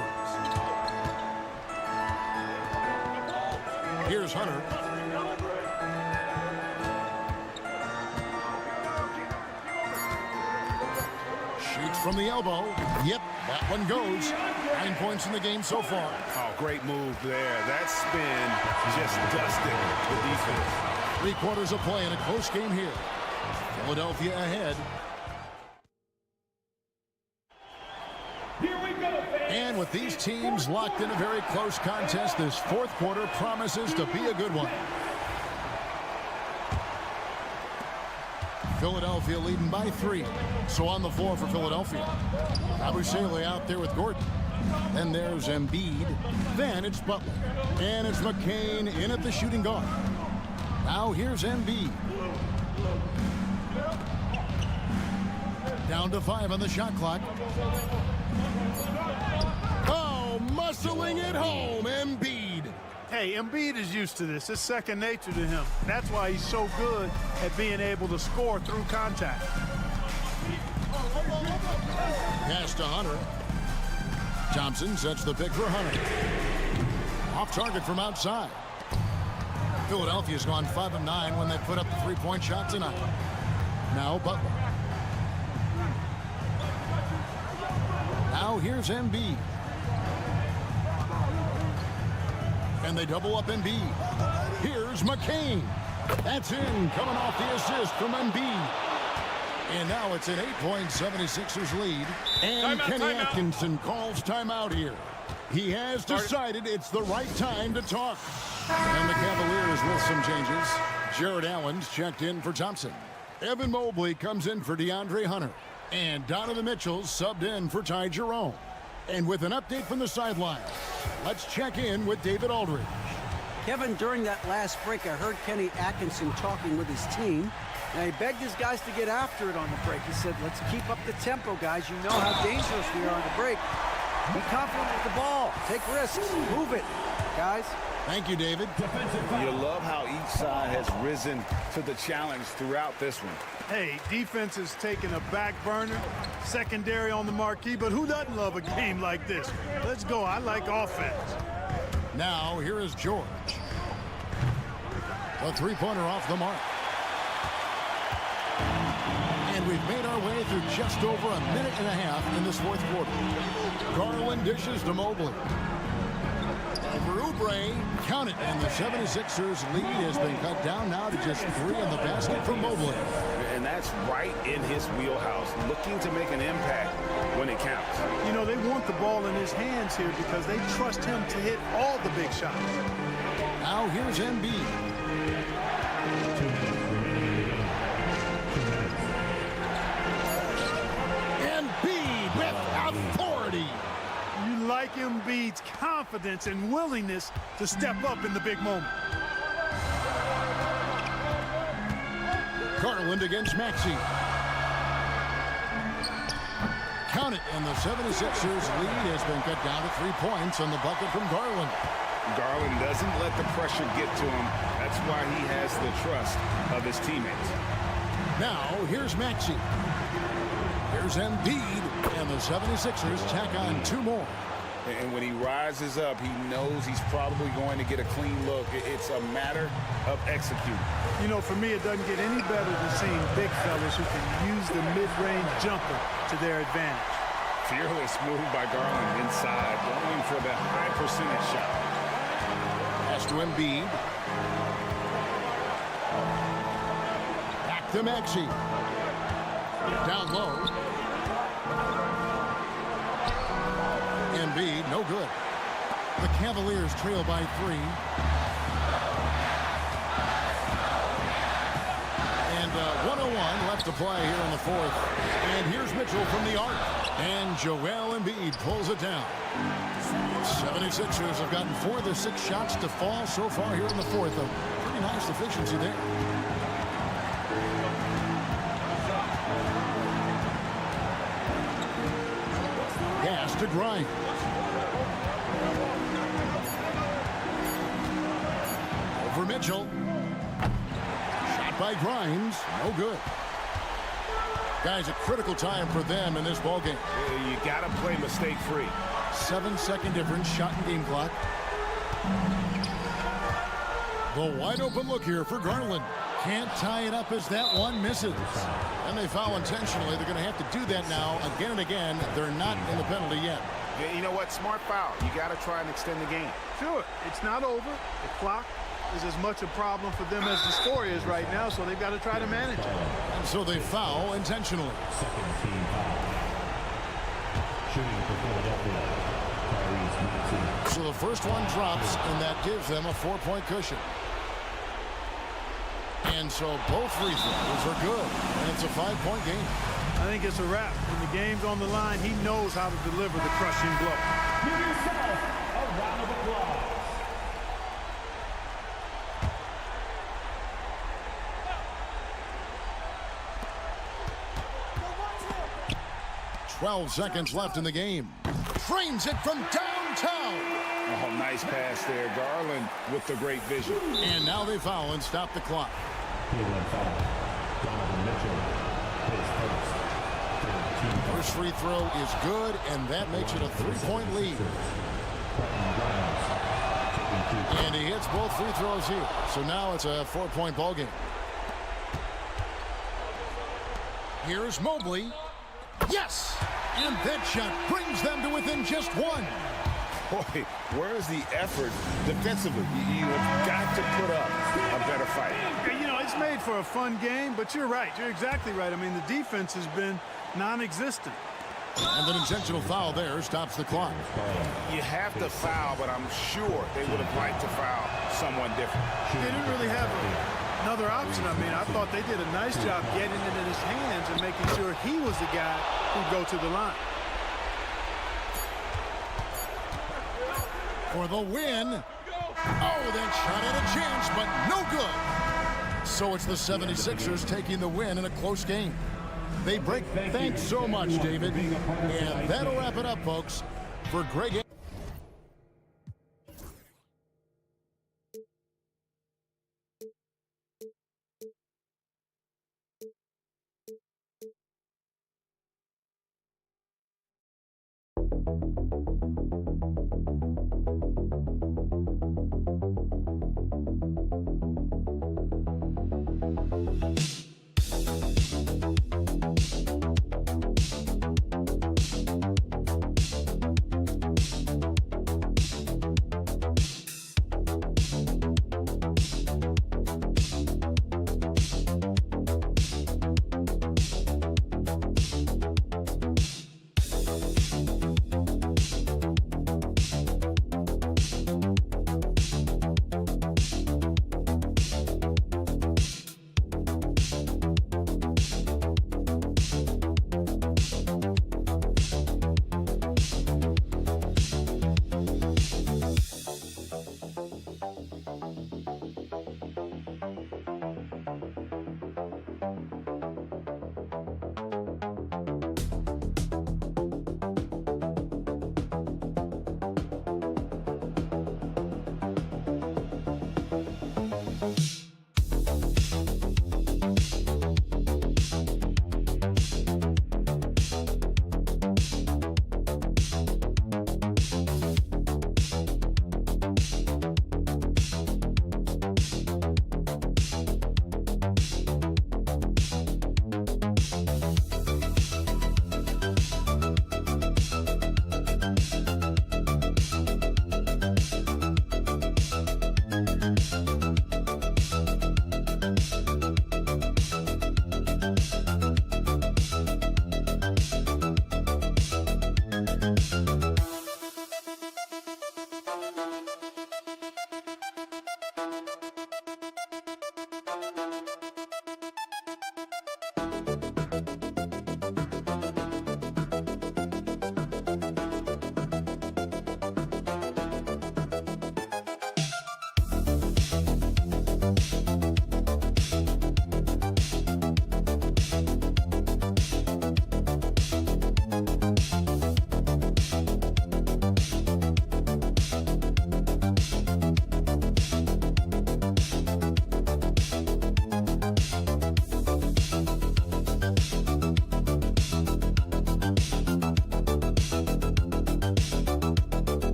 Here's Hunter. Shoots from the elbow. Yep, that one goes. 9 points in the game so far. Oh, great move there. That spin just dusted the defense. 3 quarters of play in a close game here. Philadelphia ahead. Here we go, fans. And with these teams locked in a very close contest, this 4th quarter promises to be a good one. Philadelphia leading by 3. So on the floor for Philadelphia. Yabusele out there with Gordon. Then there's Embiid. Then it's Butler. And it's McCain in at the shooting guard. Now here's Embiid. Down to 5 on the shot clock. Oh, muscling it home, Embiid. Hey, Embiid is used to this. It's second nature to him. That's why he's so good at being able to score through contact. Pass to Hunter. Thompson sets the pick for Hunter. Off target from outside. Philadelphia's gone 5 of 9 when they put up the 3-point shot tonight. Now Butler. Now here's Embiid. And they double up Embiid. Here's McCain. That's in, coming off the assist from Embiid. And now it's an 8-point 76ers lead. And Kenny Atkinson calls timeout here. He has decided it's the right time to talk. And the Cavaliers with some changes. Jared Allen's checked in for Thompson. Evan Mobley comes in for DeAndre Hunter. And Donovan Mitchell's subbed in for Ty Jerome. And with an update from the sideline, let's check in with David Aldridge. Kevin, during that last break, I heard Kenny Atkinson talking with his team. And he begged his guys to get after it on the break. He said, let's keep up the tempo, guys. You know how dangerous we are on the break. Be confident with the ball. Take risks. Move it, guys. Thank you, David. You love how each side has risen to the challenge throughout this one. Hey, defense is taking a back burner, secondary on the marquee, but who doesn't love a game like this? Let's go. I like offense. Now, here is George. A three-pointer off the mark. And we've made our way through just over a minute and a half in this fourth quarter. Garland dishes to Mobley. Over Oubre, count it, and the 76ers lead has been cut down now to just 3 in the basket for Mobley. And that's right in his wheelhouse, looking to make an impact when it counts. You know, they want the ball in his hands here because they trust him to hit all the big shots. Now here's Embiid. Embiid with authority. You like Embiid's confidence and willingness to step up in the big moment. Garland against Maxey. Count it, and the 76ers lead has been cut down to 3 points on the bucket from Garland. Garland doesn't let the pressure get to him. That's why he has the trust of his teammates. Now, here's Maxey. Here's Embiid, and the 76ers tack on 2 more. And when he rises up, he knows he's probably going to get a clean look. It's a matter of executing. You know, for me, it doesn't get any better than seeing big fellas who can use the mid-range jumper to their advantage. Fearless move by Garland inside, going for the high percentage shot. Pass to Embiid. Back to Maxey. Down low. Embiid, no good. The Cavaliers trail by 3. And 1:01 left to play here in the fourth. And here's Mitchell from the arc. And Joel Embiid pulls it down. 76ers have gotten 4 of the 6 shots to fall so far here in the fourth. A pretty nice efficiency there. Pass to Grimes. Over Mitchell. Shot by Grimes. No good. Guys, a critical time for them in this ballgame. You got to play mistake-free. 7-second difference, shot and game clock. The wide open look here for Garland. Can't tie it up as that one misses. And they foul intentionally. They're going to have to do that now again and again. They're not in the penalty yet. You know what? Smart foul. You got to try and extend the game. Sure, it's not over. The clock is as much a problem for them as the score is right now, so they've got to try to manage it. And so they foul intentionally. Second team foul. Shooting for Philadelphia. So the first one drops, and that gives them a 4-point cushion. And so both free throws are good, and it's a 5-point game. I think it's a wrap. When the game's on the line, he knows how to deliver the crushing blow. Give yourself a round of applause. .12 seconds left in the game. Frames it from downtown. Oh, nice pass there. Garland with the great vision. And now they foul and stop the clock. Cleveland foul. Donovan Mitchell. His first. First free throw is good, and that makes it a 3-point lead. And he hits both free throws here. So now it's a 4-point ball game. Here's Mobley. Yes! And that shot brings them to within just 1. Boy, where's the effort defensively? You have got to put up a better fight. You know, it's made for a fun game, but you're right. You're exactly right. I mean, the defense has been non-existent. And an intentional foul there stops the clock. You have to foul, but I'm sure they would have liked to foul someone different. They didn't really have another option. I mean, I thought they did a nice job getting it in his hands and making sure he was the guy who'd go to the line. For the win. Oh, that shot had a chance, but no good. So it's the 76ers taking the win in a close game. They break. Thanks so much, David. And that'll wrap it up, folks. For Greg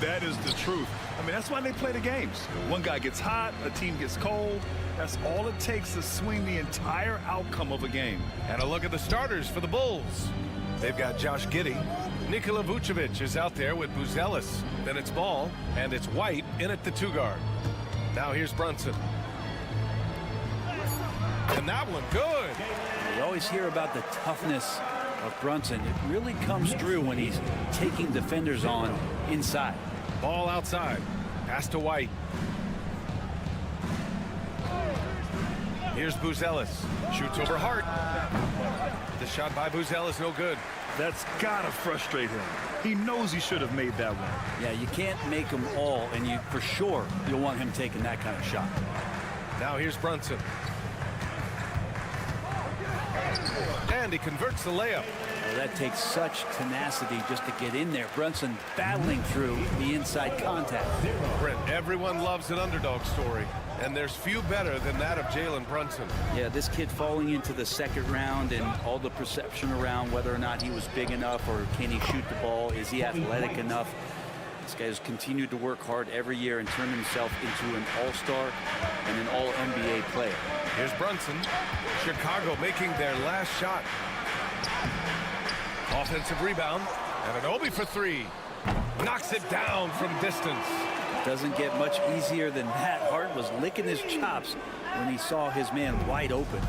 That is the truth. I mean, that's why they play the games. One guy gets hot, a team gets cold. That's all it takes to swing the entire outcome of a game. And a look at the starters for the Bulls. They've got Josh Giddey. Nikola Vucevic is out there with Buzelis. Then it's Ball, and it's White in at the 2-guard. Now here's Brunson. And that one good. You always hear about the toughness of Brunson. It really comes through when he's taking defenders on inside. Ball outside. Pass to White. Here's Buzelis. Shoots over Hart. The shot by Buzelis, no good. That's gotta frustrate him. He knows he should have made that one. Yeah, you can't make them all, and for sure you'll want him taking that kind of shot. Now here's Brunson. And he converts the layup. Well, that takes such tenacity just to get in there. Brunson battling through the inside contact. Brent, everyone loves an underdog story, and there's few better than that of Jalen Brunson. Yeah, this kid falling into the second round and all the perception around whether or not he was big enough or can he shoot the ball, is he athletic enough? This guy has continued to work hard every year and turn himself into an all-star and an all-NBA player. Here's Brunson. Chicago making their last shot. Offensive rebound. And an Obi for 3. Knocks it down from distance. Doesn't get much easier than that. Hart was licking his chops when he saw his man wide open.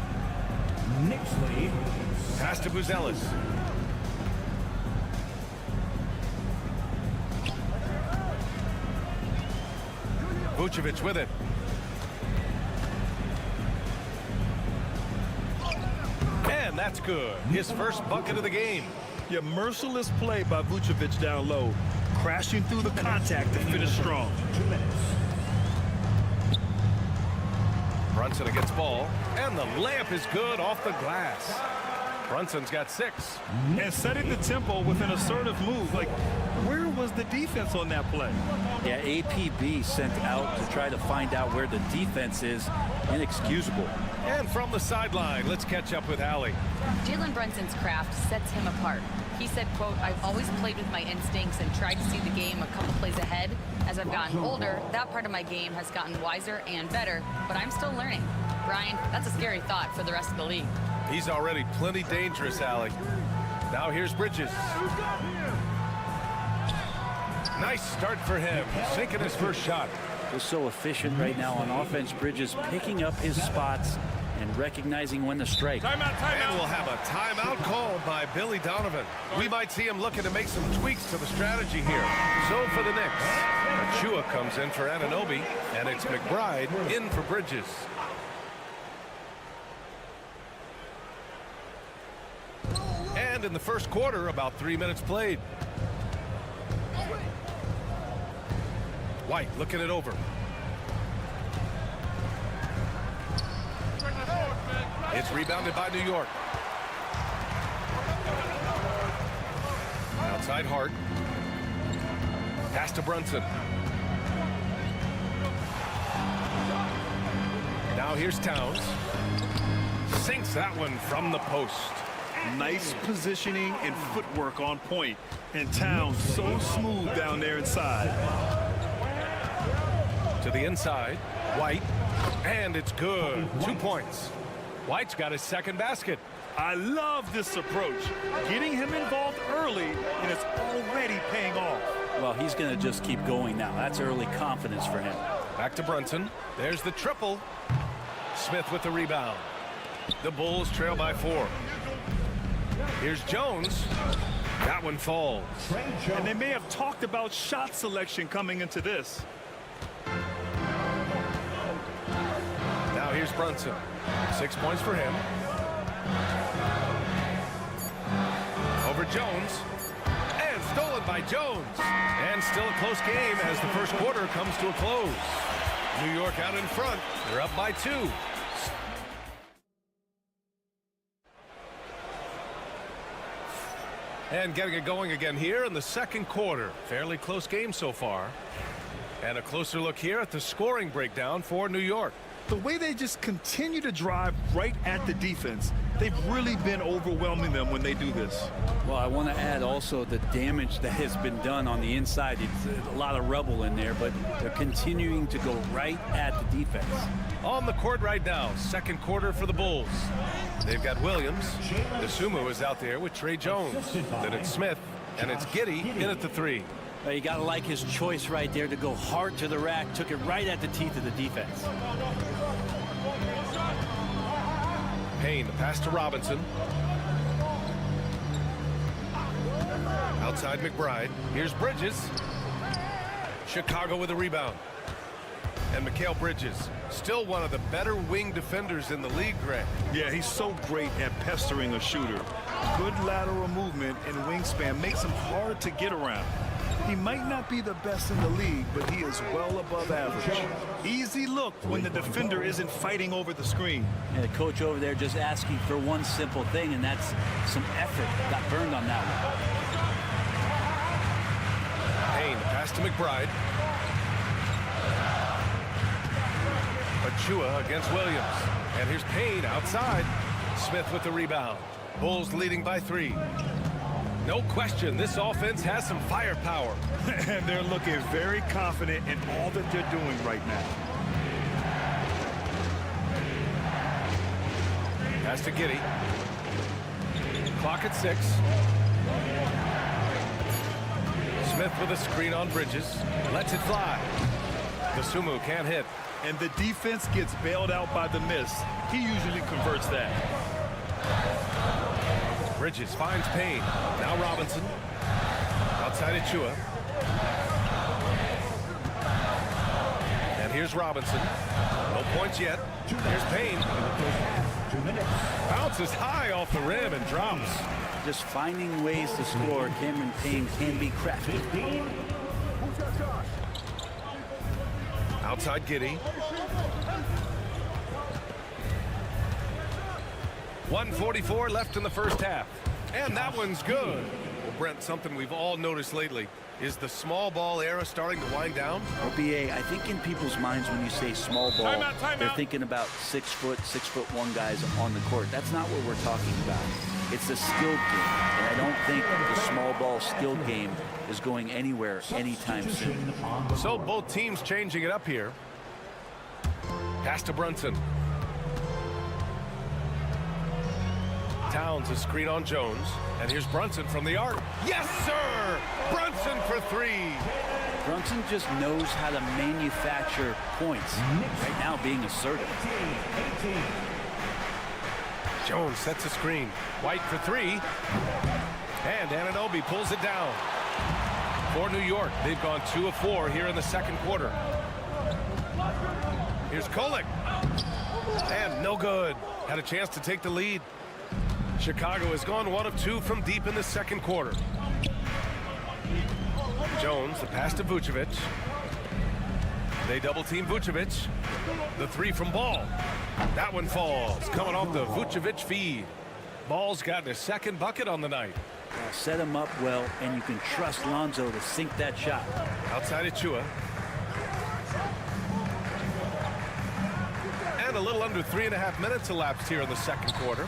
Knicks lead. Pass to Buzelis. Vucevic with it. And that's good. His first bucket of the game. Yeah, merciless play by Vucevic down low, crashing through the contact to finish strong. 2 minutes. Brunson against Ball, and the layup is good off the glass. Brunson's got 6. And setting the tempo with an assertive move. Like, where was the defense on that play? Yeah, APB sent out to try to find out where the defense is. Inexcusable. And from the sideline, let's catch up with Allie. Jalen Brunson's craft sets him apart. He said, quote, "I've always played with my instincts and tried to see the game a couple plays ahead. As I've gotten older, that part of my game has gotten wiser and better, but I'm still learning." Brian, that's a scary thought for the rest of the league. He's already plenty dangerous, Allie. Now here's Bridges. Nice start for him. Sinking his first shot. Just so efficient right now on offense. Bridges picking up his spots and recognizing when to strike. Timeout. And we'll have a timeout called by Billy Donovan. We might see him looking to make some tweaks to the strategy here. So for the Knicks, Achua comes in for Anunoby, and it's McBride in for Bridges. And in the first quarter, about 3 minutes played. White looking it over. It's rebounded by New York. Outside Hart. Pass to Brunson. Now here's Towns. Sinks that one from the post. Nice positioning and footwork on point. And Towns so smooth down there inside. To the inside, White, and it's good. 2 points. White's got his second basket. I love this approach. Getting him involved early, and it's already paying off. Well, he's going to just keep going now. That's early confidence for him. Back to Brunson. There's the triple. Smith with the rebound. The Bulls trail by 4. Here's Jones. That one falls. And they may have talked about shot selection coming into this. Now here's Brunson. 6 points for him. Over Jones. And stolen by Jones. And still a close game as the first quarter comes to a close. New York out in front. They're up by 2. And getting it going again here in the second quarter. Fairly close game so far. And a closer look here at the scoring breakdown for New York. The way they just continue to drive right at the defense, They've really been overwhelming them when they do this. Well, I want to add also the damage that has been done on the inside. It's a lot of rubble in there, but they're continuing to go right at the defense. On the court right now, second quarter for the Bulls. They've got Williams. Dosunmu is out there with Trey Jones. Then it's Smith, and it's Giddey in at the 3. Well, you got to like his choice right there to go hard to the rack. Took it right at the teeth of the defense. Payne, the pass to Robinson. Outside McBride. Here's Bridges. Chicago with a rebound. And Mikal Bridges, still one of the better wing defenders in the league, Greg. Yeah, he's so great at pestering a shooter. Good lateral movement and wingspan makes him hard to get around. He might not be the best in the league, but he is well above average. Easy look when the defender isn't fighting over the screen. And the coach over there just asking for one simple thing, and that's some effort. Got burned on that one. Payne, pass to McBride. Achua against Williams. And here's Payne outside. Smith with the rebound. Bulls leading by 3. No question, this offense has some firepower. And they're looking very confident in all that they're doing right now. Pass to Giddey. Clock at 6. Smith with a screen on Bridges. Lets it fly. Dosunmu can't hit. And the defense gets bailed out by the miss. He usually converts that. Bridges finds Payne. Now Robinson. Outside Achua. And here's Robinson. No points yet. Here's Payne. Bounces high off the rim and drops. Just finding ways to score. Cameron Payne can be crafty. Outside Giddey. 1:44 left in the first half. And that one's good. Well, Brent, something we've all noticed lately is the small ball era starting to wind down. Well, BA, I think in people's minds when you say small ball, they're thinking about 6'1" guys on the court. That's not what we're talking about. It's a skilled game. And I don't think the small ball skilled game is going anywhere anytime soon. So both teams changing it up here. Pass to Brunson. Towns a screen on Jones. And here's Brunson from the arc. Yes, sir! Brunson for 3. Brunson just knows how to manufacture points. Right now being assertive. Jones sets a screen. White for 3. And Anunoby pulls it down. For New York, they've gone 2 of 4 here in the second quarter. Here's Kolek. And no good. Had a chance to take the lead. Chicago has gone 1 of 2 from deep in the second quarter. Jones, the pass to Vucevic. They double team Vucevic. The 3 from Ball. That one falls, coming off the Vucevic feed. Ball's gotten his second bucket on the night. Set him up well, and you can trust Lonzo to sink that shot. Outside Achua. And a little under 3.5 minutes elapsed here in the second quarter.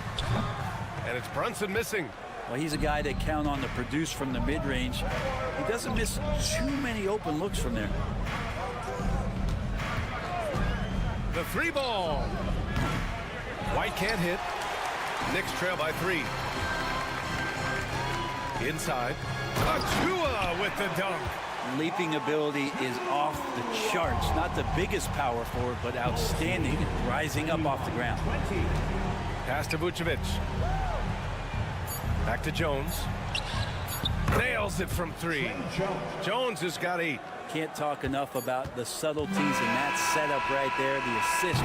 And it's Brunson missing. Well, he's a guy that count on to produce from the mid-range. He doesn't miss too many open looks from there. The 3 ball. White can't hit. Knicks trail by 3. Inside. Achua with the dunk. Leaping ability is off the charts. Not the biggest power forward, but outstanding. Rising up off the ground. Pass to Vucevic. Back to Jones. Nails it from 3. Jones has got 8. Can't talk enough about the subtleties in that setup right there. The assist,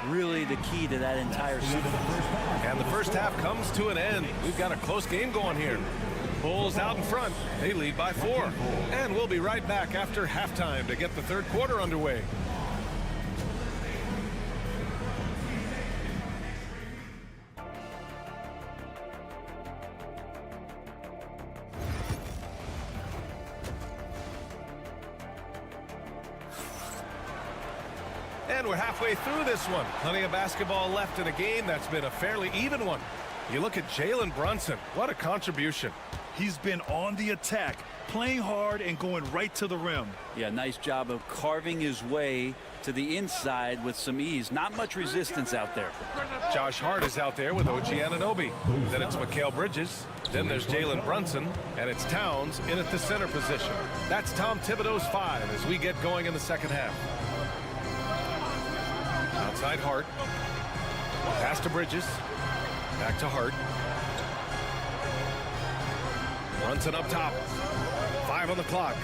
really the key to that entire sequence. And the first half comes to an end. We've got a close game going here. Bulls out in front. They lead by 4. And we'll be right back after halftime to get the third quarter underway. And we're halfway through this one. Plenty of basketball left in a game that's been a fairly even one. You look at Jalen Brunson. What a contribution. He's been on the attack, playing hard and going right to the rim. Yeah, nice job of carving his way to the inside with some ease. Not much resistance out there. Josh Hart is out there with OG Anunoby. Then it's Mikal Bridges. Then there's Jalen Brunson. And it's Towns in at the center position. That's Tom Thibodeau's 5 as we get going in the second half. Outside Hart. Pass to Bridges. Back to Hart. Brunson up top. 5 on the clock.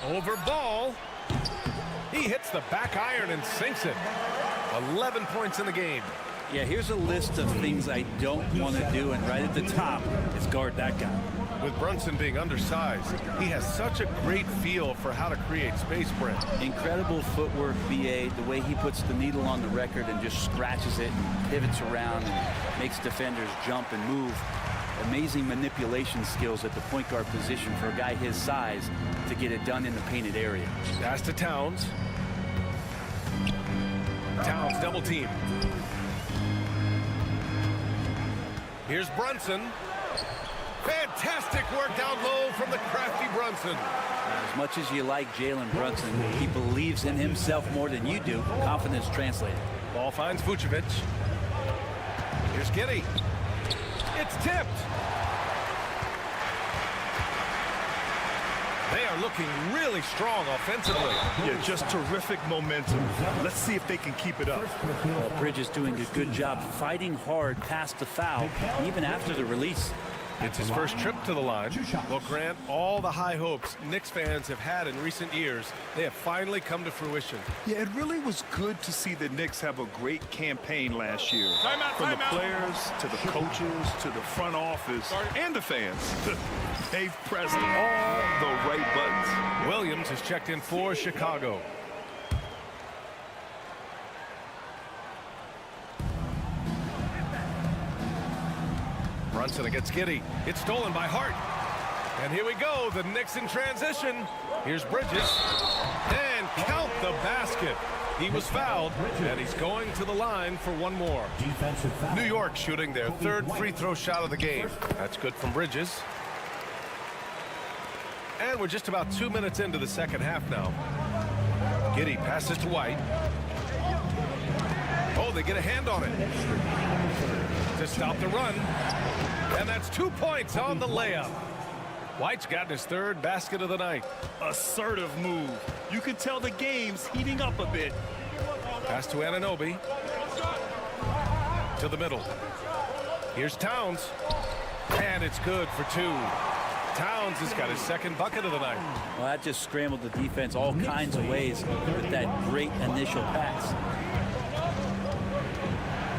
Over ball. He hits the back iron and sinks it. 11 points in the game. Yeah, here's a list of things I don't want to do, and right at the top is guard that guy. With Brunson being undersized, he has such a great feel for how to create space for him. Incredible footwork, BA, the way he puts the needle on the record and just scratches it and pivots around and makes defenders jump and move. Amazing manipulation skills at the point guard position for a guy his size to get it done in the painted area. Pass to Towns. Towns double team. Here's Brunson. Fantastic work down low from the crafty Brunson. As much as you like Jalen Brunson, he believes in himself more than you do. Confidence translated. Ball finds Vucevic. Here's Giddey. It's tipped. They are looking really strong offensively. Yeah, just terrific momentum. Let's see if they can keep it up. Well, Bridges doing a good job fighting hard past the foul, even after the release. It's his first trip to the line. Well, Grant, all the high hopes Knicks fans have had in recent years, they have finally come to fruition. Yeah, it really was good to see the Knicks have a great campaign last year. From the players to the coaches to the front office and the fans. They've pressed all the right buttons. Williams has checked in for Chicago. Brunson against Giddey. It's stolen by Hart. And here we go. The Knicks in transition. Here's Bridges. And count the basket. He was fouled, and he's going to the line for one more. New York shooting their third free throw shot of the game. That's good from Bridges. And we're just about 2 minutes into the second half now. Giddey passes to White. Oh, they get a hand on it to stop the run. And that's 2 points on the layup. White's gotten his third basket of the night. Assertive move. You can tell the game's heating up a bit. Pass to Anunoby. To the middle. Here's Towns. And it's good for 2. Towns has got his second bucket of the night. Well, that just scrambled the defense all kinds of ways with that great initial pass.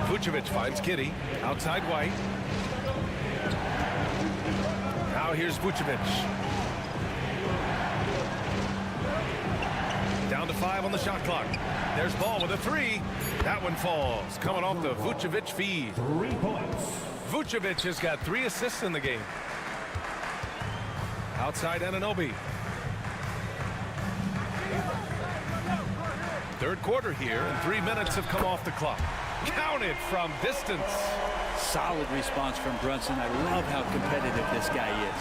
Vucevic finds Giddey. Outside White. Now here's Vucevic. Down to 5 on the shot clock. There's Ball with a 3. That one falls. Coming off the Vucevic feed. 3 points. Vucevic has got 3 assists in the game. Outside Anunoby. Third quarter here, and 3 minutes have come off the clock. Counted from distance. Solid response from Brunson. I love how competitive this guy is.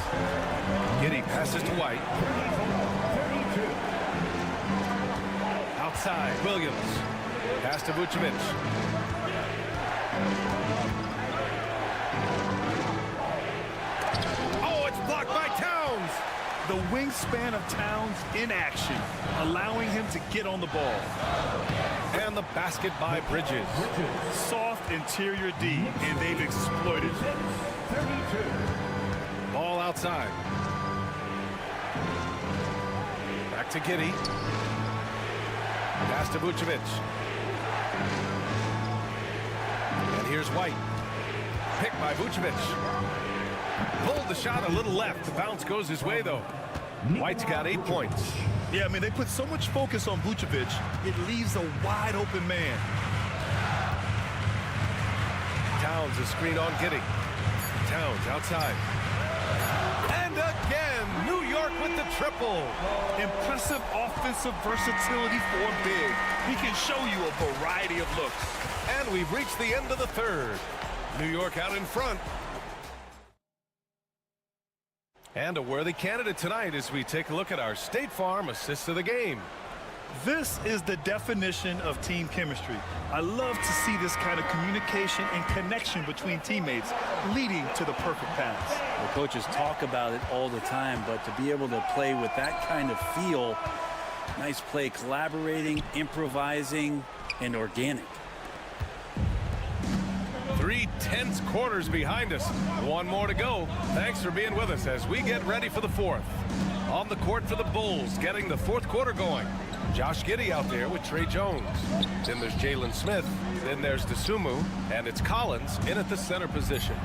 Giddey passes to White. Outside, Williams. Pass to Vucevic. Oh, it's blocked by Towns. The wingspan of Towns in action, allowing him to get on the ball. And the basket by Bridges. Soft interior D, and they've exploited. Ball outside. Back to Giddey. Pass to Vucevic. And here's White. Picked by Vucevic. Pulled the shot a little left. The bounce goes his way, though. White's got 8 points. Yeah, I mean, they put so much focus on Vucevic, it leaves a wide open man. Towns is screen on Giddey. Towns outside. And again, New York with the triple. Impressive offensive versatility for big. He can show you a variety of looks. And we've reached the end of the third. New York out in front. And a worthy candidate tonight as we take a look at our State Farm assist of the game. This is the definition of team chemistry. I love to see this kind of communication and connection between teammates leading to the perfect pass. Well, coaches talk about it all the time, but to be able to play with that kind of feel, nice play, collaborating, improvising, and organic. 3 tense quarters behind us. One more to go. Thanks for being with us as we get ready for the fourth. On the court for the Bulls, getting the fourth quarter going. Josh Giddey out there with Trey Jones. Then there's Jalen Smith. Then there's DeSumo. And it's Collins in at the center position.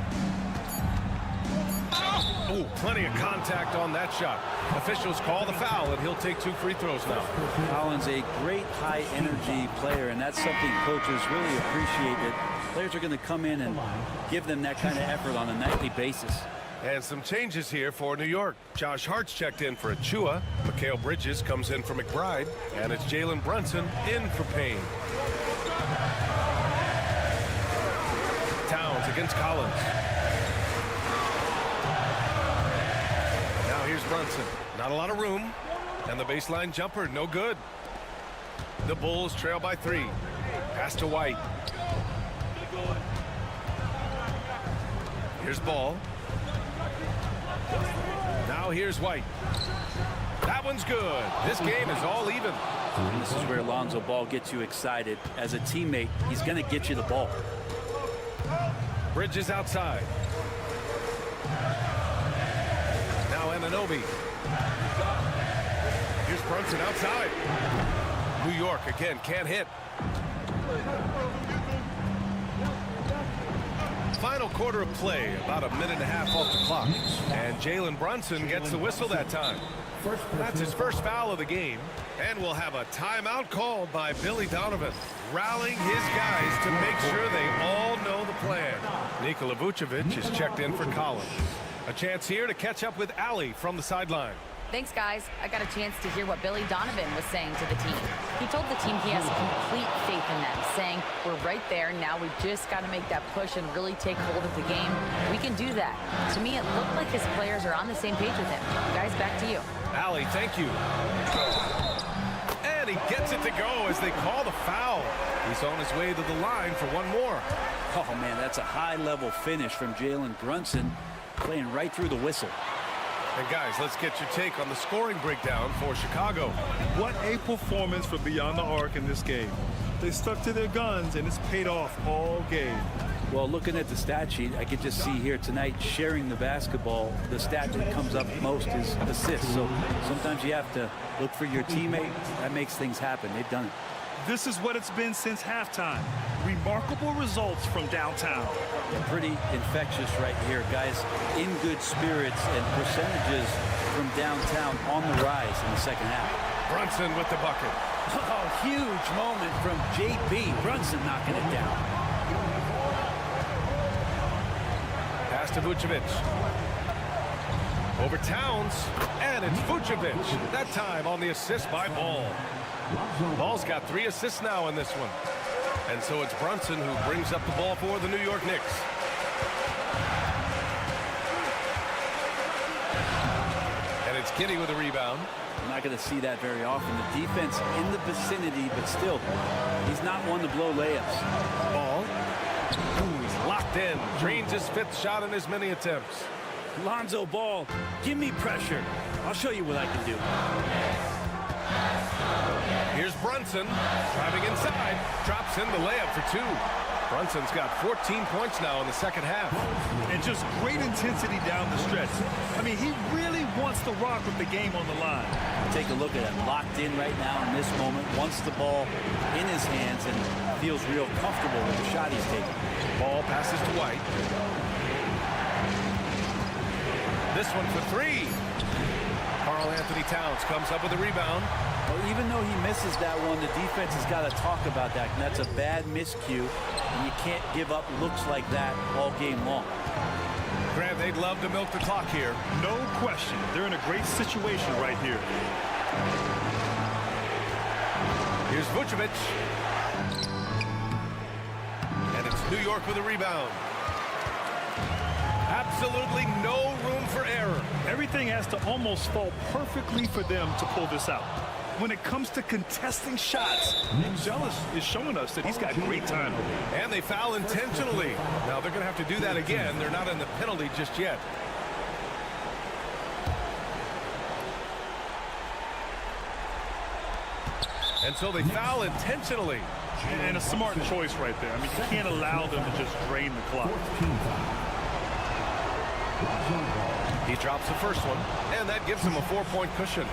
Oh, plenty of contact on that shot. Officials call the foul, and he'll take 2 free throws now. Collins, a great high-energy player, and that's something coaches really appreciate, that players are going to come in and give them that kind of effort on a nightly basis. And some changes here for New York. Josh Hart's checked in for Achua. Mikal Bridges comes in for McBride. And it's Jalen Brunson in for Payne. Towns against Collins. Now here's Brunson. Not a lot of room. And the baseline jumper, no good. The Bulls trail by 3. Pass to White. Here's Ball. Now here's White. That one's good. This game is all even. And this is where Lonzo Ball gets you excited. As a teammate, he's going to get you the ball. Bridges outside. Now Anunoby. Here's Brunson outside. New York again can't hit. Final quarter of play, about a minute and a half off the clock. And Jalen Brunson gets the whistle that time. That's his first foul of the game. And we'll have a timeout called by Billy Donovan, rallying his guys to make sure they all know the plan. Nikola Vucevic is checked in for Collins. A chance here to catch up with Allie from the sideline. Thanks, guys. I got a chance to hear what Billy Donovan was saying to the team. He told the team he has complete faith in them, saying, we're right there. Now we just got to make that push and really take hold of the game. We can do that. To me, it looked like his players are on the same page with him. Guys, back to you. Allie, thank you. And he gets it to go as they call the foul. He's on his way to the line for one more. Oh, man, that's a high-level finish from Jalen Brunson, playing right through the whistle. And guys, let's get your take on the scoring breakdown for Chicago. What a performance for Beyond the Arc in this game. They stuck to their guns, and it's paid off all game. Well, looking at the stat sheet, I could just see here tonight sharing the basketball. The stat that comes up most is assists. So sometimes you have to look for your teammate. That makes things happen. They've done it. This is what it's been since halftime. Remarkable results from downtown. Pretty infectious right here, guys. In good spirits and percentages from downtown on the rise in the second half. Brunson with the bucket. Oh, huge moment from JB. Brunson knocking it down. Pass to Vucevic. Over Towns, and it's Vucevic. That time on the assist by Ball. Ball's got 3 assists now in this one. And so it's Brunson who brings up the ball for the New York Knicks. And it's Giddey with a rebound. We're not going to see that very often. The defense in the vicinity, but still, he's not one to blow layups. Ball. Ooh, he's locked in. Drains his 5th shot in as many attempts. Lonzo Ball, give me pressure. I'll show you what I can do. Here's Brunson, driving inside, drops in the layup for 2. Brunson's got 14 points now in the second half. And just great intensity down the stretch. I mean, he really wants to rock with the game on the line. Take a look at him, locked in right now in this moment, wants the ball in his hands and feels real comfortable with the shot he's taking. Ball passes to White. This one for 3. Karl Anthony Towns comes up with a rebound. Well, even though he misses that one, the defense has got to talk about that. And that's a bad miscue, and you can't give up looks like that all game long. Grant, they'd love to milk the clock here. No question. They're in a great situation right here. Here's Vucevic. New York with a rebound. Absolutely no room for error. Everything has to almost fall perfectly for them to pull this out. When it comes to contesting shots, Jealous is showing us that he's got great timing. And they foul intentionally. Now they're going to have to do that again. They're not in the penalty just yet. And so they foul intentionally. And a smart choice right there. I mean, you can't allow them to just drain the clock. He drops the first one, and that gives him a 4-point cushion.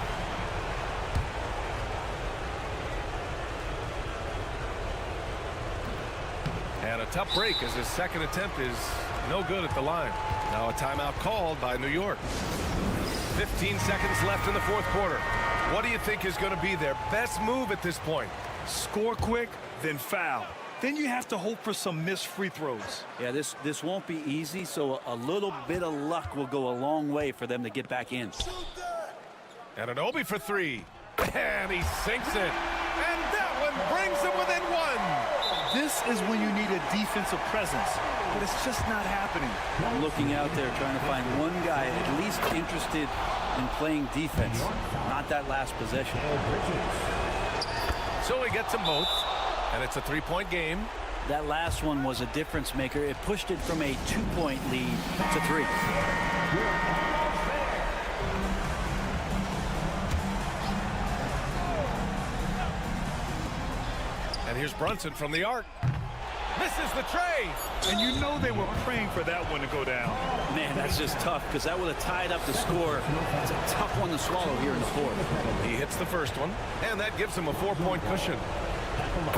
And a tough break as his second attempt is no good at the line. Now a timeout called by New York. 15 seconds left in the fourth quarter. What do you think is going to be their best move at this point? Score quick, then foul. Then you have to hope for some missed free throws. Yeah, this won't be easy, so a little bit of luck will go a long way for them to get back in. And an Obi for three. And he sinks it. And that one brings them within one. This is when you need a defensive presence, but it's just not happening. I'm looking out there trying to find one guy at least interested in playing defense, not that last possession. So he gets them both, and it's a 3-point game. That last one was a difference maker. It pushed it from a 2-point lead to 3. And here's Brunson from the arc. Misses the tray. And you know they were praying for that one to go down. Man, that's just tough because that would have tied up the score. It's a tough one to swallow here in the fourth. He hits the first one, and that gives him a 4-point cushion.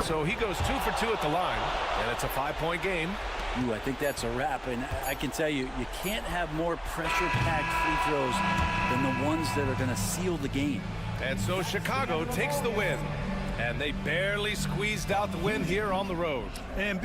So he goes 2 for 2 at the line, and it's a 5-point game. Ooh, I think that's a wrap, and I can tell you, you can't have more pressure-packed free throws than the ones that are going to seal the game. And so Chicago takes the win, and they barely squeezed out the win here on the road. And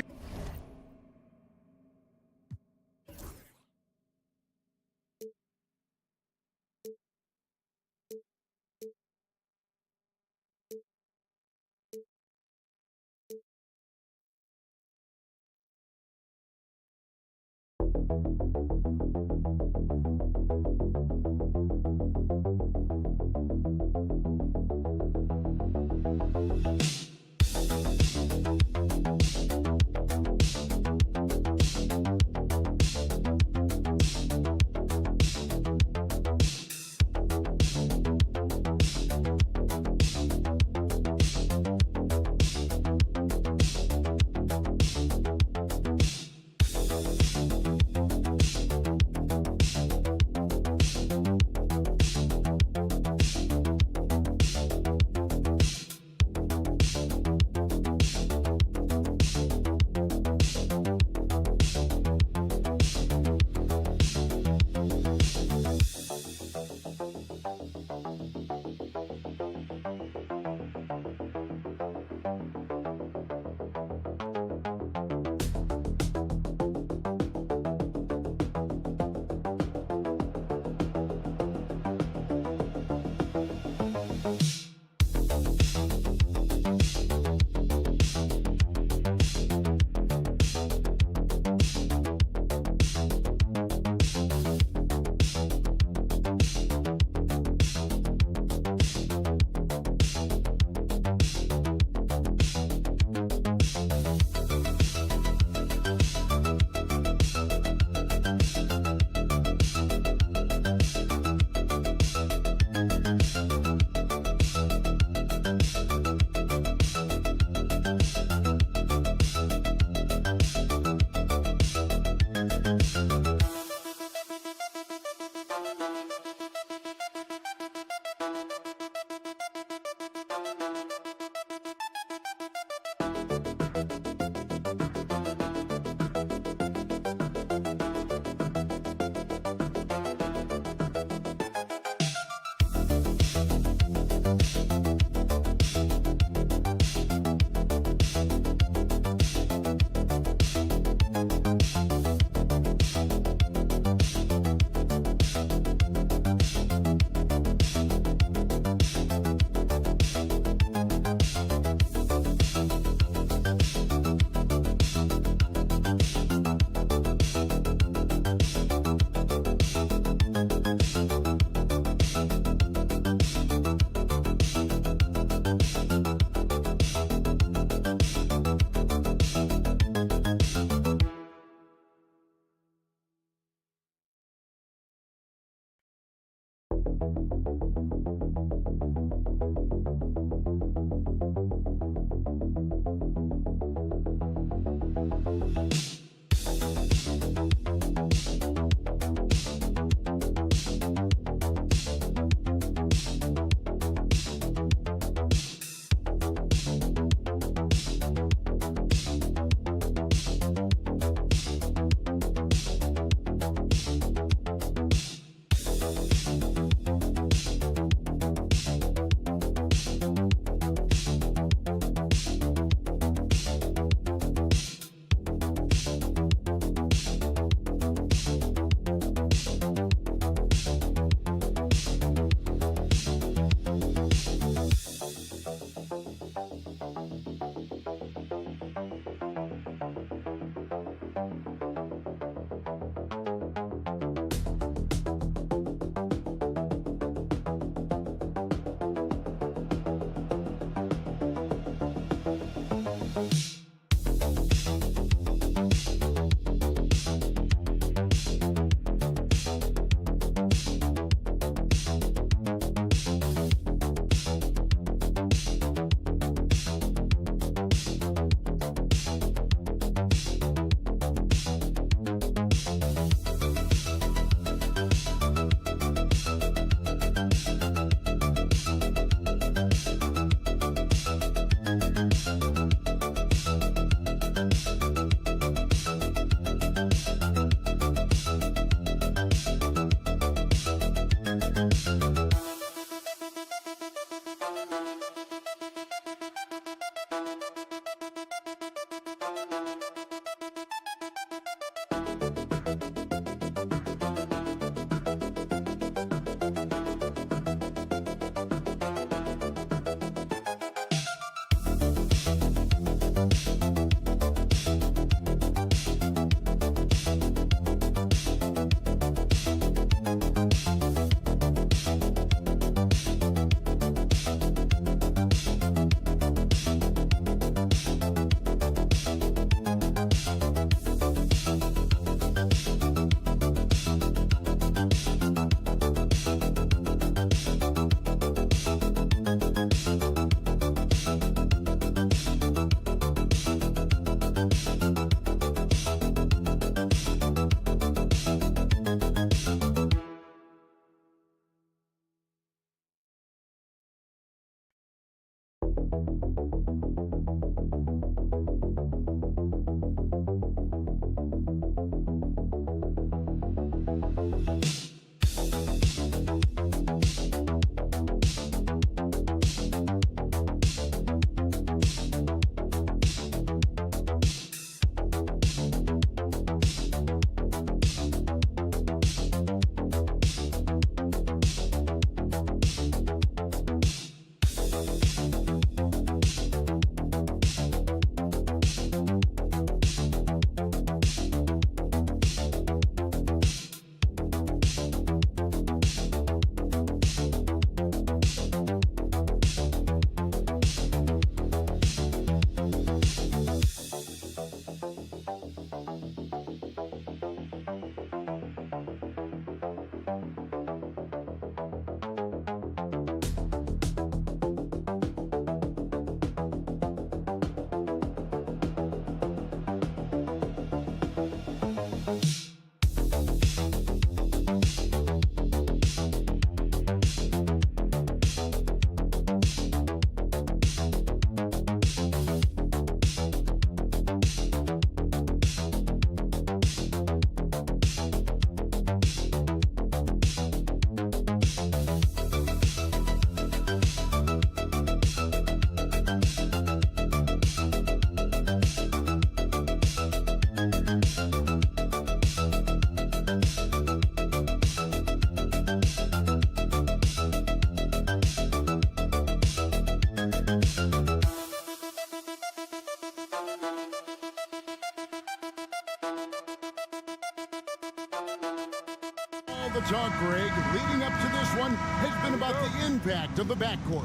The talk, Greg, leading up to this one has been about the impact of the backcourt.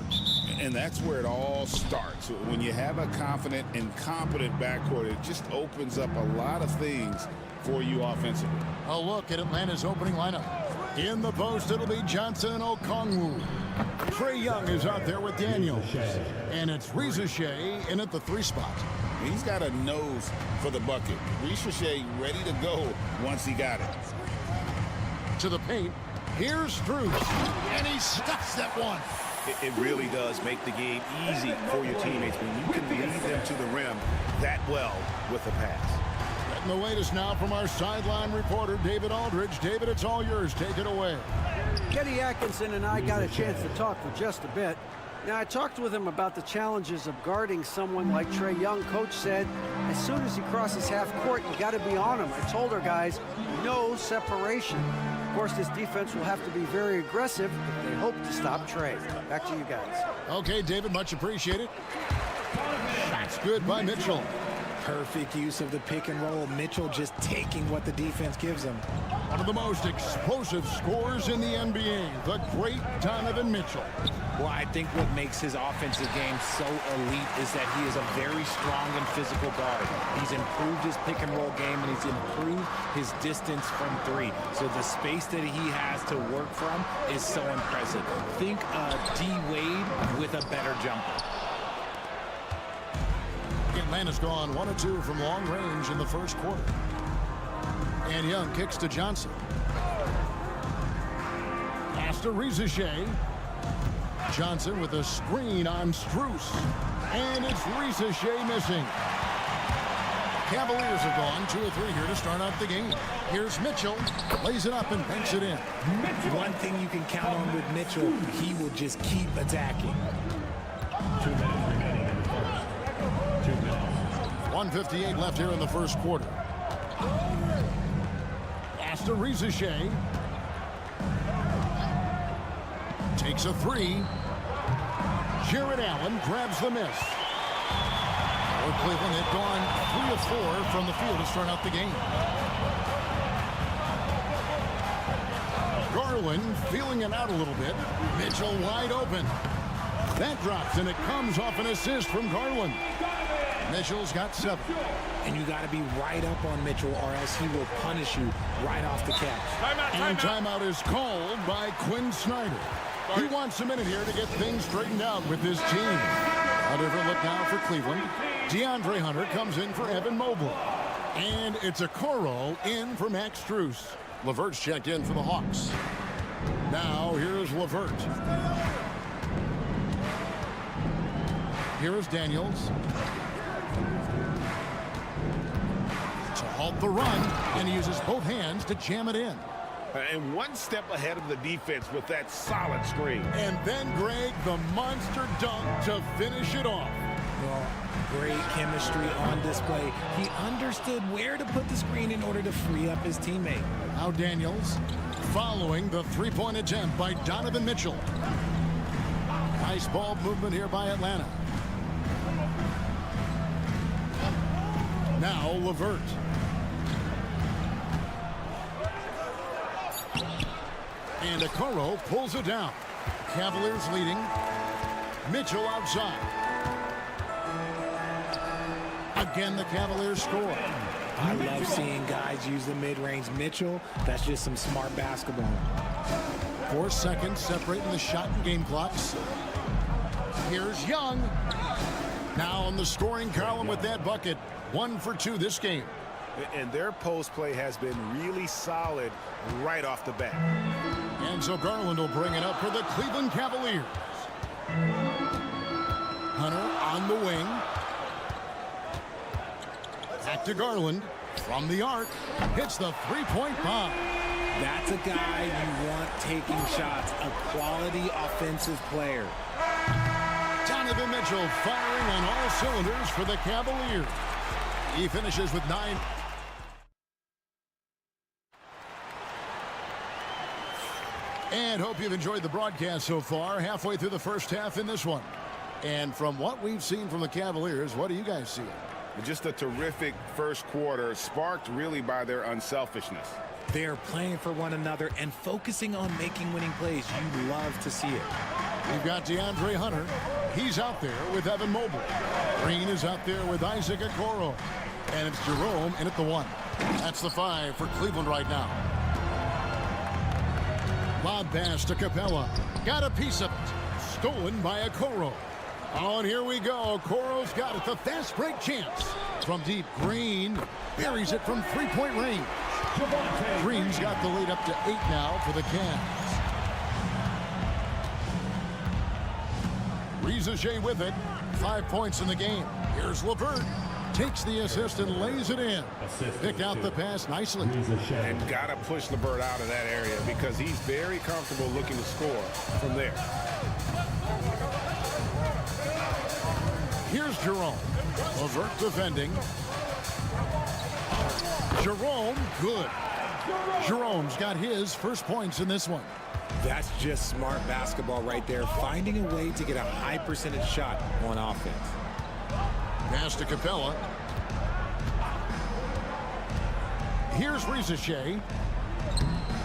And that's where it all starts. When you have a confident and competent backcourt, it just opens up a lot of things for you offensively. A look at Atlanta's opening lineup. In the post, it'll be Johnson and Okongwu. Trae Young is out there with Daniels. And it's Ricochet in at the 3 spot. He's got a nose for the bucket. Ricochet ready to go once he got it. To the paint, here's Strus. And he stuffs that one. It really does make the game easy for your teammates when you can lead them to the rim that well with a pass. Getting the latest now from our sideline reporter, David Aldridge. David, it's all yours. Take it away. Kenny Atkinson and I got a chance to talk for just a bit. Now, I talked with him about the challenges of guarding someone like Trae Young. Coach said, as soon as he crosses half court, you got to be on him. I told our guys, no separation. Of course, this defense will have to be very aggressive if they hope to stop Trae. Back to you guys. Okay, David, much appreciated. That's good by Mitchell. Perfect use of the pick and roll. Mitchell just taking what the defense gives him. One of the most explosive scorers in the NBA, the great Donovan Mitchell. Well, I think what makes his offensive game so elite is that he is a very strong and physical guard. He's improved his pick and roll game, and he's improved his distance from 3. So the space that he has to work from is so impressive. Think D. Wade with a better jumper. Atlanta's gone 1 of 2 from long range in the first quarter. And Young kicks to Johnson. Pass to Ricochet. Johnson with a screen on Strus. And it's Ricochet missing. Cavaliers have gone 2 of 3 here to start out the game. Here's Mitchell. Lays it up and banks it in. One thing you can count on with Mitchell, he will just keep attacking. 2 minutes remaining in the first. 2 minutes. 1:58 left here in the first quarter. Pass to Ricochet. Takes a 3. Jared Allen grabs the miss. For Cleveland, they've gone 3 of 4 from the field to start out the game. Garland feeling it out a little bit. Mitchell wide open. That drops, and it comes off an assist from Garland. Mitchell's got 7. And you got to be right up on Mitchell, or else he will punish you right off the catch. And timeout is called by Quinn Snyder. He wants a minute here to get things straightened out with his team. A different look now for Cleveland. DeAndre Hunter comes in for Evan Mobley. And it's a Okoro in for Max Strus. LeVert's checked in for the Hawks. Now here's LeVert. Here's Daniels. To halt the run, and he uses both hands to jam it in. And one step ahead of the defense with that solid screen. And then Greg, the monster dunk to finish it off. Well, great chemistry on display. He understood where to put the screen in order to free up his teammate. Now Daniels following the 3-point attempt by Donovan Mitchell. Nice ball movement here by Atlanta. Now LeVert. And Okoro pulls it down. Cavaliers leading. Mitchell outside. Again, the Cavaliers score. I love seeing guys use the mid-range. Mitchell, that's just some smart basketball. 4 seconds separating the shot and game clocks. Here's Young. Now on the scoring column with that bucket. 1 for 2 this game. And their post play has been really solid right off the bat. And so Garland will bring it up for the Cleveland Cavaliers. Hunter on the wing. Back to Garland from the arc. Hits the 3-point bomb. That's a guy you want taking shots, a quality offensive player. Donovan Mitchell firing on all cylinders for the Cavaliers. He finishes with 9. And hope you've enjoyed the broadcast so far. Halfway through the first half in this one. And from what we've seen from the Cavaliers, what do you guys see? Just a terrific first quarter, sparked really by their unselfishness. They're playing for one another and focusing on making winning plays. You love to see it. We've got DeAndre Hunter. He's out there with Evan Mobley. Green is out there with Isaac Okoro. And it's Jerome in at the 1. That's the 5 for Cleveland right now. Lob pass to Capella. Got a piece of it. Stolen by Okoro. Oh, and here we go. Okoro's got it. The fast break chance. From deep, Green buries it from three-point range. Green's got the lead up to 8 now for the Cavs. Rizachet with it. 5 points in the game. Here's LeVert. Takes the assist and lays it in. Picked out the pass nicely. And got to push LeVert out of that area because he's very comfortable looking to score from there. Here's Jerome. LeVert defending. Jerome, good. Jerome's got his first points in this one. That's just smart basketball right there, finding a way to get a high percentage shot on offense. Pass to Capella. Here's Rizachet.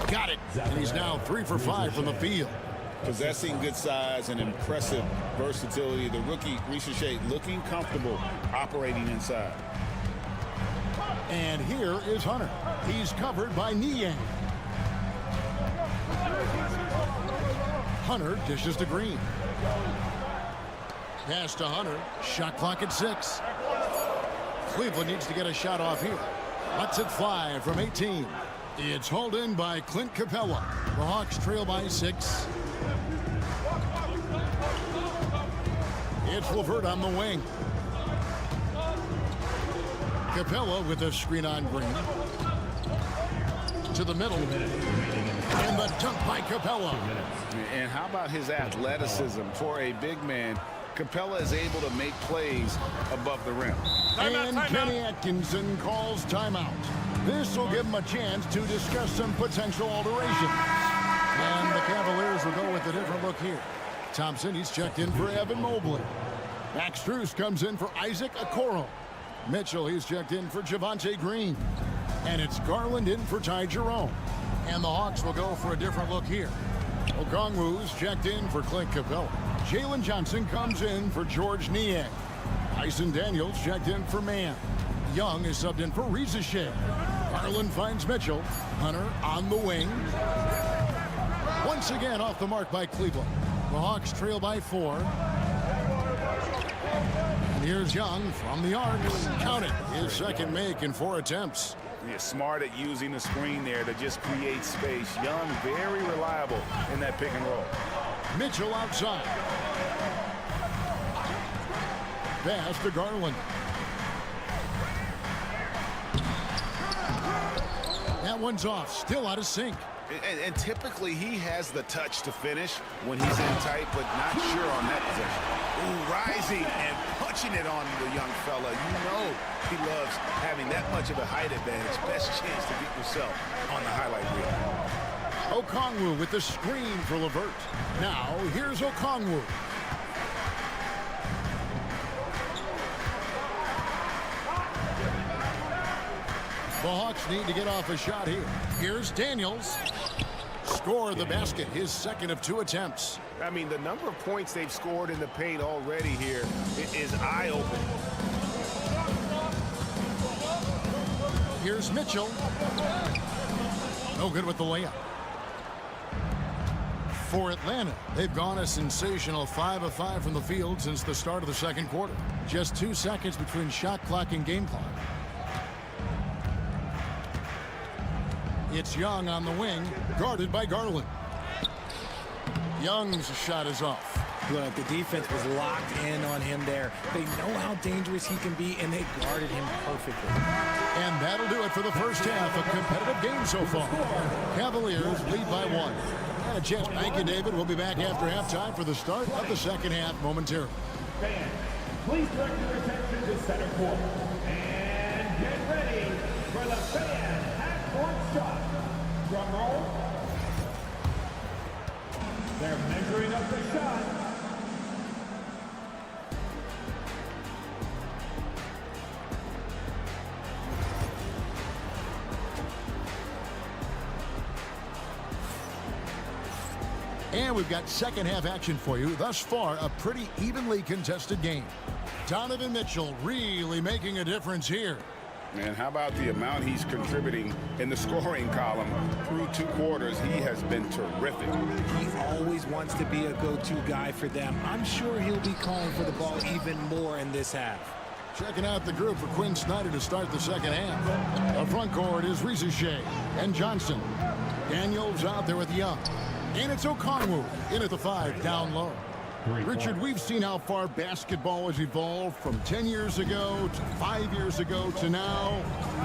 Got it. And he's now 3 for 5 from the field. Possessing good size and impressive versatility. The rookie, Rizachet, looking comfortable operating inside. And here is Hunter. He's covered by Niang. Hunter dishes to Green. Pass to Hunter. Shot clock at 6. Cleveland needs to get a shot off here. Lets it fly from 18. It's hauled in by Clint Capella. The Hawks trail by 6. It's LeVert on the wing. Capella with a screen on Green. To the middle. And the dunk by Capella. And how about his athleticism for a big man? Capella is able to make plays above the rim. And Kenny Atkinson calls timeout. This will give him a chance to discuss some potential alterations. And the Cavaliers will go with a different look here. Thompson, he's checked in for Evan Mobley. Max Strus comes in for Isaac Okoro. Mitchell, he's checked in for Javonte Green. And it's Garland in for Ty Jerome. And the Hawks will go for a different look here. Okongwu's checked in for Clint Capella. Jalen Johnson comes in for George Niang. Tyson Daniels checked in for Mann. Young is subbed in for Rizachet. Garland finds Mitchell. Hunter on the wing. Once again off the mark by Cleveland. The Hawks trail by 4. And here's Young from the arc. Count it. His second make in 4 attempts. He's smart at using the screen there to just create space. Young, very reliable in that pick and roll. Mitchell outside. Pass to Garland. That one's off. Still out of sync. And typically he has the touch to finish when he's in tight, but not sure on that possession. Ooh, rising and punching it on the young fella. You know he loves having that much of a height advantage. Best chance to beat yourself on the highlight reel. Okongwu with the screen for LeVert. Now here's Okongwu. The Hawks need to get off a shot here. Here's Daniels. Score the basket, his second of 2 attempts. I mean, the number of points they've scored in the paint already here is eye-opening. Here's Mitchell. No good with the layup. For Atlanta, they've gone a sensational 5 of 5 from the field since the start of the second quarter. Just 2 seconds between shot clock and game clock. It's Young on the wing, guarded by Garland. Young's shot is off. Look, the defense was locked in on him there. They know how dangerous he can be, and they guarded him perfectly. And that'll do it for the first half. A competitive game so far. Cavaliers lead by 1. And a chance. Thank you, David. We'll be back after halftime for the start of the second half momentarily. Fans, please direct your attention to center court. And get ready for the fan half-court shot. Drum roll. They're measuring up the shot. And we've got second half action for you. Thus far, a pretty evenly contested game. Donovan Mitchell really making a difference here. And how about the amount he's contributing in the scoring column through 2 quarters? He has been terrific. He always wants to be a go-to guy for them. I'm sure he'll be calling for the ball even more in this half. Checking out the group for Quinn Snyder to start the second half. The front court is Rizachet and Johnson. Daniels out there with Young. And it's Okongwu in at the 5 down low. Richard, we've seen how far basketball has evolved from 10 years ago to 5 years ago to now.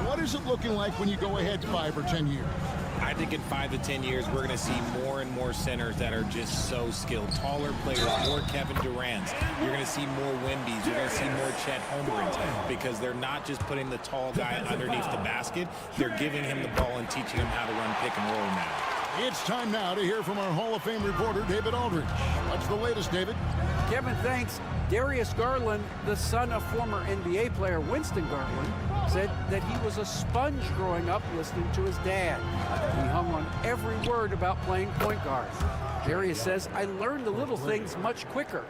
What is it looking like when you go ahead 5 or 10 years? I think in 5 to 10 years, we're going to see more and more centers that are just so skilled. Taller players, more Kevin Durant's. You're going to see more Wemby's. You're going to see more Chet Holmgrens because they're not just putting the tall guy underneath the basket. They're giving him the ball and teaching him how to run pick and roll now. It's time now to hear from our Hall of Fame reporter, David Aldridge. What's the latest, David? Kevin, thanks. Darius Garland, the son of former NBA player Winston Garland, said that he was a sponge growing up listening to his dad. He hung on every word about playing point guard. Darius says, I learned the little things much quicker.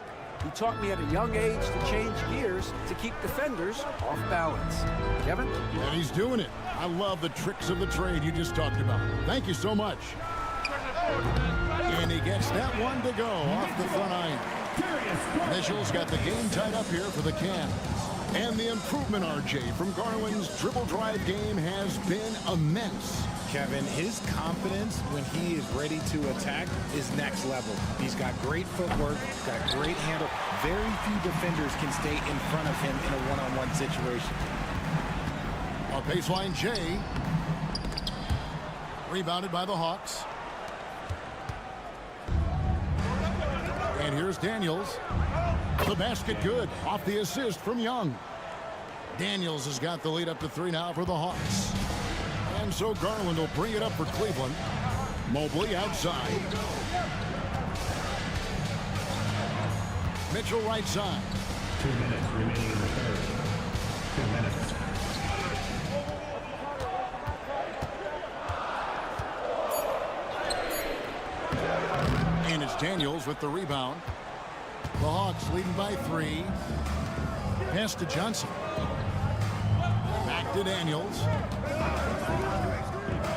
He taught me at a young age to change gears to keep defenders off balance. Kevin? And he's doing it. I love the tricks of the trade you just talked about. Thank you so much. And he gets that one to go off the front iron. Mitchell's got the game tied up here for the Cavs. And the improvement, RJ, from Garland's dribble drive game has been immense. Kevin, his confidence when he is ready to attack is next level. He's got great footwork, got great handle. Very few defenders can stay in front of him in a one-on-one situation. A baseline Jay. Rebounded by the Hawks. And here's Daniels. The basket good. Off the assist from Young. Daniels has got the lead up to 3 now for the Hawks. And so Garland will bring it up for Cleveland. Mobley outside. Mitchell right side. 2 minutes remaining in the third. 2 minutes. And it's Daniels with the rebound. The Hawks leading by 3. Pass to Johnson. Back to Daniels.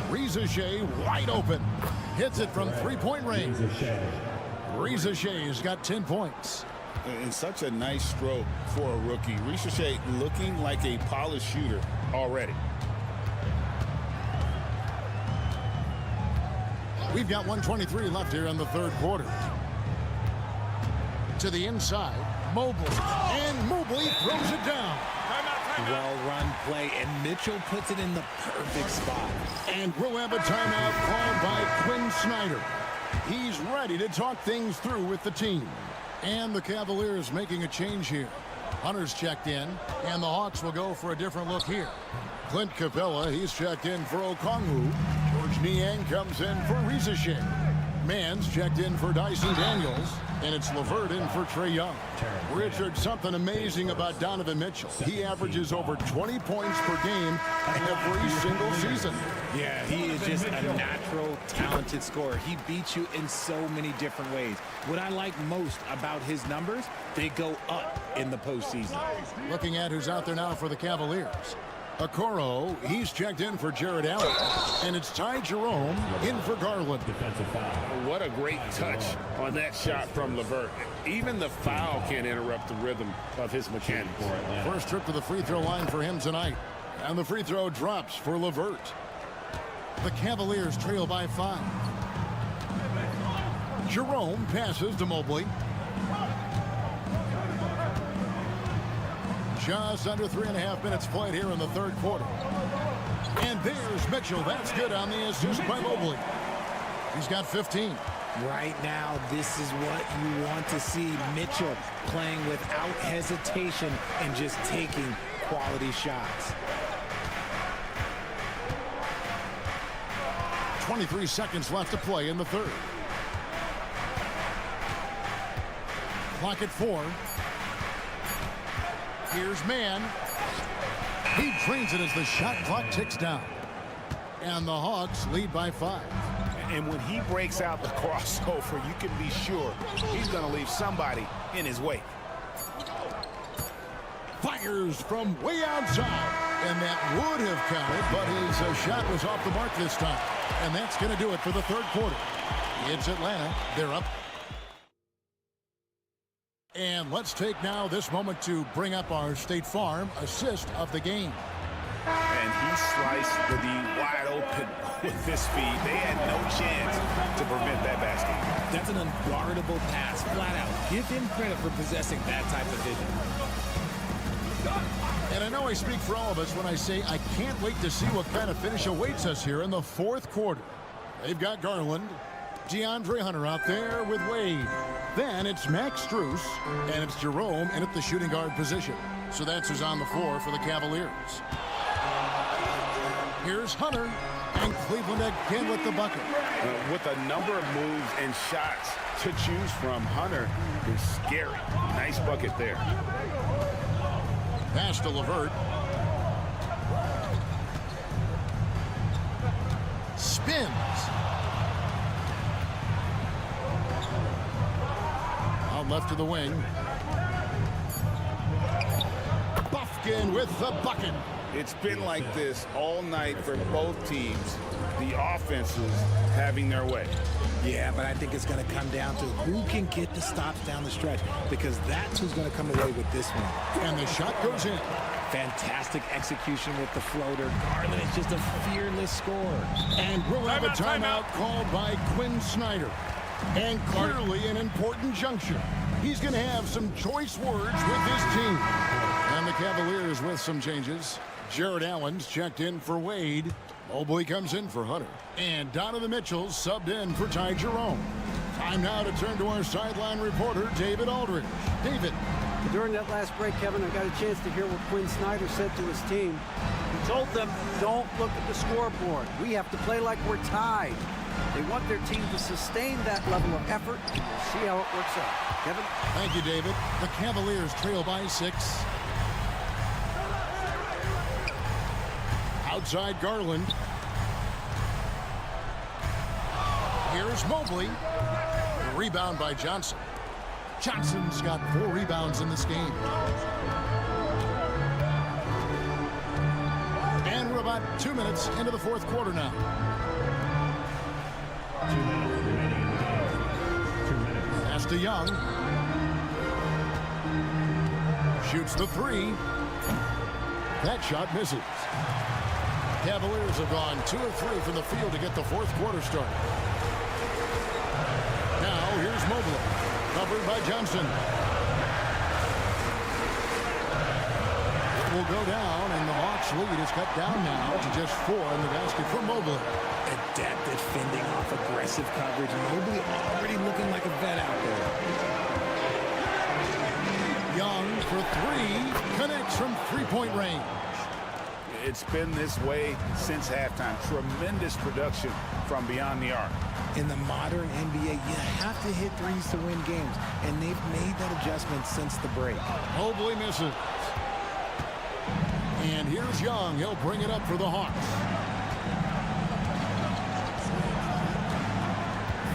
Rizachet wide open. Hits it from 3-point range. Rizachet's got 10 points. And such a nice stroke for a rookie. Rizachet looking like a polished shooter already. We've got 1:23 left here in the third quarter. To the inside, Mobley. And Mobley throws it down. Well-run play, and Mitchell puts it in the perfect spot. And we'll have a timeout called by Quinn Snyder. He's ready to talk things through with the team. And the Cavaliers making a change here. Hunter's checked in, and the Hawks will go for a different look here. Clint Capella, he's checked in for Okongwu. George Niang comes in for Rizachet. Mann's checked in for Dyson Daniels. And it's LeVert in for Trae Young. Richard, something amazing about Donovan Mitchell. He averages over 20 points per game every single season. Yeah, he is just a natural, talented scorer. He beats you in so many different ways. What I like most about his numbers, they go up in the postseason. Looking at who's out there now for the Cavaliers. Okoro, he's checked in for Jared Allen. And it's Ty Jerome in for Garland. What a great touch on that shot from LeVert. Even the foul can't interrupt the rhythm of his mechanics. First trip to the free throw line for him tonight. And the free throw drops for LeVert. The Cavaliers trail by 5. Jerome passes to Mobley. Just under 3.5 minutes played here in the third quarter. And there's Mitchell. That's good on the assist by Mobley. He's got 15. Right now, this is what you want to see. Mitchell playing without hesitation and just taking quality shots. 23 seconds left to play in the third. Clock at 4. Here's Mann. He drains it as the shot clock ticks down. And the Hawks lead by 5. And when he breaks out the crossover, you can be sure he's going to leave somebody in his wake. Fires from way outside. And that would have counted, but his shot was off the mark this time. And that's going to do it for the third quarter. It's Atlanta. They're up. And let's take now this moment to bring up our State Farm assist of the game. And he sliced the D wide open with this speed. They had no chance to prevent that basket. That's an unguardable pass, flat out. Give him credit for possessing that type of vision. And I know I speak for all of us when I say I can't wait to see what kind of finish awaits us here in the fourth quarter. They've got Garland, DeAndre Hunter out there with Wade. Then it's Max Strus, and it's Jerome in at the shooting guard position. So that's who's on the floor for the Cavaliers. Here's Hunter, and Cleveland again with the bucket. With a number of moves and shots to choose from, Hunter is scary. Nice bucket there. Pass to LeVert. Spins. Out left to the wing. Buffkin with the bucket. It's been like this all night for both teams. The offenses having their way. Yeah, but I think it's going to come down to who can get the stops down the stretch, because that's who's going to come away with this one. And the shot goes in. Fantastic execution with the floater. Garland is just a fearless scorer. And we'll have a timeout called by Quinn Snyder. And clearly an important juncture. He's going to have some choice words with his team. And the Cavaliers with some changes. Jared Allen's checked in for Wade. Mobley comes in for Hunter. And Donovan Mitchell's subbed in for Ty Jerome. Time now to turn to our sideline reporter, David Aldridge. David. During that last break, Kevin, I got a chance to hear what Quinn Snyder said to his team. He told them, don't look at the scoreboard. We have to play like we're tied. They want their team to sustain that level of effort. We'll see how it works out. Kevin? Thank you, David. The Cavaliers trail by 6. Outside Garland. Here's Mobley. A rebound by Johnson. Johnson's got 4 rebounds in this game. And we're about 2 minutes into the fourth quarter now. 2 minutes remaining. 2 minutes. Pass to Young. Shoots the 3. That shot misses. Cavaliers have gone 2 of 3 from the field to get the fourth quarter started. Now here's Mobley, covered by Johnson. It will go down, and the Hawks lead is cut down now to just 4 in the basket for Mobley. Adept at fending off aggressive coverage. Mobley already looking like a vet out there. Young for 3, connects from three-point range. It's been this way since halftime. Tremendous production from beyond the arc. In the modern NBA, you have to hit threes to win games, and they've made that adjustment since the break. Mobley misses. And here's Young. He'll bring it up for the Hawks.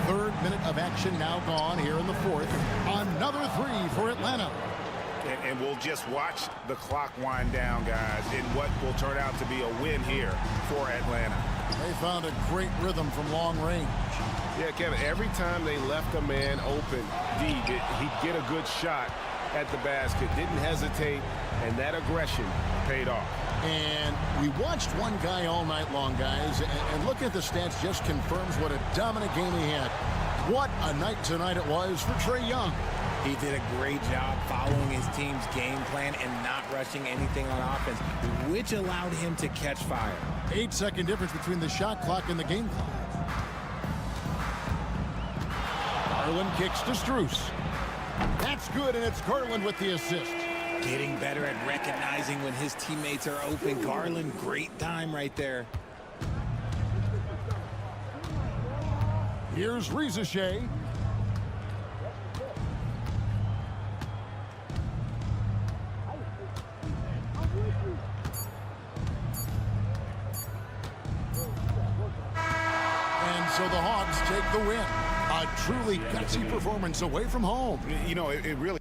3rd minute of action now gone here in the fourth. Another 3 for Atlanta. And we'll just watch the clock wind down, guys, in what will turn out to be a win here for Atlanta. They found a great rhythm from long range. Yeah, Kevin, every time they left a man open, he'd get a good shot at the basket, didn't hesitate, and that aggression paid off. And we watched one guy all night long, guys, and looking at the stats just confirms what a dominant game he had. What a night tonight it was for Trae Young. He did a great job following his team's game plan and not rushing anything on offense, which allowed him to catch fire. 8-second difference between the shot clock and the game clock. Garland kicks to Strus. That's good, and it's Garland with the assist. Getting better at recognizing when his teammates are open. Garland, great time right there. Here's Rizachet. And so the Hawks take the win. A truly gutsy performance away from home. You know, it really...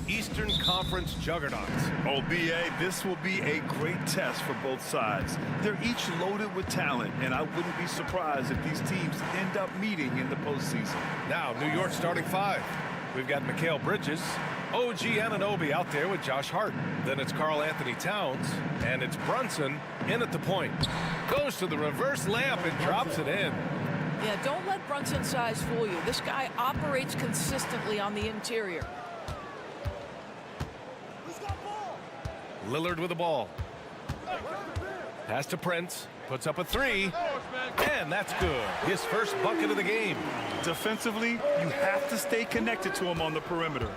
Eastern Conference juggernauts. Oh, B.A., this will be a great test for both sides. They're each loaded with talent, and I wouldn't be surprised if these teams end up meeting in the postseason. Now, New York starting five. We've got Mikal Bridges, OG Anunoby out there with Josh Hart. Then it's Karl Anthony Towns, and it's Brunson in at the point. Goes to the reverse layup and drops it in. Yeah, don't let Brunson's size fool you. This guy operates consistently on the interior. Lillard with the ball. Pass to Prince. Puts up a three. And that's good. His first bucket of the game. Defensively, you have to stay connected to him on the perimeter.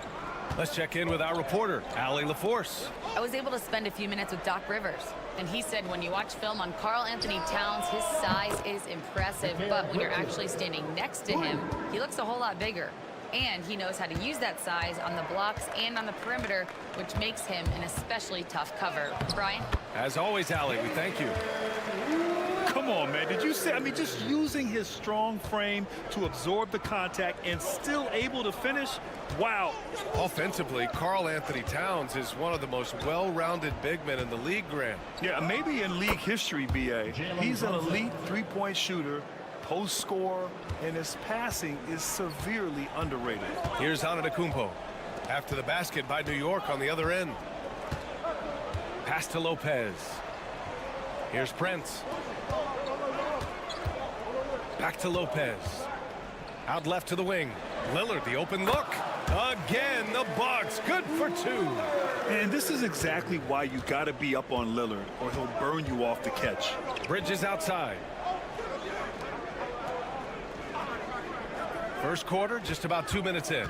Let's check in with our reporter, Allie LaForce. I was able to spend a few minutes with Doc Rivers, and he said when you watch film on Karl Anthony Towns, his size is impressive, but when you're actually standing next to him, he looks a whole lot bigger. And he knows how to use that size on the blocks and on the perimeter, which makes him an especially tough cover. Brian? As always, Allie, we thank you. Come on, man. Did you say, just using his strong frame to absorb the contact and still able to finish? Wow. Offensively, Karl Anthony Towns is one of the most well-rounded big men in the league, Grant. Yeah, maybe in league history, B.A. He's an elite three-point shooter, post scorer, and his passing is severely underrated. Here's Antetokounmpo. After the basket by New York on the other end. Pass to Lopez. Here's Prince. Back to Lopez. Out left to the wing. Lillard, the open look. Again, the Bucks. Good for two. And this is exactly why you got to be up on Lillard, or he'll burn you off the catch. Bridges outside. First quarter, just about 2 minutes in.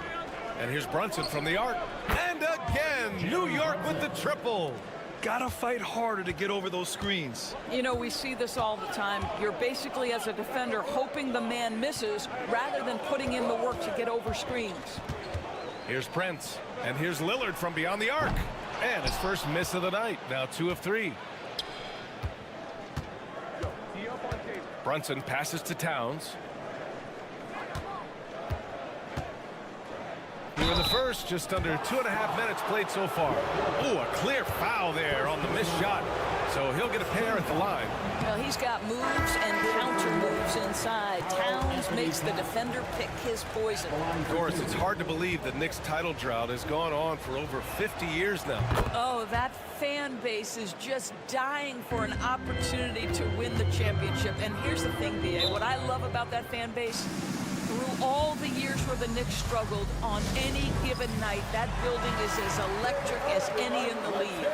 And here's Brunson from the arc. And again, New York with the triple. Gotta fight harder to get over those screens. You know, we see this all the time. You're basically, as a defender, hoping the man misses rather than putting in the work to get over screens. Here's Prince. And here's Lillard from beyond the arc. And his first miss of the night. Now 2 of 3. Brunson passes to Towns. Here in the first, just under 2.5 minutes played so far. Oh, a clear foul there on the missed shot. So he'll get a pair at the line. Well, he's got moves and counter moves inside. Towns makes the defender pick his poison. Of course, it's hard to believe the Knicks title drought has gone on for over 50 years now. Oh, that fan base is just dying for an opportunity to win the championship. And here's the thing, B.A., what I love about that fan base, through all the years where the Knicks struggled, on any given night, that building is as electric as any in the league.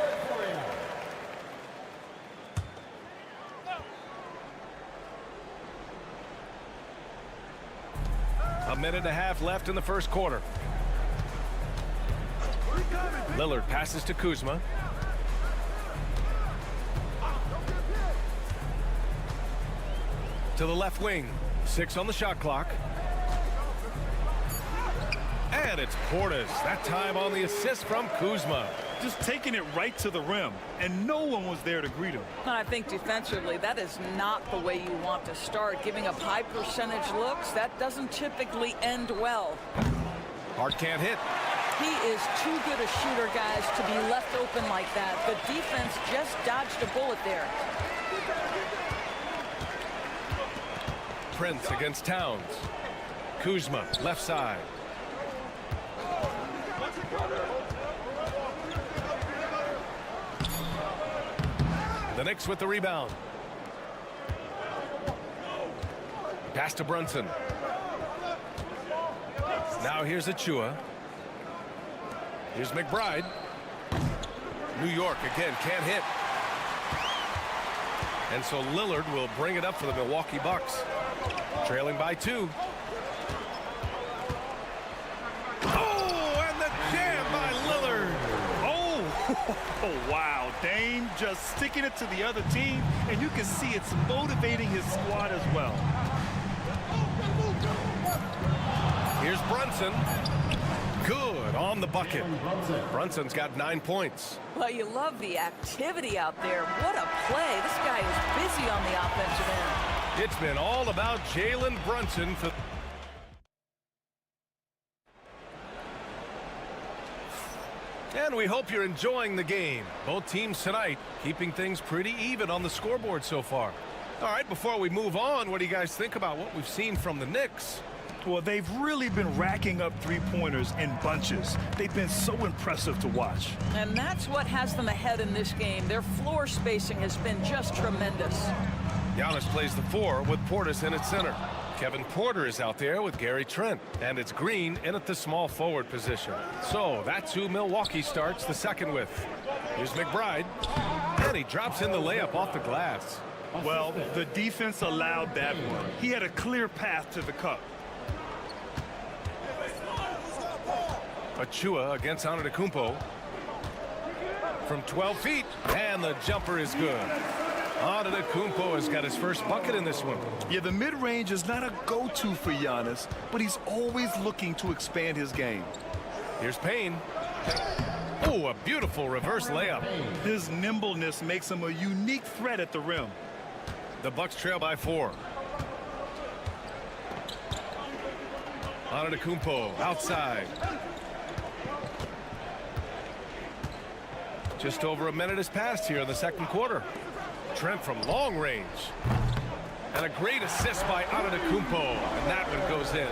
A minute and a half left in the first quarter. Lillard passes to Kuzma. To the left wing. 6 on the shot clock. And it's Portis. That time on the assist from Kuzma. Just taking it right to the rim, and no one was there to greet him. I think defensively, that is not the way you want to start. Giving up high percentage looks, that doesn't typically end well. Hart can't hit. He is too good a shooter, guys, to be left open like that. The defense just dodged a bullet there. Prince against Towns. Kuzma, left side. The Knicks with the rebound. Pass to Brunson. Now here's Achua. Here's McBride. New York again can't hit. And so Lillard will bring it up for the Milwaukee Bucks. Trailing by 2. Oh, and the jam by Lillard. Oh, wow. Dame just sticking it to the other team, and you can see it's motivating his squad as well. Here's Brunson. Good on the bucket. Brunson's got 9 points. Well, you love the activity out there. What a play. This guy is busy on the offensive end. It's been all about Jalen Brunson for... And we hope you're enjoying the game. Both teams tonight keeping things pretty even on the scoreboard so far. All right, before we move on, what do you guys think about what we've seen from the Knicks? Well, they've really been racking up three-pointers in bunches. They've been so impressive to watch. And that's what has them ahead in this game. Their floor spacing has been just tremendous. Giannis plays the 4 with Portis in at center. Kevin Porter is out there with Gary Trent. And it's Green in at the small forward position. So that's who Milwaukee starts the second with. Here's McBride. And he drops in the layup off the glass. Well, the defense allowed that one. He had a clear path to the cup. Achua against Antetokounmpo from 12 feet, and the jumper is good. Antetokounmpo has got his first bucket in this one. Yeah, the mid-range is not a go-to for Giannis, but he's always looking to expand his game. Here's Payne. Oh, a beautiful reverse layup. His nimbleness makes him a unique threat at the rim. The Bucks trail by 4. Antetokounmpo outside. Just over a minute has passed here in the second quarter. Trent from long range. And a great assist by Antetokounmpo. And that one goes in.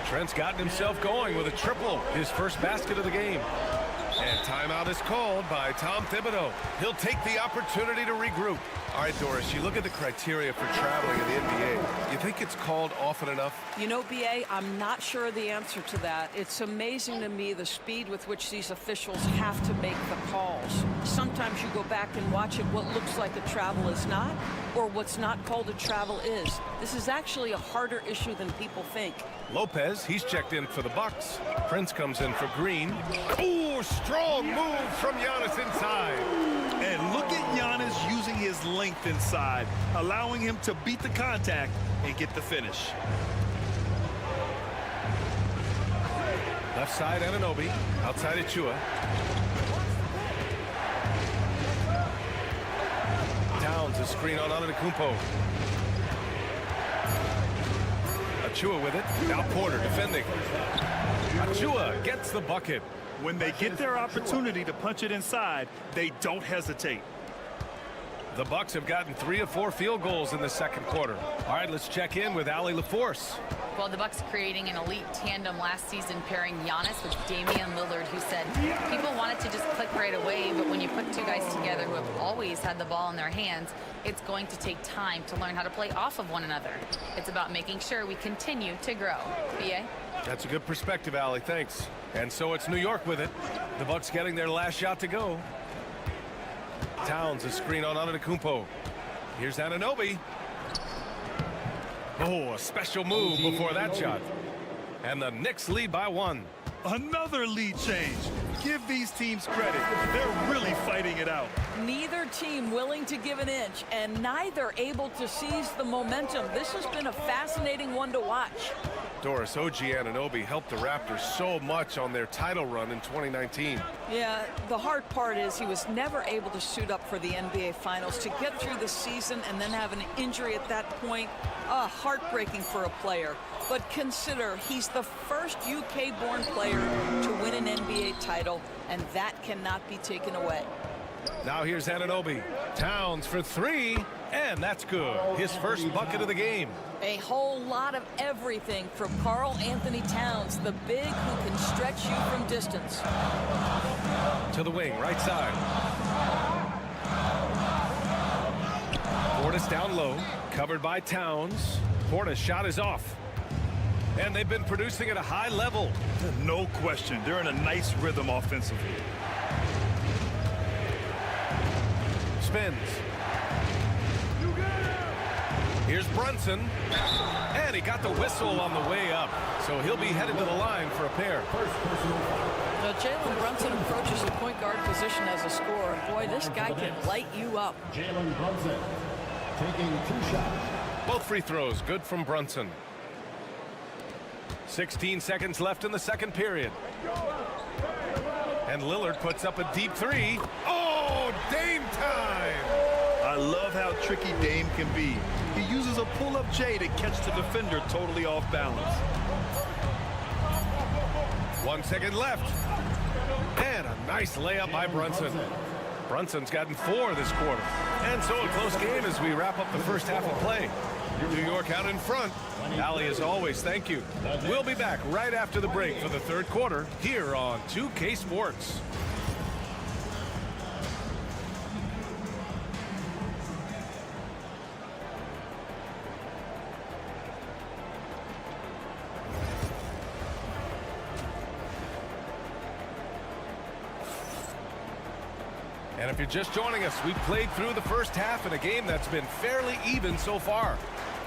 Trent's gotten himself going with a triple. His first basket of the game. And timeout is called by Tom Thibodeau. He'll take the opportunity to regroup. All right, Doris, you look at the criteria for traveling in the NBA. You think it's called often enough? You know, BA, I'm not sure the answer to that. It's amazing to me the speed with which these officials have to make the calls. Sometimes you go back and watch it, what looks like a travel is not, or what's not called a travel is. This is actually a harder issue than people think. Lopez, he's checked in for the Bucks. Prince comes in for Green. Oh, strong move from Giannis inside. And look at Giannis using his length inside, allowing him to beat the contact and get the finish. Left side, Anunoby. Outside, Achua. Towns, a screen on Antetokounmpo. Achua with it. Now Porter defending. Achua gets the bucket. When they get their opportunity to punch it inside, they don't hesitate. The Bucks have gotten 3 of 4 field goals in the second quarter. All right, let's check in with Allie LaForce. Well, the Bucks creating an elite tandem last season, pairing Giannis with Damian Lillard, who said people want it to just click right away, but when you put two guys together who have always had the ball in their hands, it's going to take time to learn how to play off of one another. It's about making sure we continue to grow. BA? That's a good perspective, Allie. Thanks. And so it's New York with it. The Bucks getting their last shot to go. Towns, a screen on Antetokounmpo. Here's Anunoby. Oh, a special move before that shot. And the Knicks lead by 1. Another lead change. Give these teams credit. They're really fighting it out. Neither team willing to give an inch, and neither able to seize the momentum. This has been a fascinating one to watch. Doris, OG Anunoby helped the Raptors so much on their title run in 2019. Yeah, the hard part is he was never able to suit up for the NBA Finals. To get through the season and then have an injury at that point, heartbreaking for a player. But consider, he's the first UK-born player to win an NBA title, and that cannot be taken away. Now here's Anunoby. Towns for 3. And that's good. His first bucket of the game. A whole lot of everything from Karl Anthony Towns, the big who can stretch you from distance. To the wing, right side. Portis down low, covered by Towns. Portis' shot is off. And they've been producing at a high level. No question. They're in a nice rhythm offensively. Spins. Here's Brunson. And he got the whistle on the way up. So he'll be headed to the line for a pair. Jalen Brunson approaches the point guard position as a scorer. Boy, this guy can light you up. Jalen Brunson taking 2 shots. Both free throws good from Brunson. 16 seconds left in the second period. And Lillard puts up a deep 3. Oh, Dame time! I love how tricky Dame can be. He uses a pull-up J to catch the defender totally off balance. 1 second left. And a nice layup by Brunson. Brunson's gotten 4 this quarter. And so a close game as we wrap up the first half of play. New York out in front. Allie, as always, thank you. We'll be back right after the break for the third quarter here on 2K Sports. And if you're just joining us, we've played through the first half in a game that's been fairly even so far.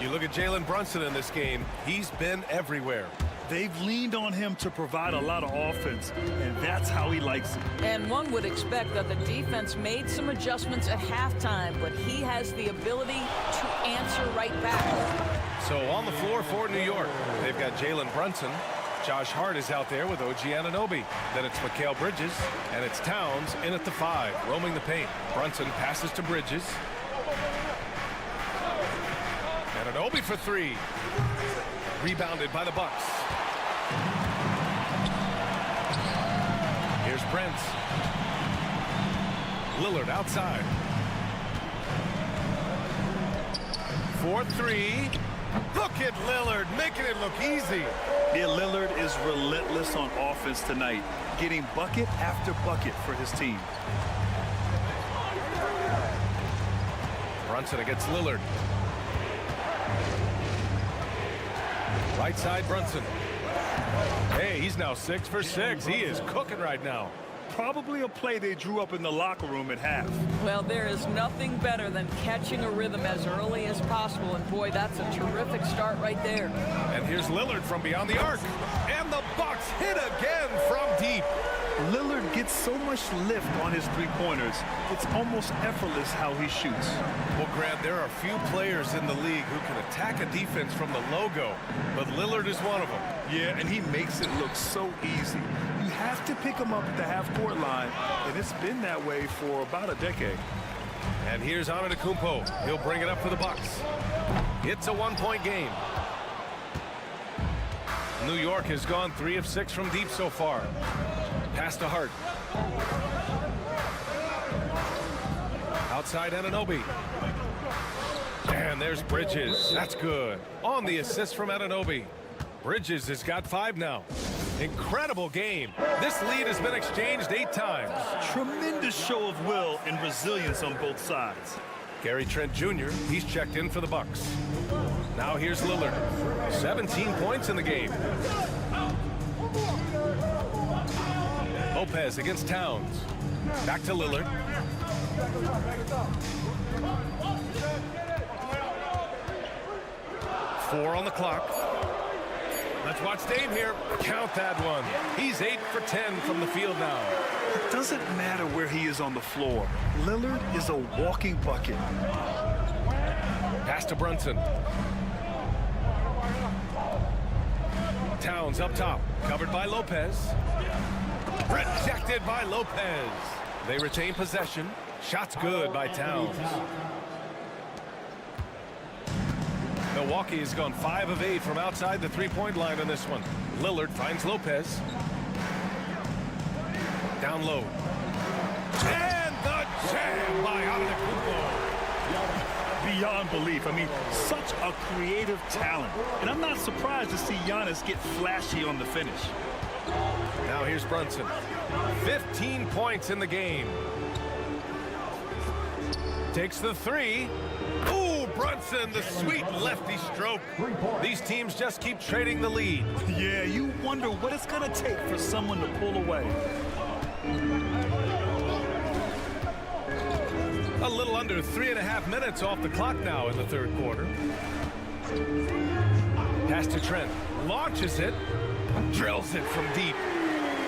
You look at Jalen Brunson in this game, he's been everywhere. They've leaned on him to provide a lot of offense, and that's how he likes it. And one would expect that the defense made some adjustments at halftime, but he has the ability to answer right back. So on the floor for New York, they've got Jalen Brunson. Josh Hart is out there with OG Anunoby. Then it's Mikal Bridges, and it's Towns in at the 5, roaming the paint. Brunson passes to Bridges. Anunoby for 3. Rebounded by the Bucks. Here's Prince. Lillard outside. 4-3. Look at Lillard making it look easy. Yeah, Lillard is relentless on offense tonight, getting bucket after bucket for his team. Brunson against Lillard. Right side Brunson. Hey, he's now 6 for 6. He is cooking right now. Probably a play they drew up in the locker room at half. Well, there is nothing better than catching a rhythm as early as possible, and boy, that's a terrific start right there. And here's Lillard from beyond the arc. And the Bucks hit again from deep. Lillard gets so much lift on his three-pointers, it's almost effortless how he shoots. Well, Grant, there are few players in the league who can attack a defense from the logo, but Lillard is one of them. Yeah, and he makes it look so easy. You have to pick him up at the half-court line, and it's been that way for about a decade. And here's Antetokounmpo. He'll bring it up for the Bucks. It's a 1-point game. New York has gone 3 of 6 from deep so far. Pass to Hart. Outside Anunoby. And there's Bridges. That's good. On the assist from Anunoby. Bridges has got 5 now. Incredible game. This lead has been exchanged 8 times. Tremendous show of will and resilience on both sides. Gary Trent Jr., he's checked in for the Bucks. Now here's Lillard. 17 points in the game. Lopez against Towns. Back to Lillard. Four on the clock. Let's watch Dame here. Count that one. He's 8 for 10 from the field now. It doesn't matter where he is on the floor. Lillard is a walking bucket. Pass to Brunson. Towns up top. Covered by Lopez. Rejected by Lopez. They retain possession. Shots good by Towns. Milwaukee has gone 5 of 8 from outside the three-point line on this one. Lillard finds Lopez. Down low. And the jam by Antetokounmpo. beyond belief. I mean, such a creative talent. And I'm not surprised to see Giannis get flashy on the finish. Now here's Brunson. 15 points in the game. Takes the three. Ooh, Brunson, the sweet lefty stroke. These teams just keep trading the lead. Yeah, you wonder what it's going to take for someone to pull away. A little under 3.5 minutes off the clock now in the third quarter. Pass to Trent. Launches it. Drills it from deep.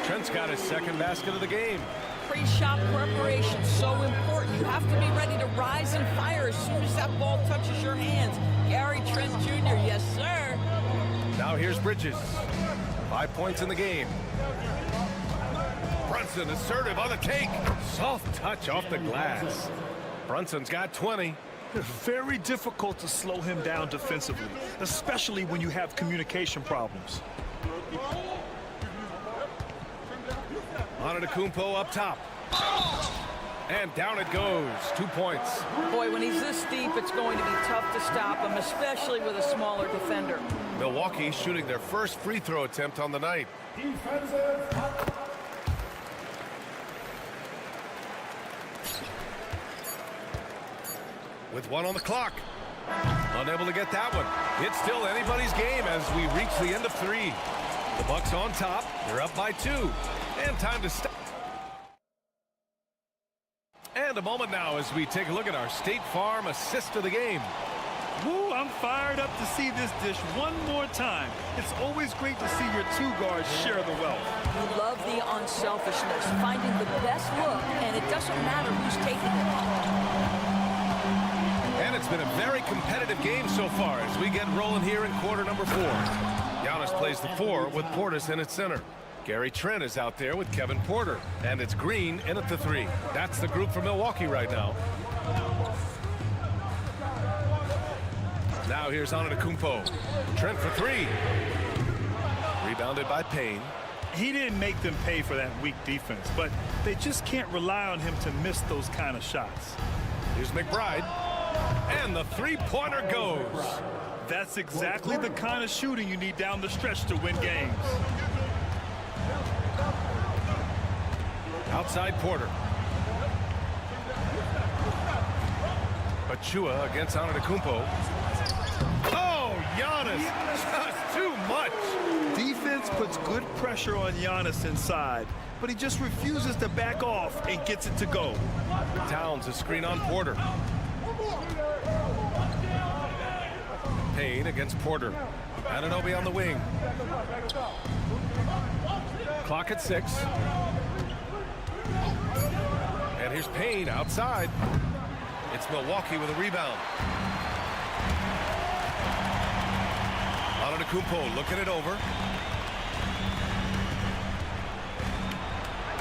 Trent's got his second basket of the game. Pre-shot preparation, so important. You have to be ready to rise and fire as soon as that ball touches your hands. Gary Trent Jr., yes, sir. Now here's Bridges. 5 points in the game. Brunson assertive on the take. Soft touch off the glass. Brunson's got 20. Very difficult to slow him down defensively, especially when you have communication problems. Antetokounmpo up top. And down it goes. 2 points. Boy, when he's this deep, it's going to be tough to stop him, especially with a smaller defender. Milwaukee shooting their first free throw attempt on the night. With 1 on the clock. Unable to get that one. It's still anybody's game as we reach the end of 3. The Bucks on top. They're up by 2. And time to stop. And a moment now as we take a look at our State Farm assist of the game. Woo, I'm fired up to see this dish one more time. It's always great to see your two guards share the wealth. You love the unselfishness, finding the best look, and it doesn't matter who's taking it. And it's been a very competitive game so far as we get rolling here in quarter number 4. Giannis plays the 4 with Portis in at center. Gary Trent is out there with Kevin Porter. And it's Green in at the 3. That's the group for Milwaukee right now. Now here's Antetokounmpo. Trent for 3. Rebounded by Payne. He didn't make them pay for that weak defense, but they just can't rely on him to miss those kind of shots. Here's McBride. And the three-pointer goes. That's exactly the kind of shooting you need down the stretch to win games. Outside Porter. Achua against Antetokounmpo. Oh, Giannis, just too much. Defense puts good pressure on Giannis inside, but he just refuses to back off and gets it to go. Towns a screen on Porter. Payne against Porter. Anunoby on the wing. Clock at 6. And here's Payne outside. It's Milwaukee with a rebound. Antetokounmpo looking it over.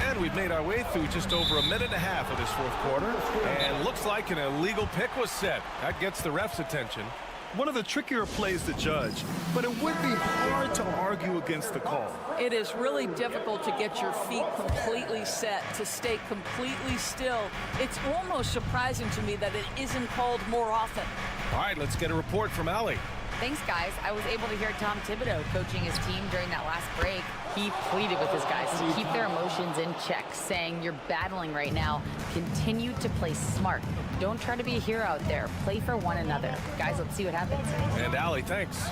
And we've made our way through just over a minute and a half of this fourth quarter. And looks like an illegal pick was set. That gets the ref's attention. One of the trickier plays to judge, but it would be hard to argue against the call. It is really difficult to get your feet completely set, to stay completely still. It's almost surprising to me that it isn't called more often. All right, let's get a report from Allie. Thanks, guys. I was able to hear Tom Thibodeau coaching his team during that last break. He pleaded with his guys to keep their emotions in check, saying, you're battling right now. Continue to play smart. Don't try to be a hero out there. Play for one another. Guys, let's see what happens. And Allie, thanks.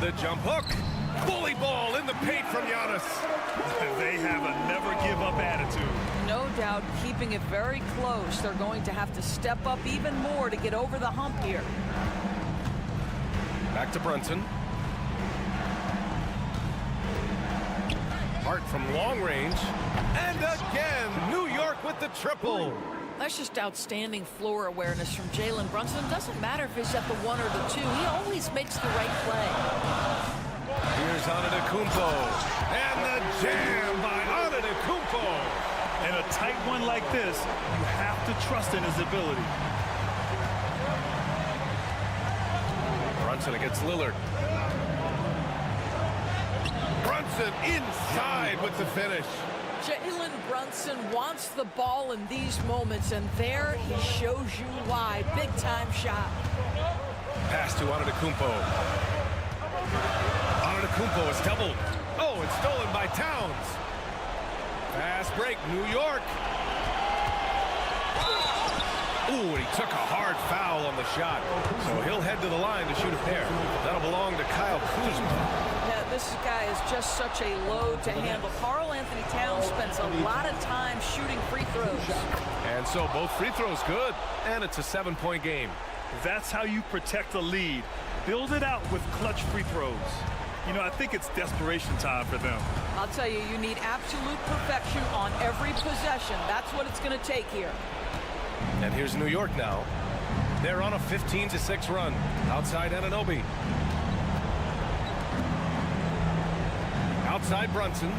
The jump hook. Bully ball in the paint from Giannis. They have a never-give-up attitude. No doubt, keeping it very close. They're going to have to step up even more to get over the hump here. Back to Brunson. Hart from long range. And again, New York with the triple. That's just outstanding floor awareness from Jalen Brunson. Doesn't matter if he's at the 1 or the 2. He always makes the right play. Here's Antetokounmpo. And the jam by Antetokounmpo. In a tight one like this, you have to trust in his ability. Brunson against Lillard. Brunson inside with the finish. Jalen Brunson wants the ball in these moments, and there he shows you why. Big-time shot. Pass to Antetokounmpo. Antetokounmpo is doubled. Oh, it's stolen by Towns. Fast break, New York. Ooh, and he took a hard foul on the shot. So he'll head to the line to shoot a pair. That'll belong to Kyle Kuzma. Yeah, this guy is just such a load to handle. Karl Anthony Towns spends a lot of time shooting free throws. And so both free throws good, and it's a 7-point game. That's how you protect a lead. Build it out with clutch free throws. You know, I think it's desperation time for them. I'll tell you, you need absolute perfection on every possession. That's what it's going to take here. And here's New York now. They're on a 15-6 run outside Anunoby. Outside Brunson.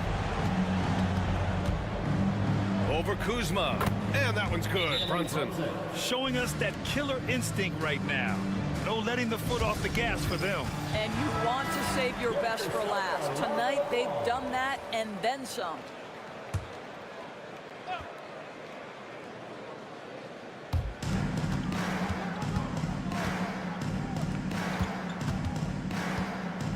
Over Kuzma. And that one's good, Brunson. Showing us that killer instinct right now. No letting the foot off the gas for them. And you want to save your best for last. Tonight, they've done that and then some.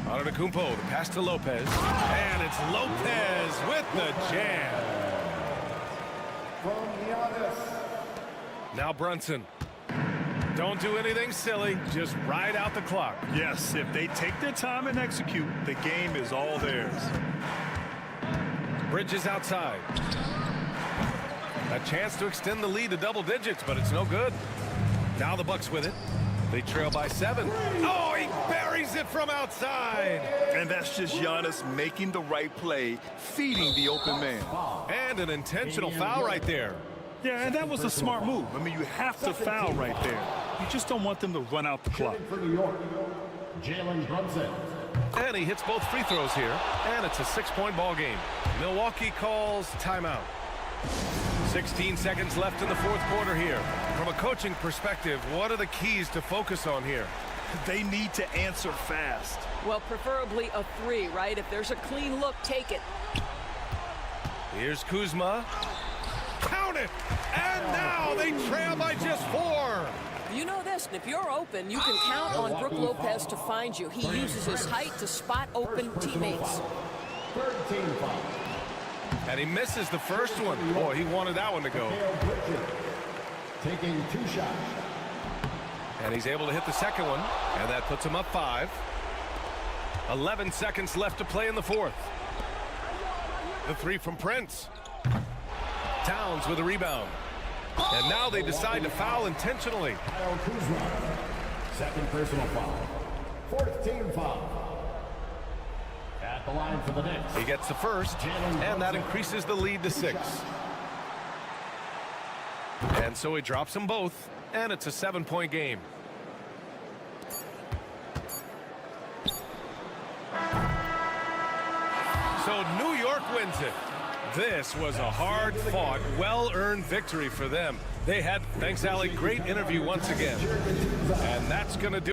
Antetokounmpo, the pass to Lopez. And it's Lopez with the jam. Now Brunson. Don't do anything silly. Just ride out the clock. Yes, if they take their time and execute, the game is all theirs. Bridges outside. A chance to extend the lead to double digits, but it's no good. Now the Bucks with it. They trail by 7. Oh, he buries it from outside. And that's just Giannis making the right play, feeding the open man. And an intentional foul right there. Yeah, and that was a smart move. I mean, you have to foul right there. You just don't want them to run out the clock. For New York, Jalen Brunson. And he hits both free throws here, and it's a 6-point ball game. Milwaukee calls timeout. 16 seconds left in the fourth quarter here. From a coaching perspective, what are the keys to focus on here? They need to answer fast. Well, preferably a 3, right? If there's a clean look, take it. Here's Kuzma. Count it! And now they trail by just 4. You know this, and if you're open, you can count on Brook Lopez to find you. He uses his height to spot open teammates. Third team foul. And he misses the first one. Boy, he wanted that one to go. Taking 2 shots. And he's able to hit the second one, and that puts him up 5. 11 seconds left to play in the fourth. The 3 from Prince. Towns with a rebound. And now they decide to foul intentionally. Kyle Kuzma. Second personal foul. Fourth team foul. At the line for the Knicks. He gets the first, and that increases the lead to 6. And so he drops them both, and it's a 7-point game. So New York wins it. This was a hard-fought, well-earned victory for them. They had, thanks, Allie, great interview once again. And that's going to do